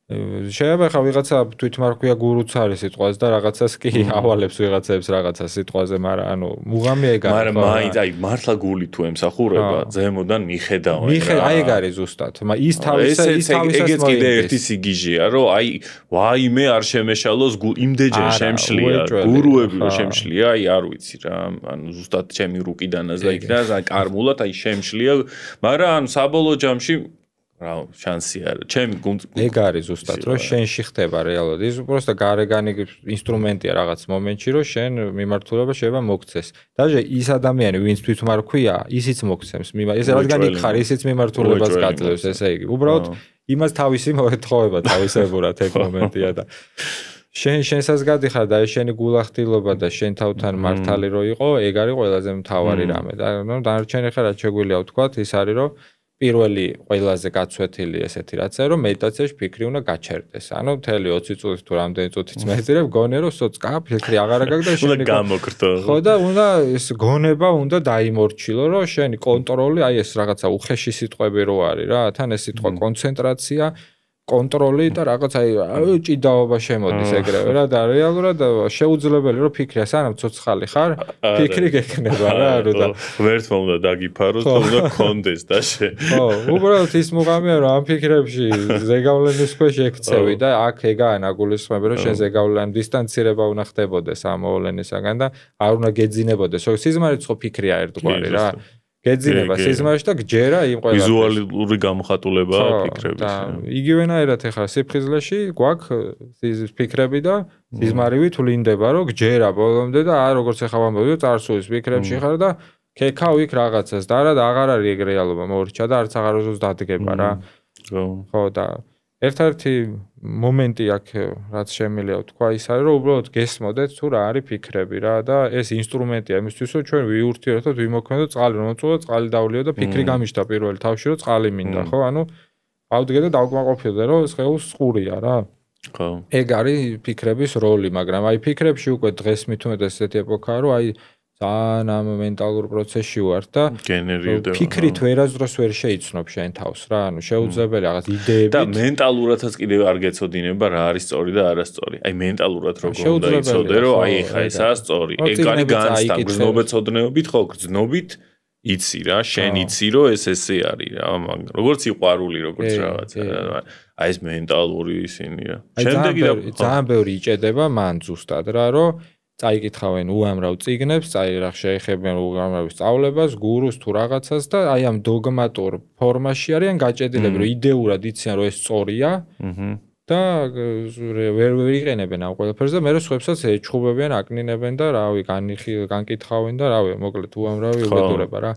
[SPEAKER 2] შეიძლება ხა ვიღაცა თვითმარქვია გურუც არის სიტყვაზე და რაღაცას კი ავალებს ვიღაცებს რაღაცა სიტყვაზე, მაგრამ ანუ მუღამი ეგ არის.
[SPEAKER 1] მაგრამ მაინც აი მართლა გული თუ ემსახურება, ზემოდან მიხედავენ.
[SPEAKER 2] აი ეგ არის ზუსტად. ის თავისას
[SPEAKER 1] ეგეც კიდე ერთი სიგიჟეა, რომ აი ვაიმე არ შემეშალოს იმდეჯერ შემშლია, გურუები რომ შემშლია, აი არ ვიცი რა, ანუ ზუსტად ჩემი რუკიდანაც და იქიდან კარმულად აი შემშლია, მაგრამ ანუ საბოლოო ჯამში რა შანსი არა ჩემი
[SPEAKER 2] ეგ არის ზუსტად რომ შენში ხდება რეალურად ის უბრალოდ გარეგანი ინსტრუმენტია რაღაც მომენტში რომ შენ მიმართულება შეიძლება მოქცეს დაჟე ის ადამიანი ვინც თვითმარქვია ისიც მოქცემს ეს რადგან იქ ხარ ისიც მიმართულებას გაძლევს ესე იგი უბრალოდ იმას თავისი მოეთხოვება თავისებურად ეგ მომენტია და შენსაც გადიხარ და შენი გულახდილობა და შენ თავთან მართალი რო იყო ეგ არის ყველაზე მთავარი რამე და დანარჩენი ხარ რაც შეგვიძლია ვთქვა ის არის რომ პირველი ყველაზე გაცვეთილი ესეთი რაც არის რომ მედიტაციაში ფიქრი უნდა გაჩერდეს. ანუ მთელი 20 წუთი თუ რამდენი წუთიც მეძირებ გონე რომ სოც ფიქრი აღარ გაგდა შენი
[SPEAKER 1] უნდა გამოგრთო.
[SPEAKER 2] ხო და უნდა ეს გონება უნდა დაიმორჩილო რომ შენი კონტროლი აი ეს რაღაცა უხეში სიტყვები რო არის რა თან ეს სიტყვა კონცენტრაცია კონტროლი და რაღაც ჭიდაობა შემოდის ეგრევე რა და რეალურად შეუძლებელი რომ ფიქრი სანამ ცოცხალი ხარ ფიქრი გექნება რა და
[SPEAKER 1] ვერც მომდა დაგიფაროს და უნდა კონდეს და
[SPEAKER 2] ხო უბრალოდ ის მუღამია რომ ამ ფიქრებში ზეგავლენის ქვეშ ექცევი და აქ ეგაა ნაგულისხმები რომ შენ ზეგავლენ დისტანცირება უნდა ხდებოდეს ამ მოვლენისაგან და არ უნდა გეძინებოდეს სიზმარიც ხო ფიქრია ერთგვარი რა გეძინება სიზმარში და გჯერა იმ ყველა
[SPEAKER 1] ვიზუალური გამოხატულება ფიქრების
[SPEAKER 2] და იგივენაირად ეხლა სიფხიზლეში გვაქვს ფიქრები და სიზმარივით ვლინდება რომ გჯერა ბოლომდე და როგორც ეხლა ვამბობ წარსულის ფიქრებში ხარ და ქეკავ იქ რაღაცას და არა და აღარ არის ეგ რეალობა მორჩა და არც აღაროზოს დადგება რა ხო და ერთ-ერთი მომენტი აქ რაც შემიძლია ვთქვა ის არის რომ უბრალოდ გესმოდეთ თუ რა არის ფიქრები რა და ეს ინსტრუმენტია იმისთვის რომ ჩვენ ვიურთიერთოთ ვიმოქმედოთ წყალი რომ მოწუხოთ წყალი დავლიო და ფიქრი გამიშთა პირველი თავში რომ წყალი მინდა ხო ანუ ავდგე და დავკმაყოფილდე რომ სხეულს ყურია რა
[SPEAKER 1] ხო
[SPEAKER 2] ეგ არის ფიქრების როლი მაგრამ აი ფიქრებში უკვე დღეს მithumet ესეთი ეპოქაა რომ აი ძალიან ამ მენტალურ პროცესში ვარ და ფიქრით ვერასდროს ვერ შეიცნობ შენ თავს რა ანუ შეუძლებელი რაღაც იდეები
[SPEAKER 1] და მენტალურადაც კიდევ არ გეცოდინება რა არის სწორი და არასწორი აი მენტალურად როგორ უნდა იცოდე რომ აი ეხა ესაა სწორი ეგ არის განცდა გრძნობეცოდნეობით ხო გრძნობით იცი რა შენ იცი რომ ესე არის რა მაგრამ როგორც სიყვარული როგორც რაღაცა აი ეს მენტალური ისინი რა
[SPEAKER 2] შემდეგი ძალიან ბევრი იჭედება მან ზუსტად რა რომ წაიკითხავენ უამრავ წიგნებს, წაიღ შეეხებიან უამრავ სწავლებას, გურუს თუ რაღაცას და აი ამ დოგმატურ ფორმაში არიან გაჭედილები, რომ იდეურად იციან, რომ ეს სწორია. და ვერ ვიყენებენ ამ ყველაფერს და მე რო სხვებსაც ეჩხუბებიან, აკნინებენ და რავი, განკითხავენ და რავი, მოკლედ უამრავი უბედურება რა.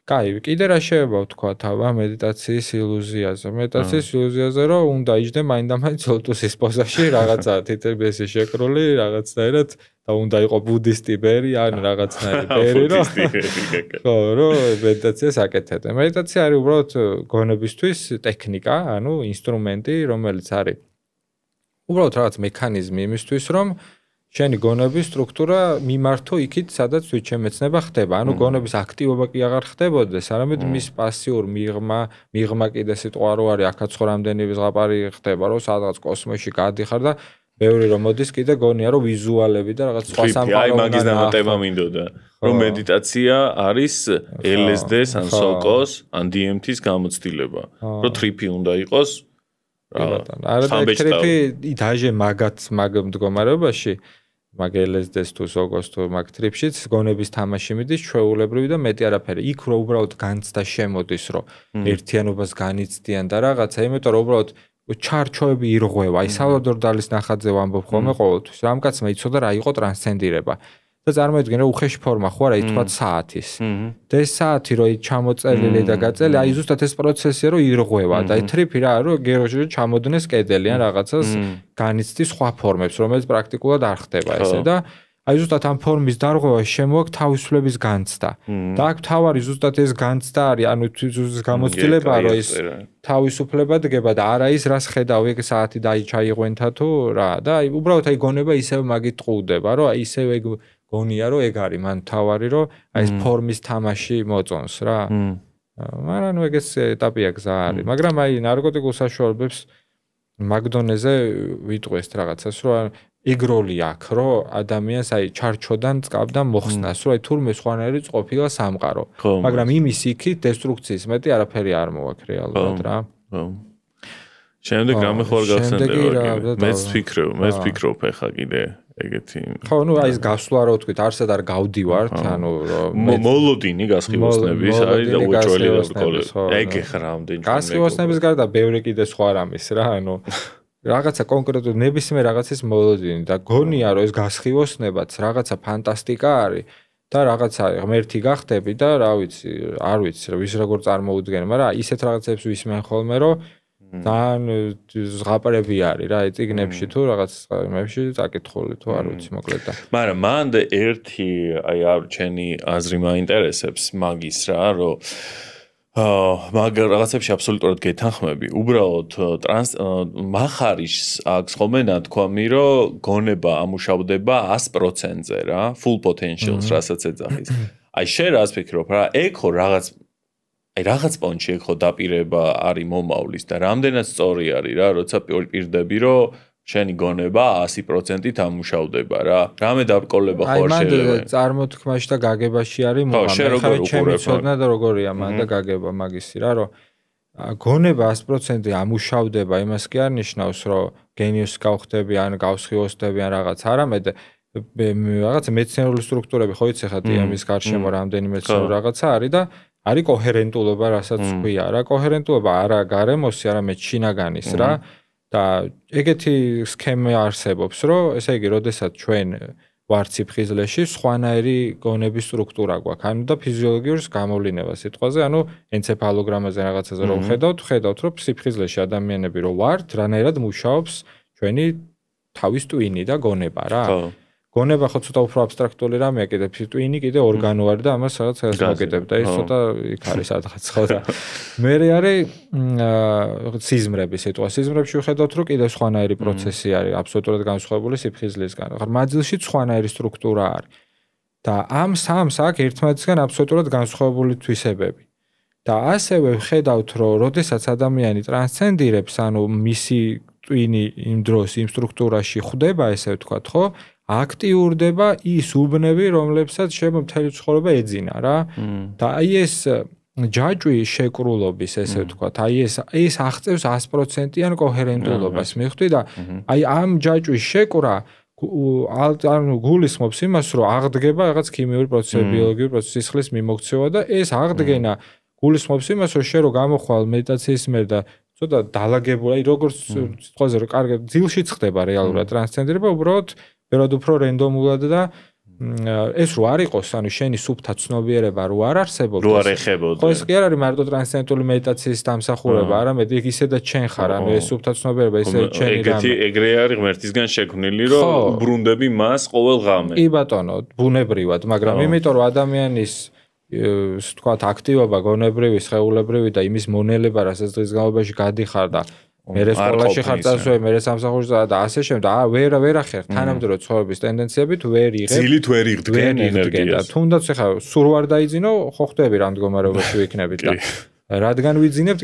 [SPEAKER 2] კაი, კიდე რა შეიძლება ვთქვა თავა მედიტაციის ილუზიაზე. მედიტაციის ილუზიაზე რომ უნდა იჯდე მაინდამაინც ლოტოსის პოზაში რაღაცა თითებესი შეკრული რაღაცნაირად და უნდა იყო ბუდისტი ბერი ან რაღაცნაირი ბერი რომ ხო რომ მედიტაციას აკეთებდნენ. მედიტაცია არის უბრალოდ გონებისთვის ტექნიკა, ანუ ინსტრუმენტი, რომელიც არის უბრალოდ რაღაც მექანიზმი იმისთვის რომ შენი გონების სტრუქტურა მიმართო იქით, სადაც თვითშემეცნება ხდება. ანუ გონების აქტივობა კი აღარ ხდებოდეს, არამედ მის პასიურ მიღმა კიდე სიტყვა რო არის, აქაც ხო რამდენი ზღაპარი ხდება, რომ სადღაც კოსმოსში გადიხარ და ბევრი რომ მოდის კიდე გონია რომ ვიზუალები და რაღაც სხვა სამყარო
[SPEAKER 1] აი მაგის დამატება მინდოდა, რომ მედიტაცია არის LSD-ს ან SOCO-ს ან DMT-ს გამოცდილება. რომ ტრიპი უნდა იყოს
[SPEAKER 2] არა და ტრიპი დაჟე მაგ მდგომარეობაში მაგ LSD-ს თუ SOCO-ს თუ მაგ ტრიპშიც გონების თამაში მიდის ჩვეულებრივი და მეტი არაფერი. იქ რო უბრალოდ განცდა შემოდის, რომ ერთიანობას განიცდიან და რაღაცა, იმიტომ რომ უბრალოდ ჩარჩოები ირღვევა. აი სალვადორ დალის ნახატზე ვამბობ ხოლმე ყოველთვის. რა მკაცმა იცოდა რა იყო ტრანსცენდირება. და წარმოიდგინე რომ უხეში ფორმა ხო არა, თქვა საათის. და ეს საათი რო ჩამოწელილი და გაწელი, აი ზუსტად ეს პროცესია რომ ირღვევა და აი ტრიპი რა რომ გეროში ჩამოდნეს კედელი ან რაღაცას განიცდის სხვა ფორმებს, რომელიც პრაქტიკულად არ ხდება ესე და აი ზუსტად ამ ფორმის დარღვევა შემოაქვს თავისუფლების განცდა. და აქ თავარი ზუსტად ეს განცდა არის, ანუ გამოცდილება რომ ეს თავისუფლება დგება და არა ის რას ხედავ ეგ საათი დაიჩაიღვენთა თუ რა და აი უბრალოდ აი გონება ისევ მაგით ყუდება, რომ აი ისევ ეგ გონია რომ ეგ არის მან თავარი რომ აი ეს ფორმის თამაში მოწონს რა. მაგრამ ნუ ეგეც ეტაპია გზა არის. მაგრამ აი ნარკოტიკულ საშუალებებს მაგდონეზე ვიტყვეს რაღაცას რომ ეგ როლი აქვს რომ ადამიანს აი ჩარჩოდან წკაბდან მოხსნას რომ აი თურმე სხვანაირი ყოფილა სამყარო. მაგრამ იმის იქით დესტრუქციის მეტი არაფერი არ მოაქვს რეალურად რა.
[SPEAKER 1] შემდეგ რამე ხო არ გახსენდება მეც ვფიქრობ ეხა კიდე ეგეთი
[SPEAKER 2] ხო ნუ აი ეს გასვლა რო თქვით არსად არ გავდივართ ანუ
[SPEAKER 1] მოლოდინი გასხივოსნების არის და უეჭველი ეგ ეხა რამდენი
[SPEAKER 2] გასხივოსნების გარდა ბევრი კიდე სხვა რამის რა ანუ რაღაცა კონკრეტულად ნებისმიერ რაღაცის მოლოდინი და გონია რომ ეს გასხივოსნებაც რაღაცა ფანტასტიკა არის და რაღაცა ღმერთი გახდები და რა ვიცი არ ვიცი ვის როგორ წარმოუდგენ მაგრამ ისეთ რაღაცებს ვისმენ ხოლმე რომ ძალიან ზღაპრები არის რა წიგნებში თუ რაღაც მებში წაკითხული თუ არ ვიცი მოკლედ და
[SPEAKER 1] მაგრამ მან ერთი აი არჩენი აზრი მაინტერესებს მაგის რა რომ მაგ რაღაცებში აბსოლუტურად გეთანხმები უბრალოდ მახარიშს აქვს ხოლმე ნათქვამი რომ გონება ამუშავდება 100%-ზე რა full potential-ს რასაც ეძახის აი შენ რას ფიქრობ რა ეგ ხო რაღაც აი რაღაც პონჩი ხო დაპირება არის მომავლის და რამდენად სწორი არის რა, როცა პირდები რომ შენი გონება 100%-ით ამუშავდება რა. რამე დაბრკოლება ხო შეიძლება.
[SPEAKER 2] აი მან წარმოთქმაში და გაგებაში არის
[SPEAKER 1] მომავალი.
[SPEAKER 2] ჩემი ცოდნა და როგორია მან და გაგება მაგისი რა, რომ გონება 100% ამუშავდება, იმას კი არ ნიშნავს, რომ გენიოსი გავხდები ან გავსხიოსდები ან რაღაც, არამედ რაღაც მეცნიერული სტრუქტურები ხო იცი ხა ტიემის გარშემო რამდენი მეცნიერული რაღაცა არის და არის კოჰერენტულობა, რასაც ვქვია რა, კოჰერენტულობა არა გარემოსი, არამედ შინაგანის რა და ეგეთი სქემა არსებობს, რომ ესე იგი, როდესაც ჩვენ ვართ სიფხიზლეში, სხვანაირი გონების სტრუქტურა გვაქვს, ანუ და ფიზიოლოგიურ გამოვლინება სიტყვაზე, ანუ ენცეფალოგრამაზე რაღაცაზე რომ ხედავთ, რომ სიფხიზლეში ადამიანები რო ვართ, რანაირად მუშაობს ჩვენი თავის ტვინი და გონება რა. გონება ხო ცოტა უფრო აბსტრაქტული რამეა, კიდე ტვინი კიდე ორგანოარი და ამას რაღაც ხელს მოკიდებ და ის ცოტა იქ არის სადღაც ხო და მე არის სიზმრები სიტყვა. სიზმრებში ვხედავთ, რომ კიდე სხვანაირი პროცესი არის, აბსოლუტურად განსხვავებული სიფხიზლისგან. მაძილში სხვანაირი სტრუქტურა არის. და ამ სამს აქვს ერთმანეთისგან აბსოლუტურად განსხვავებული თვისებები. და ასევე ვხედავთ, რომ როდესაც ადამიანი ტრანსცენდირებს, ანუ მისი ტვინი იმ დროს იმ სტრუქტურაში ხვდება, ესე ვთქვათ, ხო? აქტიურდება ის უბნები, რომლებსაც შეიძლება მთელი ცხოვრება ეძინა რა. და აი ეს ჯაჭვი შეკრულობის, ესე ვთქვათ, აი ეს აღწევს 100%-იან კოჰერენტულობას, მიხვდი და აი ამ ჯაჭვის შეკრა ანუ გულისხმობს იმას, რომ აღდგება რაღაც ქიმიური პროცესები, ბიოლოგიური პროცესი, სისხლის მიმოქცევა და ეს აღდგენა გულისხმობს იმას, რომ შე რო გამოხვალ მედიტაციის მიერ და ცოტა დალაგებული, აი როგორც სიტყვაზე რომ კარგად ძილშიც ხდება რეალურად ტრანსცენდირება, უბრალოდ ვერად უფრო რენდომულად და ეს რო არ იყოს, ანუ შენი სუფთა ცნობიერება რო არ არსებობს.
[SPEAKER 1] რო არ ეხებოდეს.
[SPEAKER 2] ხო ეს კი არ არის მარტო ტრანსცენდენტული მედიტაციის დამსახურება, არამედ იქ ისედაც შენ ხარ, ანუ ეს სუფთა ცნობიერება ისე ჩენი რამე.
[SPEAKER 1] ეგრე არის ღმერთისგან შექმნილი, რომ უბრუნდები მას ყოველ ღამე.
[SPEAKER 2] კი ბატონო, ბუნებრივად, მაგრამ იმიტომ რომ ადამიანის ვთქვათ აქტივობა გონებრივი, სხეულებრივი და იმის მონელება, რასაც დღის განმავლობაში გადიხარ და მერე სკოლაში ხარ წასული, მერე სამსახურში და ასე შემდეგ. ვერ ახერ თანამედროვე ცხოვრების ტენდენციებით ვერ იღებ.
[SPEAKER 1] ძილით ვერ იღდგენ ენერგიას.
[SPEAKER 2] თუნდაც ახლა სულ არ დაიძინო, ხო ხვდები რა მდგომარეობაში ვიქნებით და რადგან ვიძინებთ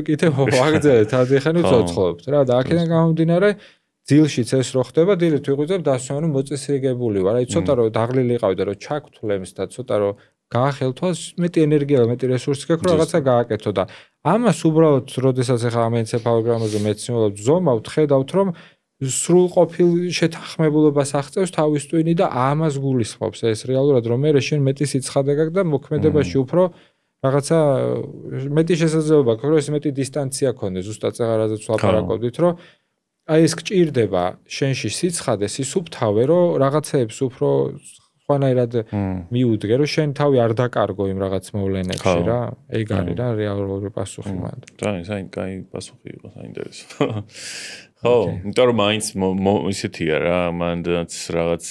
[SPEAKER 2] კიდე ვაგრძელებთ, ადიხანი ვცოცხლობთ რა და აქედან გამომდინარე ძილშიც ეს რო ხდება, დილით ვიღვიძებ დასვენო მოწესრიგებული ვარ. აი ცოტა რომ დაღლილი იყავი და რომ ჩაგთვლემს და ცოტა რომ გაახელთვას, მეტი ენერგია, მეტი რესურსი გაქვს, რომ რაღაცა გააკეთო და ამას უბრალოდ, როდესაც ახლა ამ ენცეფალოგრამაზე მეცნიერულად ვზომავთ, ხედავთ, რომ სრულყოფილ შეთანხმებულობას აღწევს თავის ტვინი და ამას გულისხმობს ეს რეალურად, რომ მე შენ მეტი სიცხადე გაქვს და მოქმედებაში უფრო რაღაცა მეტი შესაძლებლობა გაქვს, რომ ეს მეტი დისტანცია ქონდეს, ზუსტად აღარაზეც ვლაპარაკობდით, რომ აი ეს გჭირდება შენში სიცხადეს, ის უფთავე, რომ რაღაცეებს უფრო სხვანაირად მიუდგე, რომ შენ თავი არ დაკარგო იმ რაღაც მოვლენებში რა. ეგ არის რა რეალური პასუხი მანდ.
[SPEAKER 1] კაი პასუხი იყო, საინტერესო. ხო, იმიტომ რომ მაინც ისეთია რა, მანდაც რაღაც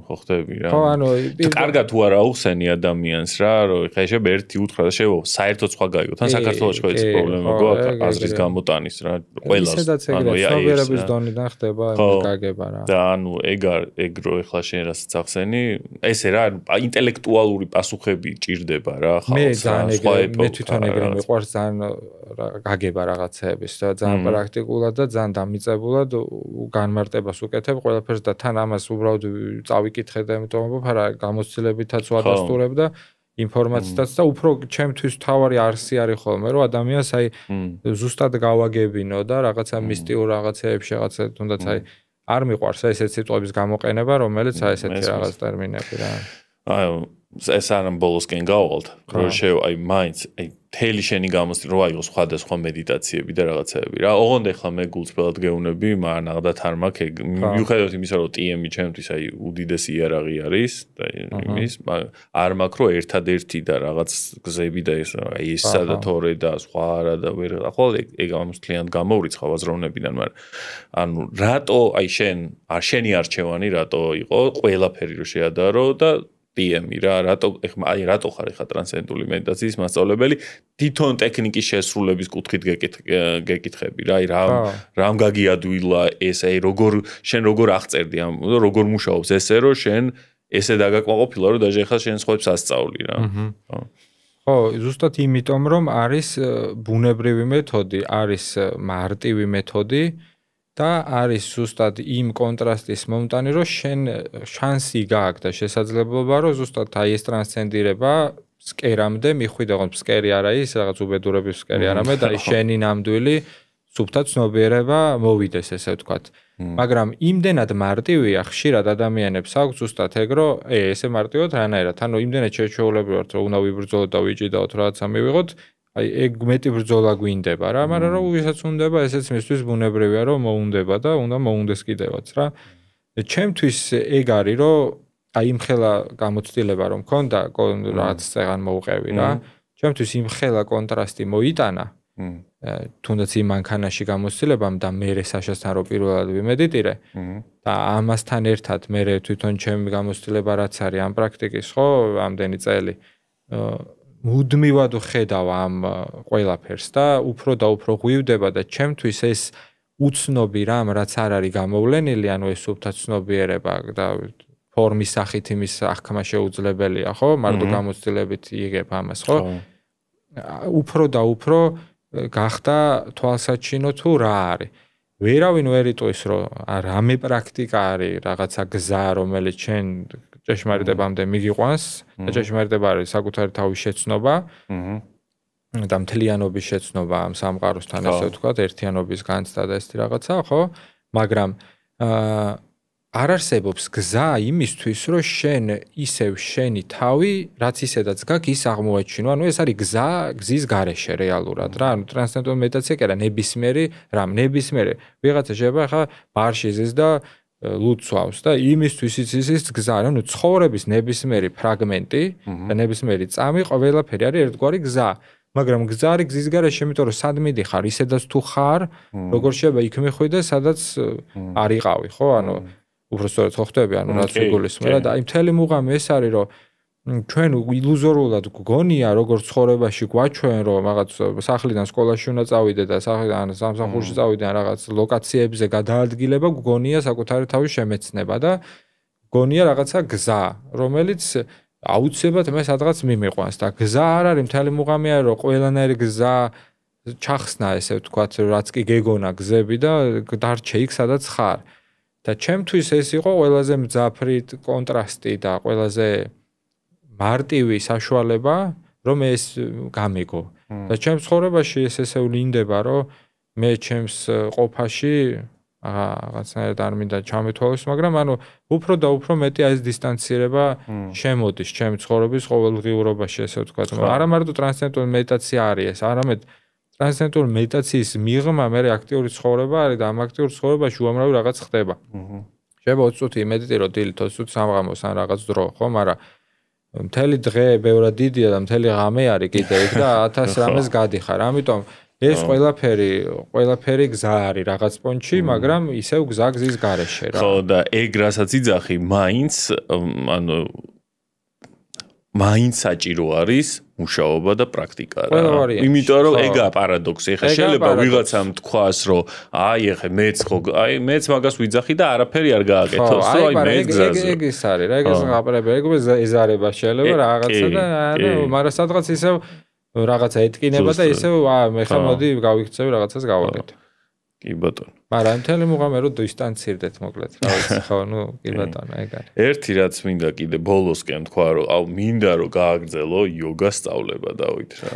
[SPEAKER 1] ხო ხდები რა.
[SPEAKER 2] ხო, ანუ
[SPEAKER 1] კარგად თუ არა უხსენი ადამიანს რა, რომ ხა შეიძლება ერთი უთხრა და შეიძლება საერთოდ სხვა გაიგო. თან საქართველოში ხო ეს პრობლემა გვაქვს აზრის გამოტანის რა, ყველას.
[SPEAKER 2] ისედაც ეგრე ცნობიერების დონიდან ხდება გაგება რა.
[SPEAKER 1] და ანუ ეგ რო ეხლა შენ რასაც ახსენი, ესე რა, ინტელექტუალური პასუხები ჭირდება რა, ხალხს.
[SPEAKER 2] მე თვითონ ეგრე მიყვარს ძალიან გაგება რაღაცეების და ძალიან პრაქტიკულად და ძალიან დამიწებ განმარტებას უკეთებ ყველაფერს და თან ამას უბრალოდ წავიკითხე და იმიტომ რომ არა გამოცდილებითაც ვადასტურებ და ინფორმაციათაც და უფრო ჩემთვის თავარი არსი არის ხოლმე რომ ადამიანს აი ზუსტად გავაგებინო და რაღაცა მისტიურ რაღაცეებში რაღაცა თუნდაც აი არ მიყვარს ესეთ სიტყვების გამოყენება რომელიც აი ესეთი რაღაც ტერმინები რა
[SPEAKER 1] აი ეს არამ ბოლოსკენ გავალთ რომ აი მაინც აი თელი შენი გამოსტი რო აიღო სხვადასხვა მედიტაციები და რაღაცეები რა. ოღონდ ახლა მე გულწრფელად გეუბნები, მაგრამ ნახდათ არ მაქვს. მიუხედავად იმისა, რომ TM-ი ჩემთვის აი უდიდესი იარაღი არის და იმის, არ მაქვს რომ ერთადერთი და რაღაც გზები და ეს აი ესა და თორე და სხვა რა და ვერ ახლა ეგ ამოსთლიანად გამოვრიცხავ აზროვნებიდან, მაგრამ ანუ რატო აი შენი არჩევანი რატო იყო ყველაფერი რომ შეადარო და TM-ი რა, რატო ხარ ხა ტრანსცენდენტული მედიტაციის მასწავლებელი, თვითონ ტექნიკის შესრულების კუთხით გეკითხები რა, აი რამ გაგიადვილა ეს, აი შენ როგორ აღწერდი ამ, როგორ მუშაობს ესე, რომ შენ ესე დაგაკმაყოფილა, რომ დაჟე ხა შენ სხვებს ასწავლი რა.
[SPEAKER 2] ხო, ზუსტად იმიტომ რომ არის ბუნებრივი მეთოდი, არის მარტივი მეთოდი და არის ზუსტად იმ კონტრასტის მომტანი, რომ შენ შანსი გააქვს და შესაძლებლობა, რომ ზუსტად აი ეს ტრანსცენდირება სკერამდე მიხვიდე, რომ სკერი არა ის, რაღაც უბედურების სკერი არამედ აი შენი ნამდვილი სუფთა ცნობიერება მოვიდეს, ესე ვთქვათ. მაგრამ იმდენად მარტივია, ხშირად ადამიანებს აქვს ზუსტად ეგ, რომ ესე მარტივად რანაირად, ანუ იმდენად შეჩვეულებრივ ვართ, რომ უნდა ვიბრძოლოთ და ვიჭიდაოთ რაღაცა მივიღოთ, აი ეგ მეტი ბრძოლა გვინდება რა, მაგრამ რომ ვისაც უნდება, ესეც მისთვის ბუნებრივია, რომ მოუნდება და უნდა მოუნდეს კიდევაც რა. ჩემთვის ეგ არის, რომ აი იმ ხელა გამოცდილება რომ მქონდა, რაღაც წეგან მოუყევი რა. ჩემთვის იმ ხელა კონტრასტი მოიტანა. თუნდაც იმ მანქანაში გამოცდილებამ და მე საშასთან რო პირველად ვიმედიტირე და ამასთან ერთად მე თვითონ ჩემი გამოცდილება რაც არის ამ პრაქტიკის ხო ამდენი წელი მუდმივად ხედავ ამ ყველაფერს და უფრო ღვივდება და ჩემთვის ეს უცნობი რამ რაც არ არის გამოვლენილი ანუ ეს სუფთა ცნობიერება და ფორმის სახით იმის აღქმა შეუძლებელია ხო მარტო გამოცდილებით იღებ ამას ხო უფრო და უფრო გახდა თვალსაჩინო თუ რა არის. ვერავინ ვერ იტყვის, რომ რამე პრაქტიკა არის, რაღაცა გზა, რომელიც ჩვენ ჭეშმარიტებამდე მიგიყვანს და ჭეშმარიტება არის საკუთარი თავის შეცნობა და მთლიანობის შეცნობა ამ სამყაროსთან, ესე ვთქვათ, ერთიანობის განცდა და ესეთი რაღაცა, ხო? მაგრამ არ არსებობს გზა იმისთვის, რომ შენ ისევ შენი თავი, რაც ისედაც გაქვს, ის აღმოაჩინო. ანუ ეს არის გზა, გზის გარეშე რეალურად რა. ანუ ტრანსცენდენტალური მედიტაცია კი არა, ნებისმიერი რამ, ნებისმიერი. ვიღაცა შეიძლება ხა ბარში ზის და ლუცვავს და იმისთვის ის გზა, ანუ ცხოვრების ნებისმიერი ფრაგმენტი და ნებისმიერი წამი ყველაფერი არის ერთგვარი გზა. მაგრამ გზა არის გზის გარეშე, იმიტომ რომ სად მიდიხარ, ისედაც თუ ხარ, როგორ შეიძლება იქ მიხვიდე, სადაც არ იყავი, ხო? ანუ უბრალოდ ხო ხტები, ანუ რაც იგულისხმება და აი მთელი მუღამი ეს არის, რომ ჩვენ ილუზორულად გგონია, როგორ ცხოვრებაში გვაჩვენ, რომ რაღაც სახლიდან სკოლაში უნდა წავიდე და სახლიდან სამსახურში წავიდე, რაღაც ლოკაციებზე გადაადგილება გგონია საკუთარი თავის შემეცნება და გგონია რაღაცა გზა, რომელიც აუცილებლად მე სადღაც მიმიყვანს და გზა არ არის მთელი მუღამი არის, რომ ყველანაირი გზა ჩახსნა, ესე ვთქვათ, რაც კი გეგონა გზები და დარჩე იქ, სადაც ხარ. და ჩემთვის ეს იყო ყველაზე მძაფრი კონტრასტი და ყველაზე მარტივი საშუალება, რომ ეს გამიგო. და ჩემს ცხოვრებაში ეს ესე ვლინდება, რომ მე ჩემს ყოფაში რაღაცნაირად არ მინდა ჩამეთვალოს, მაგრამ ანუ უფრო და უფრო მეტი ეს დისტანცირება შემოდის ჩემი ცხოვრების ყოველდღიურობაში, ესე ვთქვათ. არა მარტო ტრანსცენდენტალური მედიტაცია არის ეს, არამედ ტრანსცენდენტალური მედიტაციის მიღმა მე აქტიური ცხოვრება არის და ამ აქტიურ ცხოვრებაში უამრავი რაღაც ხდება. შეიძლება 20 წუთი იმედიტირო დილით, 20 წუთი სამღამოს ან რაღაც დრო, ხო, მაგრამ მთელი დღე ბევრად დიდია და მთელი ღამე არის კიდე იქ და 1000 რამეს გადიხარ. ამიტომ ეს ყველაფერი გზა არის რაღაც პონჩი, მაგრამ ისევ გზა გზის გარეშე რა.
[SPEAKER 1] ხო და ეგ რასაც იძახი, მაინც საჭირო არის მუშაობა და პრაქტიკა რა. იმიტომ რომ ეგაა პარადოქსი. ეხლა შეიძლება ვიღაცამ თქვას, რომ მეც მაგას ვიძახი და არაფერი არ გააკეთოს, რომ მეც გზაზე.
[SPEAKER 2] ეგ ის არის რა, ეგ აპარებელი, ეზარება შეიძლება რაღაცა და მაგრამ სადღაც ისევ რაღაცა ეთკინება და ისევ მე ხა მოდი გავიქცევი რაღაცას გავაკეთე.
[SPEAKER 1] კი ბატონო.
[SPEAKER 2] მაგრამ მთელი მუღამე რო დისტანცირდეთ მოკლედ რა ვიცი ხო ნუ კი ბატონო ეგ არის.
[SPEAKER 1] ერთი რაც მინდა კიდე ბოლოსკენ თქვა რომ მინდა რომ გააგრძელო იოგა სწავლება დავით რა.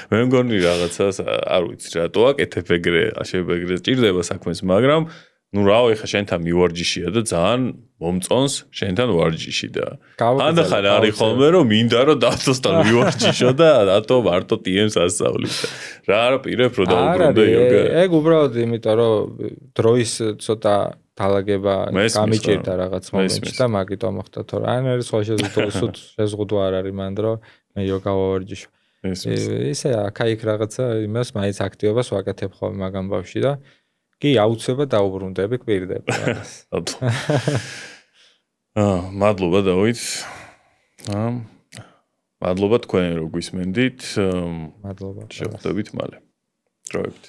[SPEAKER 1] მე მგონი რაღაცას არ ვიცი რატო აკეთებ ეგრე, შეიძლება ეგრე ჭირდება საქმეს, მაგრამ ნუ რაო ეხა შენთან მივარჯიშია და ძალიან მომწონს შენთან ვარჯიში და ხანდახან არის ხოლმე რომ მინდა რომ დათოსთან მივარჯიშო და რატო მარტო TM-ს ასწავლით რა არა პირებ რომ დაუბრუნდე იოგა.
[SPEAKER 2] ეგ უბრალოდ იმიტომ რომ დროის ცოტა დალაგება გამიჭირდა რაღაც მომენტში და მაგით მოხდა თორე ან არის სხვა შეზღუდვა არ არის მანდ რომ მე იოგა ვარჯიშო. ისე აქა-იქ რაღაცა იმას მაინც აქტივობას ვაკეთებ ხოლმე მაგამ ბავში და კი აუცილებლად დაუბრუნდები კვირდება მაგას.
[SPEAKER 1] მადლობა დავით. მადლობა თქვენ რომ გვისმენდით.
[SPEAKER 2] მადლობა.
[SPEAKER 1] შევხვდებით მალე. დროებით.